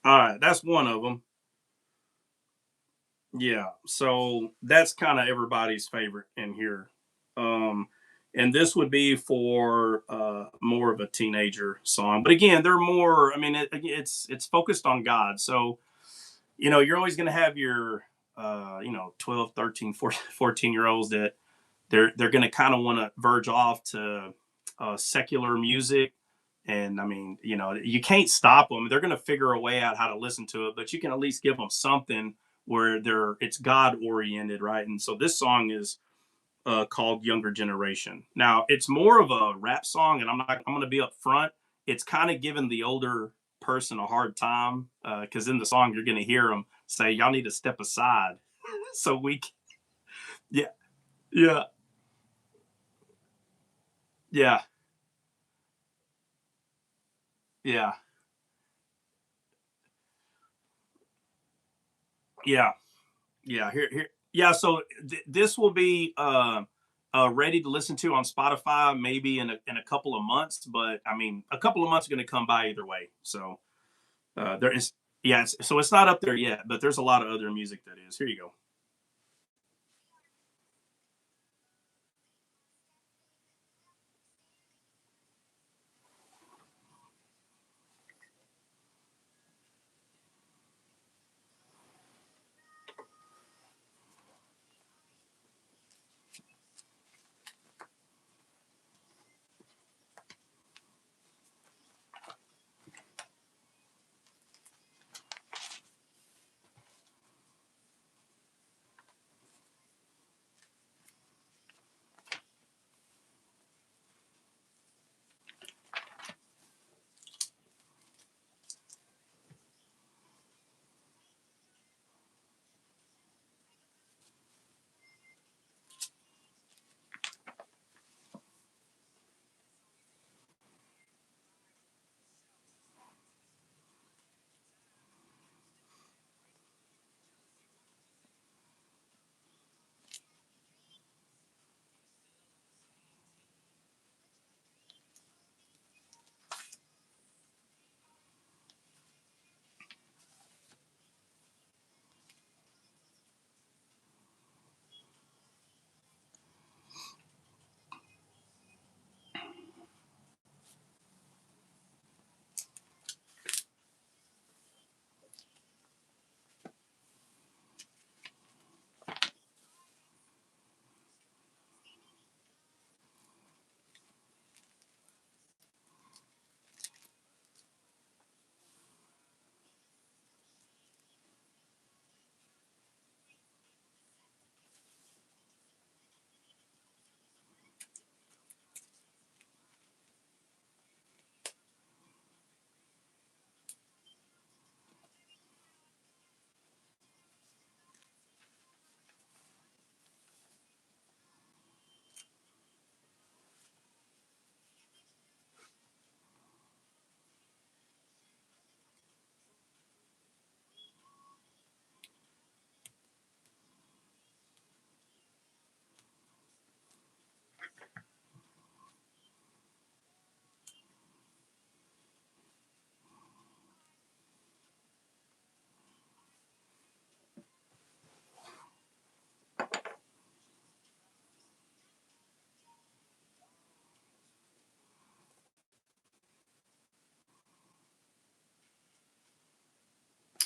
All right, that's one of them. Yeah, so that's kind of everybody's favorite in here. Um, and this would be for more of a teenager song. But again, they're more. I mean, it's focused on God. So you're always going to have your 12, 13, 14 year olds that they're going to kind of want to verge off to secular music. And I mean, you can't stop them. They're going to figure a way out how to listen to it, but you can at least give them something where it's God oriented, right? And so this song is called Younger Generation. Now it's more of a rap song, and I'm going to be up front. It's kind of giving the older person a hard time because in the song you're going to hear them say, "Y'all need to step aside," so yeah, yeah, yeah, yeah, yeah. Yeah, here. Yeah, so this will be ready to listen to on Spotify maybe in a couple of months, but I mean, a couple of months are going to come by either way. So there is, yeah. So it's not up there yet, but there's a lot of other music that is. Here you go.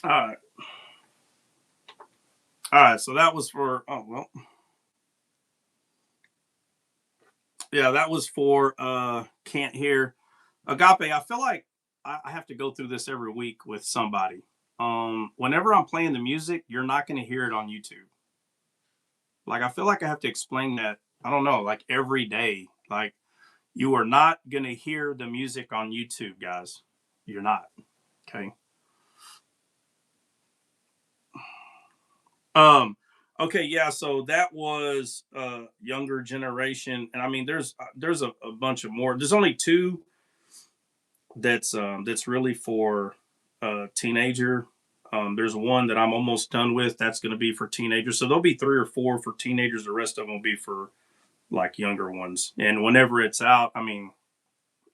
All right, all right. So that was for. Oh well, yeah, that was for. Can't hear. Agape. I feel like I have to go through this every week with somebody. Whenever I'm playing the music, you're not going to hear it on YouTube. Like I feel like I have to explain that. I don't know, like every day. Like you are not gonna hear the music on YouTube, guys. You're not. Okay. Um. Okay. Yeah. So that was younger generation, and I mean, there's a bunch of more. There's only two that's really for teenager. There's one that I'm almost done with. That's going to be for teenagers. So there'll be three or four for teenagers. The rest of them will be for like younger ones. And whenever it's out, I mean,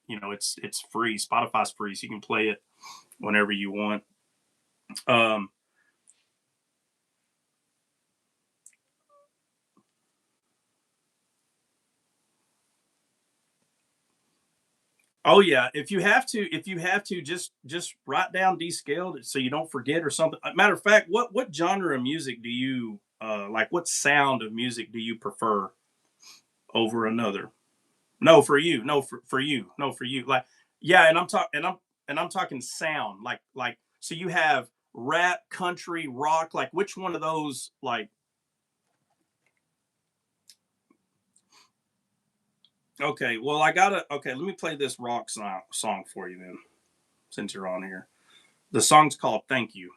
it's free. Spotify's free, so you can play it whenever you want. Um, oh yeah, if you have to, just write down descaled so you don't forget or something. Matter of fact, what genre of music do you like? What sound of music do you prefer over another? No, for you. No, for you. No, for you. Like, yeah, and I'm talking sound. Like so you have rap, country, rock. Like which one of those? Like, okay, well okay. Let me play this rock song for you then, since you're on here. The song's called "Thank You."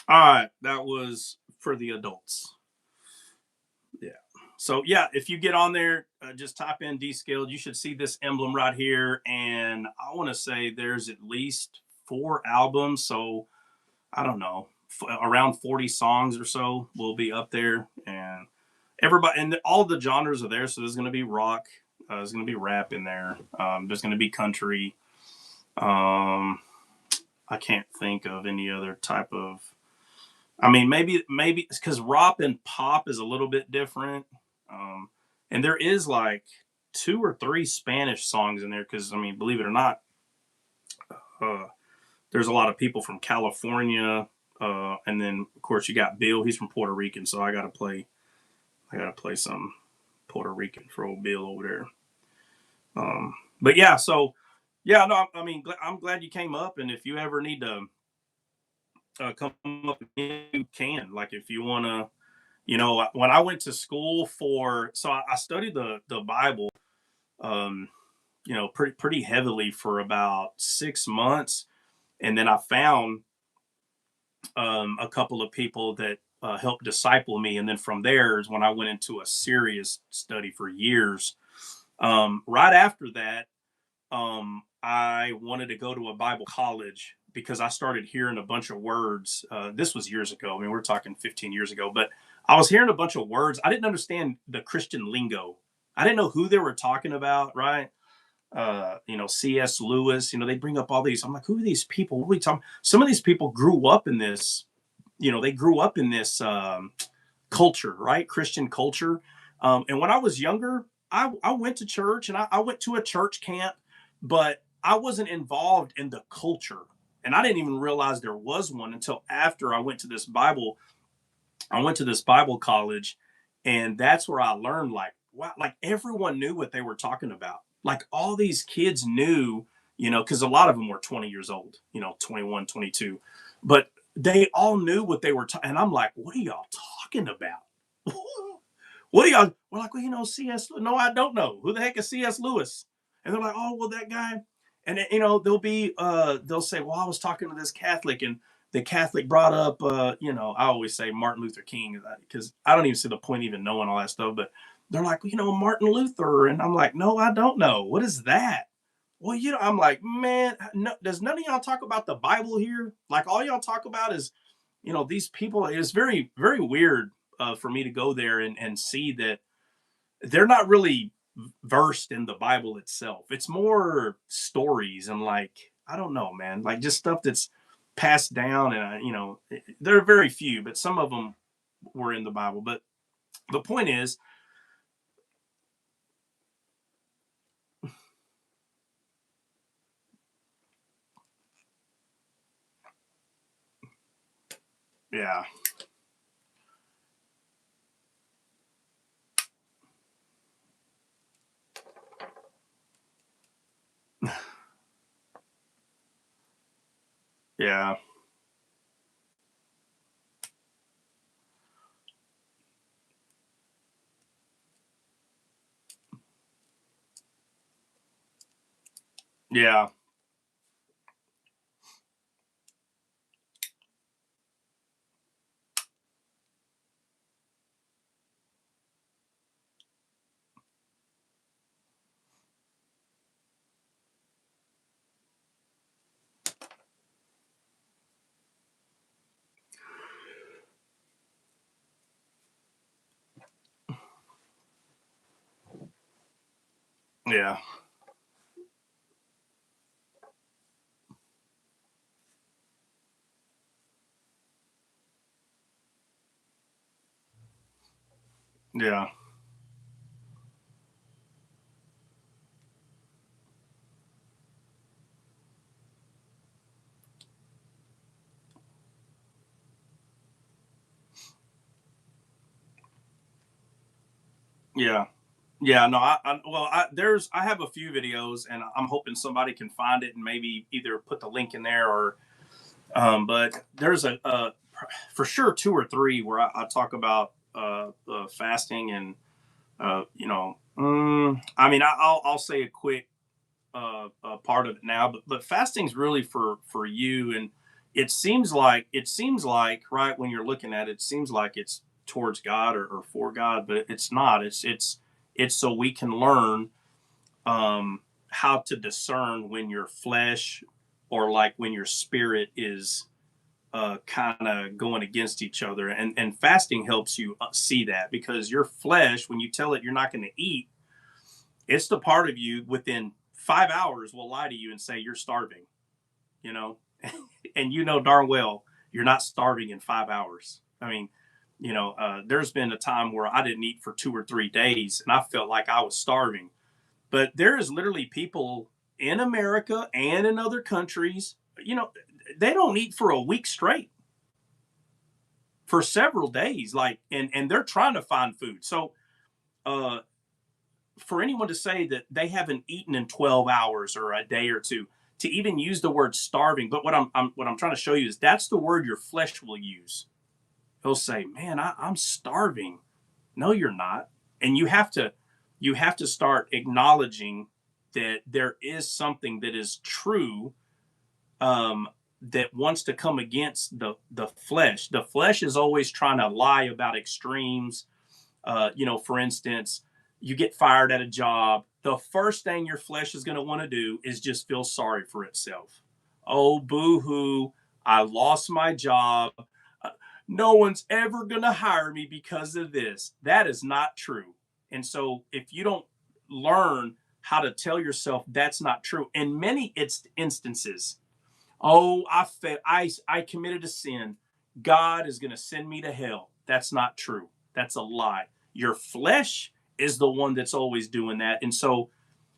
All right, that was for the adults. Yeah. So yeah, if you get on there, just type in descaled. You should see this emblem right here, and I want to say there's at least 4 albums. So I don't know, around 40 songs or so will be up there, and everybody and all the genres are there. So there's going to be rock, there's going to be rap in there. There's going to be country. Um, I can't think of any other type of. I mean, maybe it's because rap and pop is a little bit different. Um, and there is like 2 or 3 Spanish songs in there because I mean, believe it or not, uh, there's a lot of people from California, and then of course you got Bill. He's from Puerto Rican, so I gotta play some Puerto Rican for old Bill over there. But yeah, so yeah, no, I mean, I'm glad you came up, and if you ever need to come up again, you can. Like if you wanna You know, when I went to school so I studied the Bible, um, you know, pretty heavily for about 6 months, and then I found a couple of people that helped disciple me, and then from there is when I went into a serious study for years. Right after that, I wanted to go to a Bible college because I started hearing a bunch of words. This was years ago. I mean, we're talking 15 years ago, but I was hearing a bunch of words. I didn't understand the Christian lingo. I didn't know who they were talking about, right? You know, C.S. Lewis, you know, they bring up all these. I'm like, who are these people? What are we talking? Some of these people grew up in this, you know, they grew up in this culture, right? Christian culture. And when I was younger, I went to church and I went to a church camp, but I wasn't involved in the culture. And I didn't even realize there was one until after I went to this Bible. I went to this Bible college, and that's where I learned like, wow, like everyone knew what they were talking about. Like all these kids knew, you know, because a lot of them were 20 years old, you know, 21, 22, but they all knew what they were talking. And I'm like, what are y'all talking about? What are y'all? We're like, well, you know, C.S. No, I don't know. Who the heck is C.S. Lewis? And they're like, oh, well, that guy. And you know, they'll say, well, I was talking to this Catholic, and the Catholic brought up, you know, I always say Martin Luther King because I don't even see the point even knowing all that stuff. But they're like, you know, Martin Luther, and I'm like, no, I don't know. What is that? Well, you know, I'm like, man, no, does none of y'all talk about the Bible here? Like, all y'all talk about is, you know, these people. It's very, very weird for me to go there and see that they're not really versed in the Bible itself. It's more stories and like, I don't know, man, like just stuff that's passed down. And, you know, there are very few, but some of them were in the Bible. But the point is, yeah, yeah, yeah, yeah, yeah, yeah. Yeah, no, I have a few videos, and I'm hoping somebody can find it and maybe either put the link in there or, but there's for sure two or three where I talk about fasting and you know, I mean, I'll say a quick part of it now, but fasting's really for you, and it seems like right when you're looking at it, it seems like it's towards God or for God, but it's not. It's so we can learn how to discern when your flesh or like when your spirit is kind of going against each other, and fasting helps you see that because your flesh, when you tell it you're not going to eat, it's the part of you within 5 hours will lie to you and say you're starving, you know, and you know darn well you're not starving in 5 hours. I mean, you know, there's been a time where I didn't eat for 2 or 3 days and I felt like I was starving. But there is literally people in America and in other countries, you know, they don't eat for a week straight, for several days, like, and they're trying to find food. So, uh, for anyone to say that they haven't eaten in 12 hours or a day or two, to even use the word starving, but what I'm trying to show you is that's the word your flesh will use. He'll say, man, I'm starving. No, you're not. And you have to start acknowledging that there is something that is true, that wants to come against the flesh. The flesh is always trying to lie about extremes. For instance, you get fired at a job. The first thing your flesh is going to want to do is just feel sorry for itself. Oh, boo hoo. I lost my job. Uh, no one's ever going to hire me because of this. That is not true. And so if you don't learn how to tell yourself that's not true, in many instances, oh, I committed a sin. God is going to send me to hell. That's not true. That's a lie. Your flesh is the one that's always doing that. And so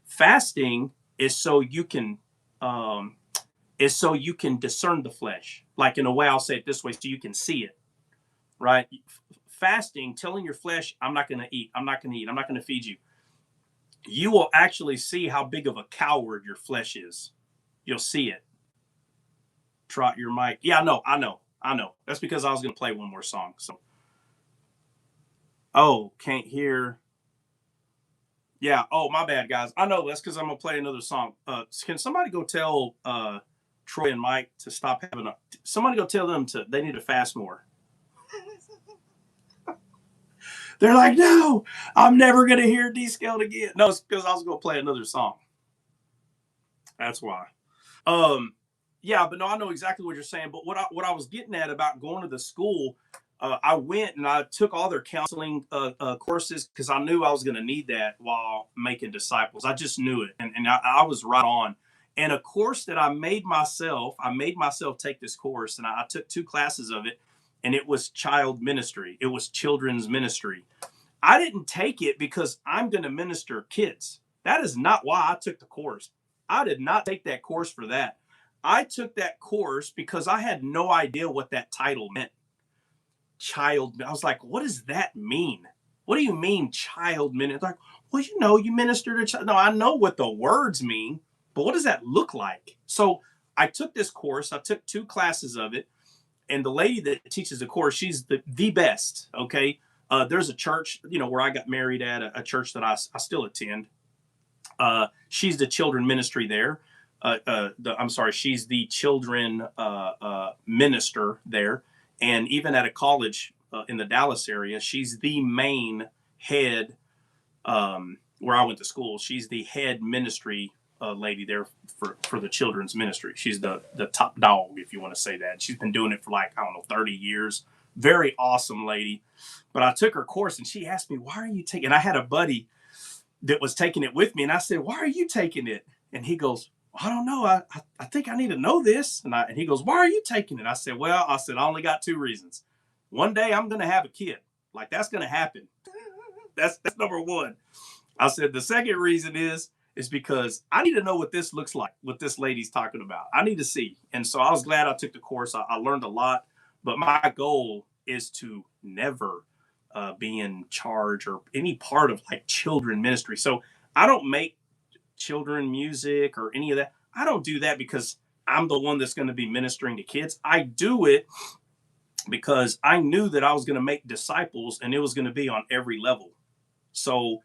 fasting is so you can discern the flesh. Like, in a way, I'll say it this way, so you can see it, right? Fasting, telling your flesh, I'm not going to eat. I'm not going to eat. I'm not going to feed you. You will actually see how big of a coward your flesh is. You'll see it. Trot your mic. Yeah, I know. That's because I was going to play one more song. So, oh, can't hear. Yeah. Oh, my bad, guys. I know that's because I'm going to play another song. Can somebody go tell Troy and Mike to stop having a? Somebody go tell them they need to fast more. They're like, no, I'm never going to hear descaled again. No, it's because I was going to play another song. That's why. Yeah, but no, I know exactly what you're saying. But what I was getting at about going to the school, I went and I took all their counseling courses because I knew I was going to need that while making disciples. I just knew it, and I was right on. And a course that I made myself take this course, and I took 2 classes of it, and it was child ministry. It was children's ministry. I didn't take it because I'm going to minister kids. That is not why I took the course. I did not take that course for that. I took that course because I had no idea what that title meant. Child. I was like, what does that mean? What do you mean, child minister? Like, well, you minister to child. No, I know what the words mean, but what does that look like? So I took this course. I took 2 classes of it. And the lady that teaches the course, she's the best. Okay. There's a church, where I got married at, a church that I still attend. She's the children ministry there. She's the children minister there. And even at a college in the Dallas area, she's the main head, where I went to school. She's the head ministry lady there for the children's ministry. She's the top dog, if you want to say that. She's been doing it for 30 years. Very awesome lady. But I took her course and she asked me, why are you taking, and I had a buddy that was taking it with me. And I said, why are you taking it? And he goes, I don't know. I think I need to know this. And he goes, why are you taking it? I said, I only got 2 reasons. One day I'm going to have a kid. Like, that's going to happen. That's number one. I said, the second reason is because I need to know what this looks like, what this lady's talking about. I need to see. And so I was glad I took the course. I learned a lot, but my goal is to never be in charge or any part of children ministry. So I don't make children music or any of that. I don't do that because I'm the one that's going to be ministering to kids. I do it because I knew that I was going to make disciples and it was going to be on every level. So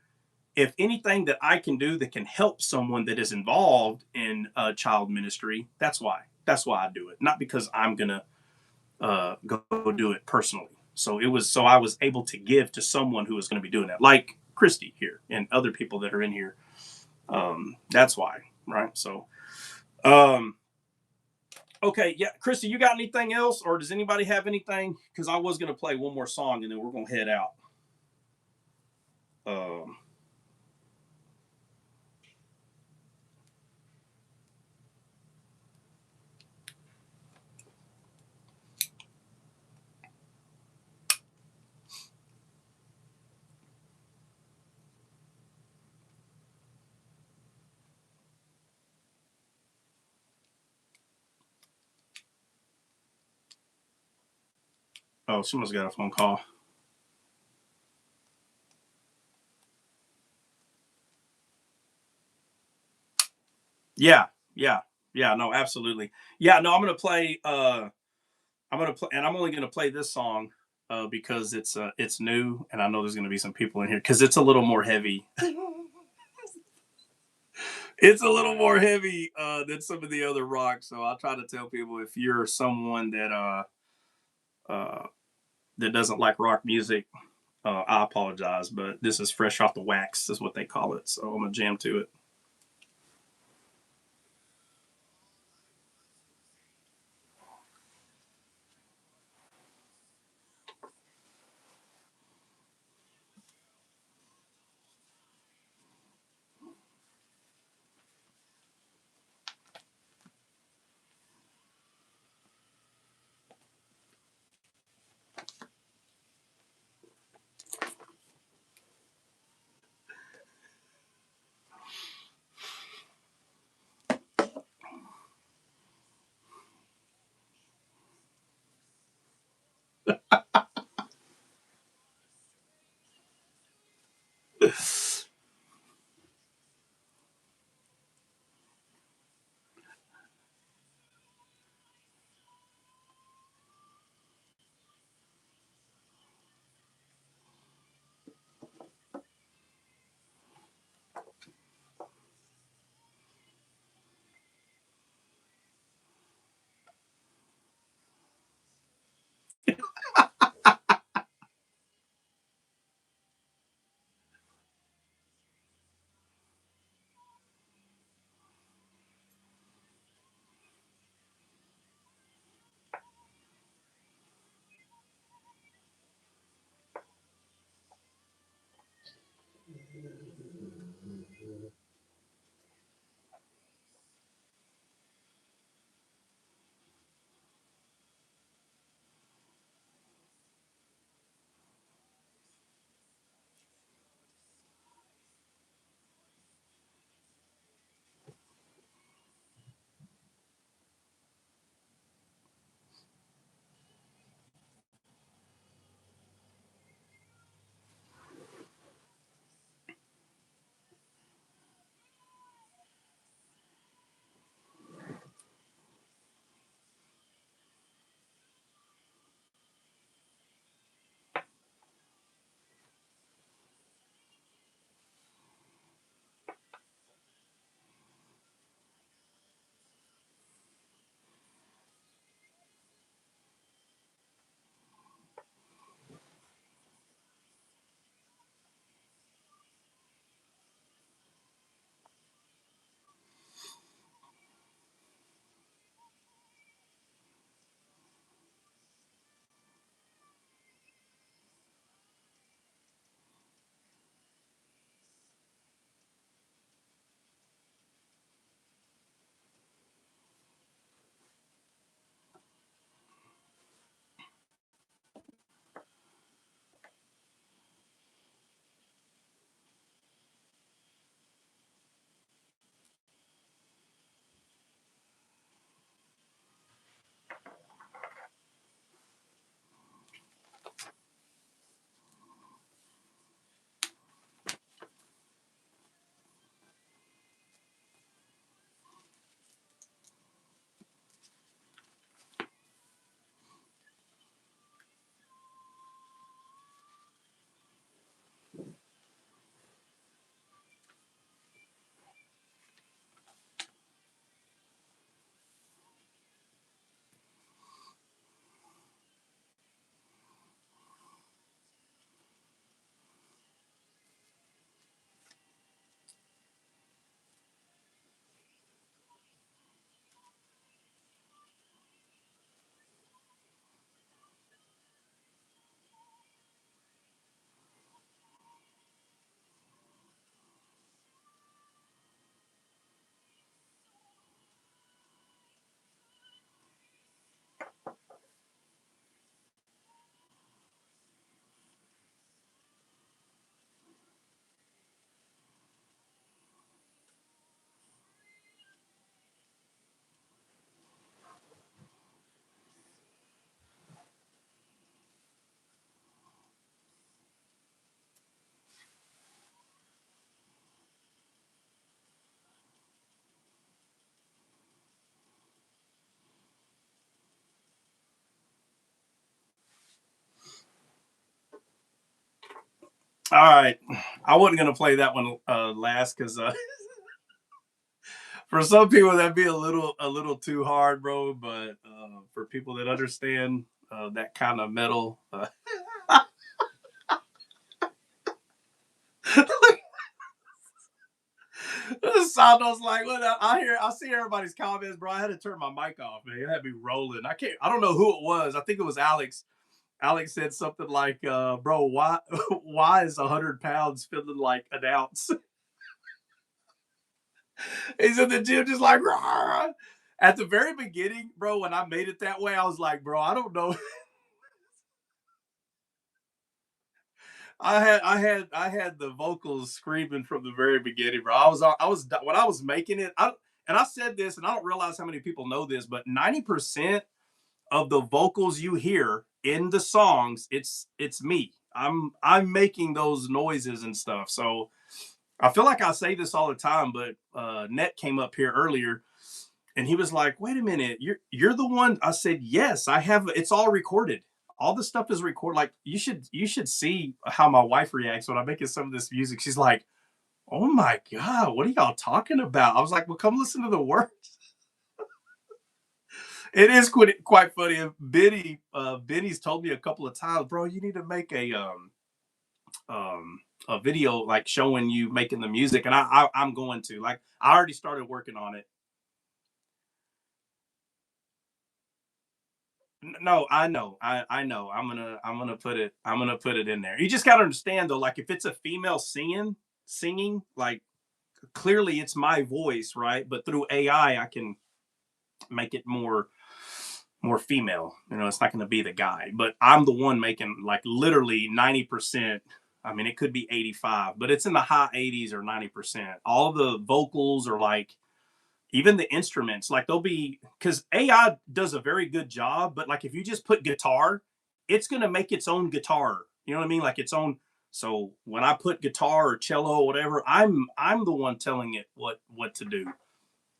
if anything that I can do that can help someone that is involved in child ministry, that's why I do it. Not because I'm going to go do it personally. So I was able to give to someone who was going to be doing that, like Christy here and other people that are in here. That's why, right? So, okay, yeah, Christy, you got anything else, or does anybody have anything? Because I was going to play one more song and then we're going to head out. Oh, someone's got a phone call. Yeah. No, absolutely. Yeah, no, I'm gonna play. And I'm only gonna play this song. because it's new, and I know there's going to be some people in here because it's a little more heavy. It's a little more heavy than some of the other rocks. So I'll try to tell people, if you're someone uh, that doesn't like rock music, I apologize, but this is fresh off the wax, is what they call it. So I'm gonna jam to it. All right. I wasn't gonna play that one last because for some people that'd be a little too hard, bro. But for people that understand that kind of metal, Sando's like, what? I see everybody's comments, bro. I had to turn my mic off, man. It had me rolling. I don't know who it was. I think it was Alex. Alex said something like, bro, why is 100 pounds feeling like an ounce? He's in the gym just like, rah. At the very beginning, bro, when I made it that way, I was like, bro, I don't know. I had the vocals screaming from the very beginning, bro. I was when I was making it. And I said this, and I don't realize how many people know this, but 90% of the vocals you hear in the songs, it's me. I'm making those noises and stuff. So I feel like I say this all the time, but Net came up here earlier and he was like, "Wait a minute, you're the one." I said, "Yes, I have. It's all recorded. All the stuff is recorded. Like you should see how my wife reacts when I'm making some of this music. She's like, 'Oh my god, what are y'all talking about?' I was like, 'Well, come listen to the words.'" It is quite funny. Benny's told me a couple of times, bro, you need to make a video like showing you making the music, and I'm going to like I already started working on it. No, I know. I know. I'm gonna put it in there. You just gotta understand though, like if it's a female singing, like clearly it's my voice, right? But through AI, I can make it more female. It's not gonna be the guy, but I'm the one making like literally 90%. I mean, it could be 85, but it's in the high 80s or 90%. All the vocals are like even the instruments, like they'll be because AI does a very good job, but like if you just put guitar, it's gonna make its own guitar. You know what I mean? Like its own. So when I put guitar or cello or whatever, I'm the one telling it what to do.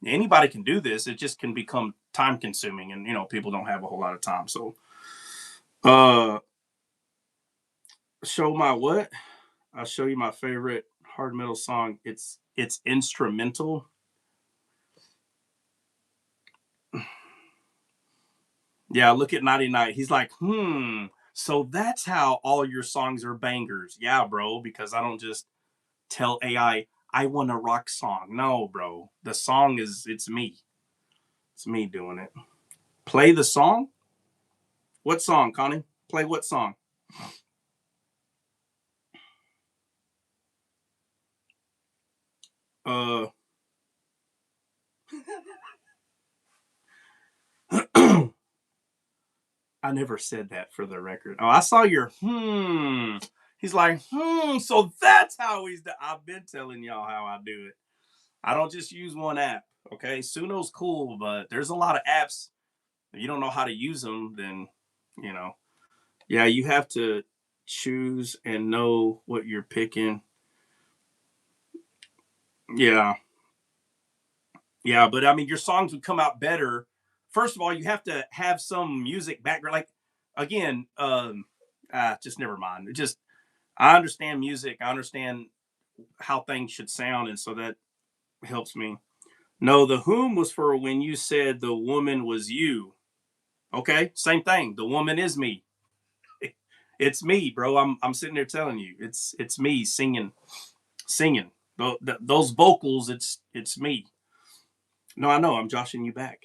Anybody can do this. It just can become time consuming, and people don't have a whole lot of time. So, uh, show my what? I'll show you my favorite hard metal song. It's instrumental. Yeah, look at 99. He's like, so that's how all your songs are bangers. Yeah, bro, because I don't just tell AI I want a rock song. No, bro. The song it's me. It's me doing it. Play the song? What song, Connie? Play what song? Uh I never said that for the record. Oh, I saw your He's like, so that's how I've been telling y'all how I do it. I don't just use one app. Okay. Suno's cool, but there's a lot of apps. If you don't know how to use them, then you know. Yeah, you have to choose and know what you're picking. Yeah. Yeah, but I mean your songs would come out better. First of all, you have to have some music background. Like again, just never mind. It just I understand music. I understand how things should sound, and so that helps me. No, the whom was for when you said the woman was you. Okay, same thing. The woman is me. It's me, bro. I'm sitting there telling you, it's me singing. Those vocals, it's me. No, I know. I'm joshing you back.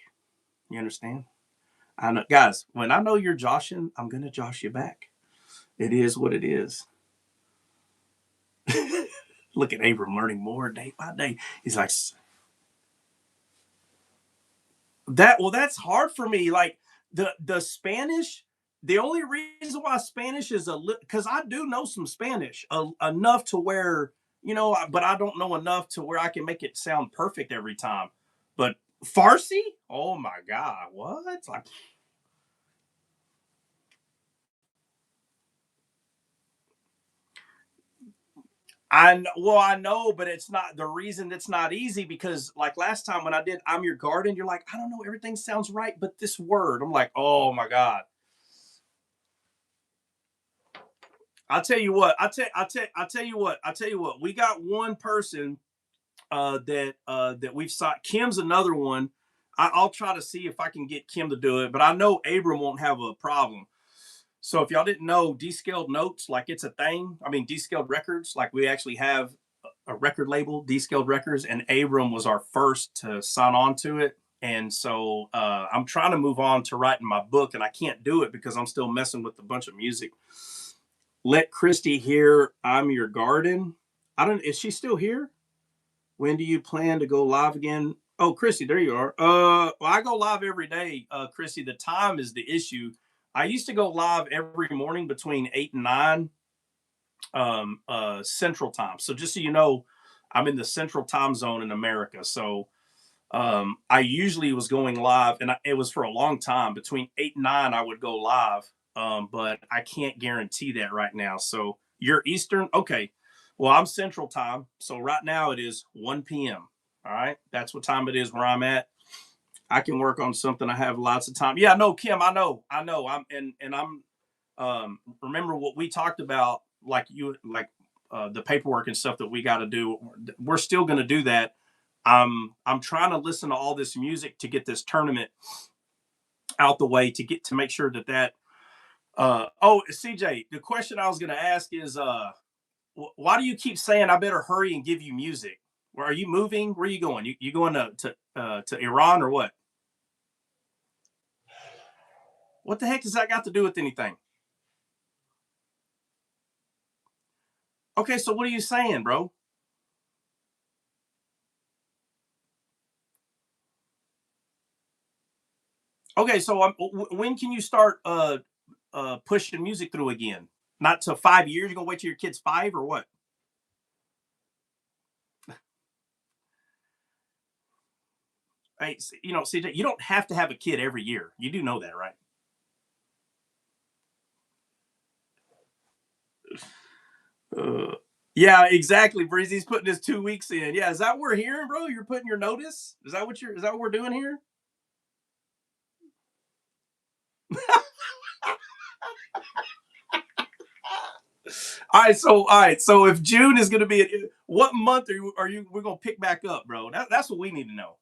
You understand? I know, guys. When I know you're joshing, I'm gonna josh you back. It is what it is. Look at Abram learning more day by day. He's like, that well, that's hard for me. Like the Spanish. The only reason why Spanish is because I do know some Spanish enough to where but I don't know enough to where I can make it sound perfect every time. But Farsi, oh my god, what? Like I know, but it's not the reason it's not easy because like last time when I did I'm your garden, you're like, I don't know, everything sounds right, but this word, I'm like, oh my god. I'll tell you what. I tell you what. I tell you what. We got one person that we've sought. Kim's another one. I'll try to see if I can get Kim to do it, but I know Abram won't have a problem. So if y'all didn't know, Descaled Notes, like it's a thing. I mean, Descaled Records, like we actually have a record label, Descaled Records, and Abram was our first to sign on to it. And so I'm trying to move on to writing my book, and I can't do it because I'm still messing with a bunch of music. Let Christy hear I'm Your Garden. I don't, is she still here? When do you plan to go live again? Oh, Chrissy, there you are. Well, I go live every day, Chrissy. The time is the issue. I used to go live every morning between 8 and 9 Central Time. So just so you know, I'm in the Central Time zone in America. So I usually was going live, and it was for a long time. Between 8 and 9, I would go live, but I can't guarantee that right now. So you're Eastern, okay? Well, I'm Central Time, so right now it is 1 p.m. All right, that's what time it is where I'm at. I can work on something. I have lots of time. Yeah, no, Kim, I know. I'm remember what we talked about, like the paperwork and stuff that we got to do. We're still going to do that. I'm trying to listen to all this music to get this tournament out the way, to make sure that oh, CJ, the question I was going to ask is why do you keep saying I better hurry and give you music? Where are you moving? Where are you going? You going to Iran or what? What the heck does that got to do with anything? Okay, so what are you saying, bro? Okay, so when can you start pushing music through again? Not to 5 years? You're gonna wait till your kid's 5 or what? Hey, CJ, you don't have to have a kid every year. You do know that, right? Yeah, exactly. Breezy's putting his 2 weeks in. Yeah, is that what we're hearing, bro? You're putting your notice? Is that what we're doing here? All right. So if June is going to be, what month we're going to pick back up, bro? That's what we need to know.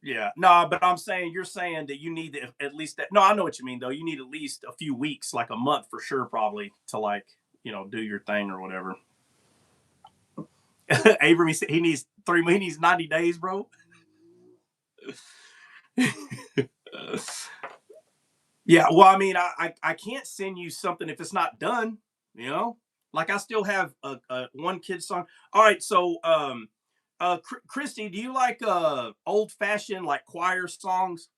Yeah, no, but you're saying that you need at least that. No, I know what you mean though. You need at least a few weeks, like a month for sure, probably to do your thing or whatever. Abram, he needs 3. He needs 90 days, bro. Yeah, well, I mean, I can't send you something if it's not done. You know, like I still have a one kid song. All right, so Christy, do you like old fashioned like choir songs?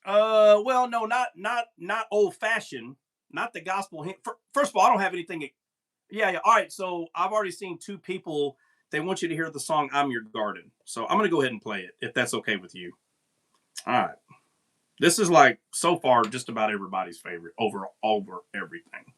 Well, no, not old fashioned, not the gospel hymn. First of all, I don't have anything. Yeah, yeah. All right, so I've already seen 2 people. They want you to hear the song "I'm Your Garden," so I'm gonna go ahead and play it if that's okay with you. All right. This is like so far just about everybody's favorite over everything.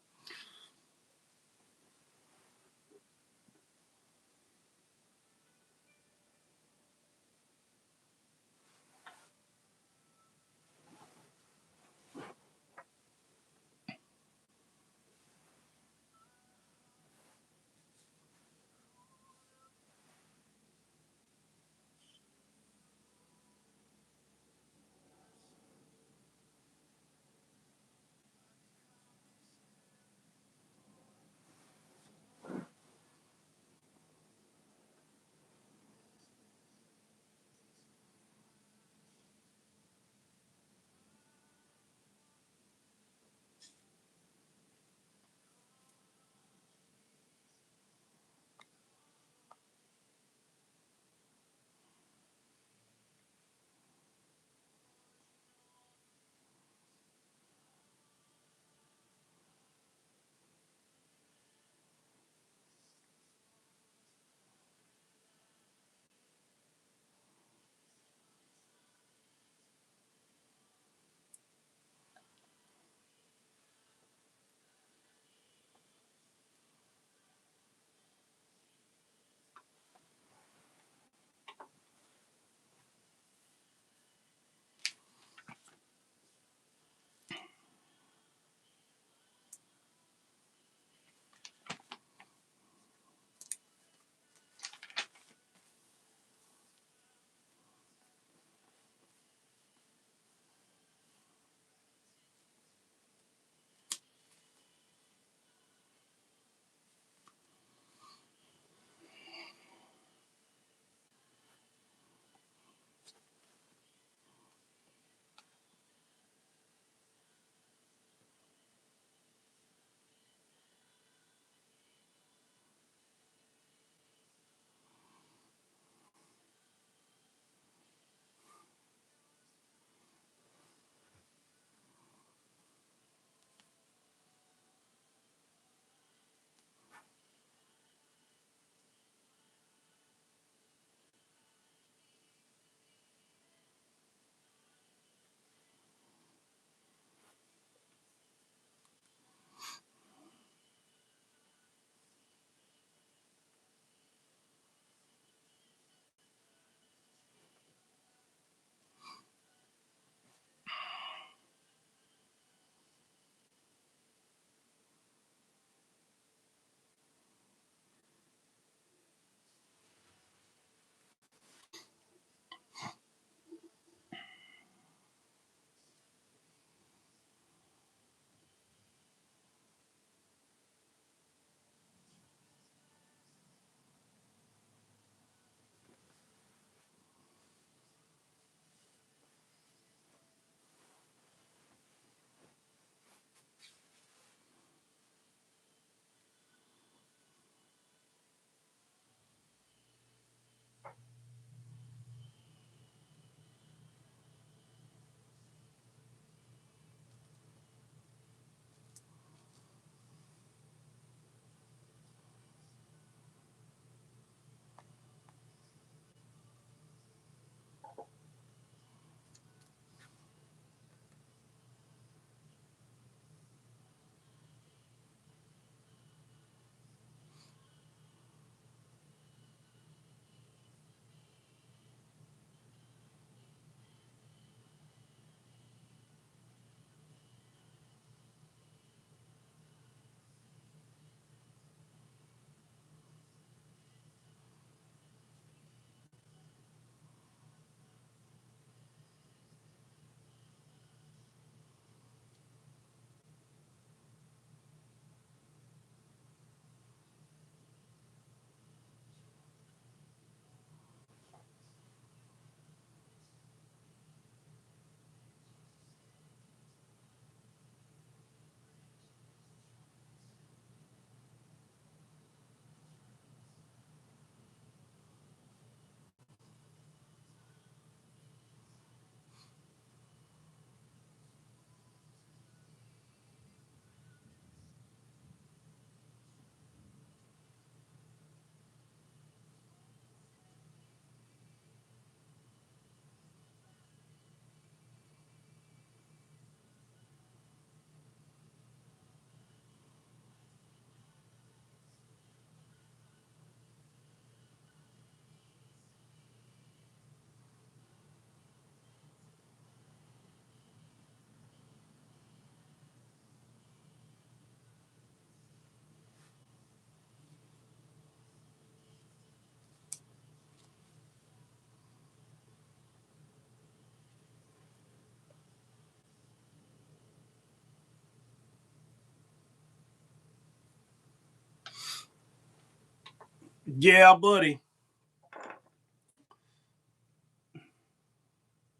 Yeah, buddy.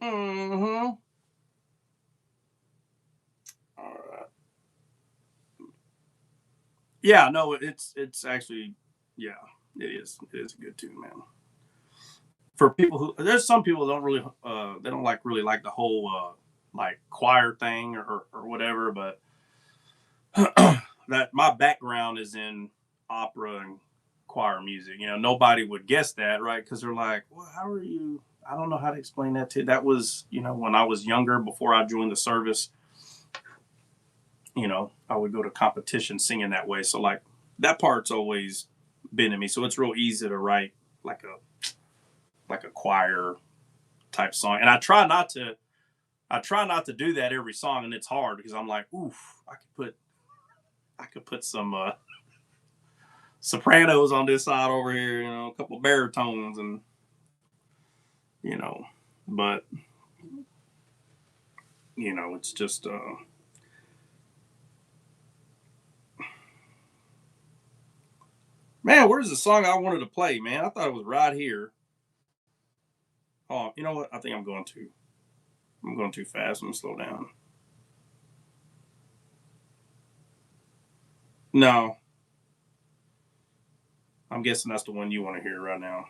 Mm-hmm. All right. Yeah, no, it's actually, yeah, it is. It is a good tune, man. For people who, there's some people don't really, they don't really like the whole like choir thing or whatever, but that my background is in opera and choir music. You know, nobody would guess that, right? Because they're like, well, how are you? I don't know how to explain that to you. That was, you know, when I was younger, before I joined the service, you know, I would go to competition singing that way. So like that part's always been in me. So it's real easy to write like a choir type song. And I try not to do that every song, and it's hard because I'm like, oof, I could put some sopranos on this side over here, you know, a couple of baritones, and you know, but you know, it's just man, where's the song I wanted to play, man? I thought it was right here. Oh, you know what? I think I'm going too fast. I'm gonna slow down. No, I'm guessing that's the one you want to hear right now.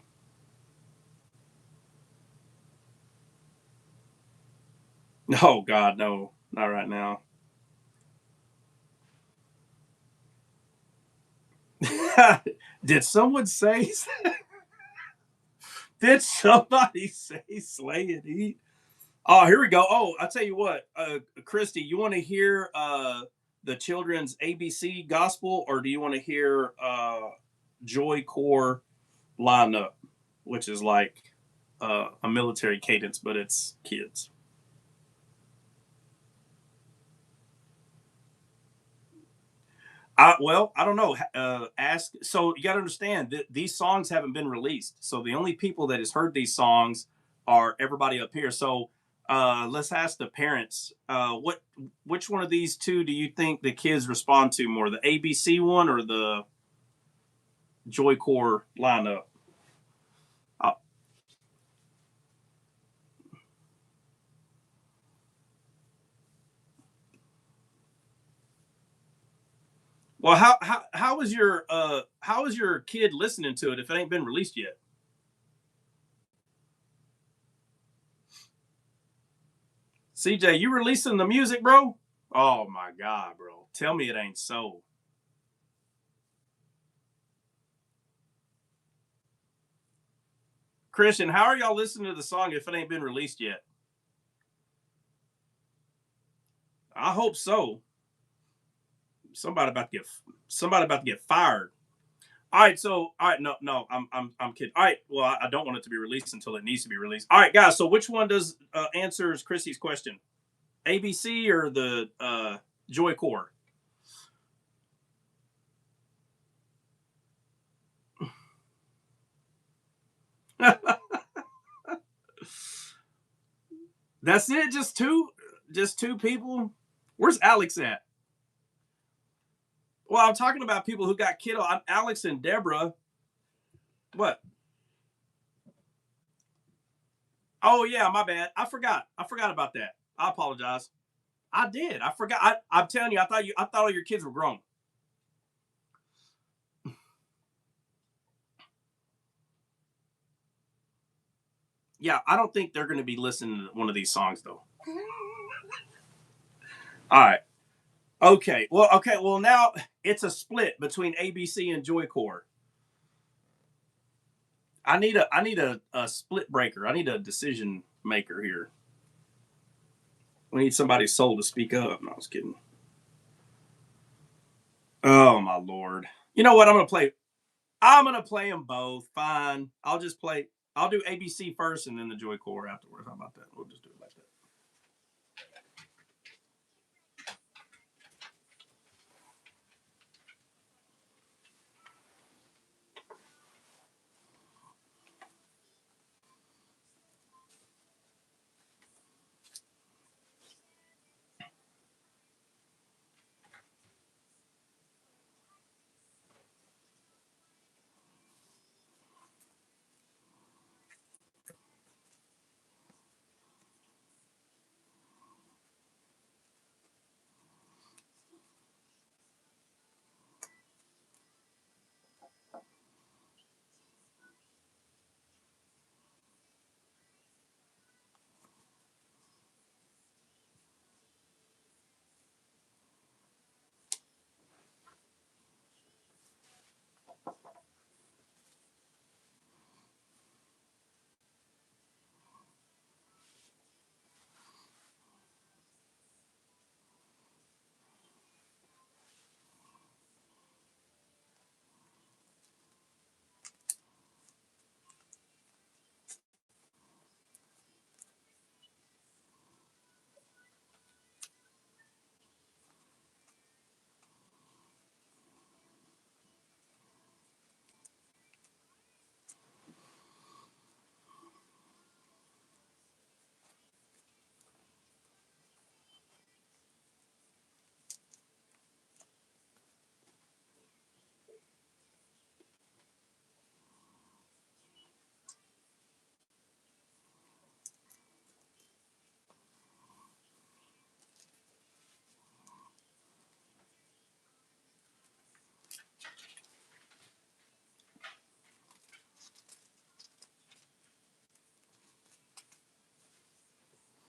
Oh God, no, not right now. Did someone say? Did somebody say slay and eat? Oh, here we go. Oh, I'll tell you what, Christy, you want to hear the children's ABC gospel, or do you want to hear Joy Corps Line Up, which is like a military cadence, but it's kids? Well, I don't know. Ask. So you got to understand that these songs haven't been released. So the only people that has heard these songs are everybody up here. So let's ask the parents. Which one of these two do you think the kids respond to more, the ABC one or the Joy Corps lineup? Uh, well, how is your kid listening to it if it ain't been released yet? CJ, you releasing the music, bro? Oh my God, bro! Tell me it ain't so. Christian, how are y'all listening to the song if it ain't been released yet? I hope so. Somebody about to get fired. All right, so all right, no, I'm kidding. All right, well, I don't want it to be released until it needs to be released. All right, guys. So which one does answers Chrissy's question? ABC or the Joy Corps? That's it. Just two people. Where's Alex at? Well, I'm talking about people who got kiddo. I'm Alex and Deborah. What? Oh yeah, my bad. I forgot. I forgot about that. I apologize. I did. I forgot. I'm telling you, I thought all your kids were grown. Yeah, I don't think they're going to be listening to one of these songs though. All right. Okay. Well, okay. Well, now it's a split between ABC and Joy Corps. I need a split breaker. I need a decision maker here. We need somebody's soul to speak up. No, I was kidding. Oh my lord. You know what? I'm gonna play them both. Fine. I'll just play. I'll do ABC first and then the Joy Corps afterwards. How about that? We'll just do it.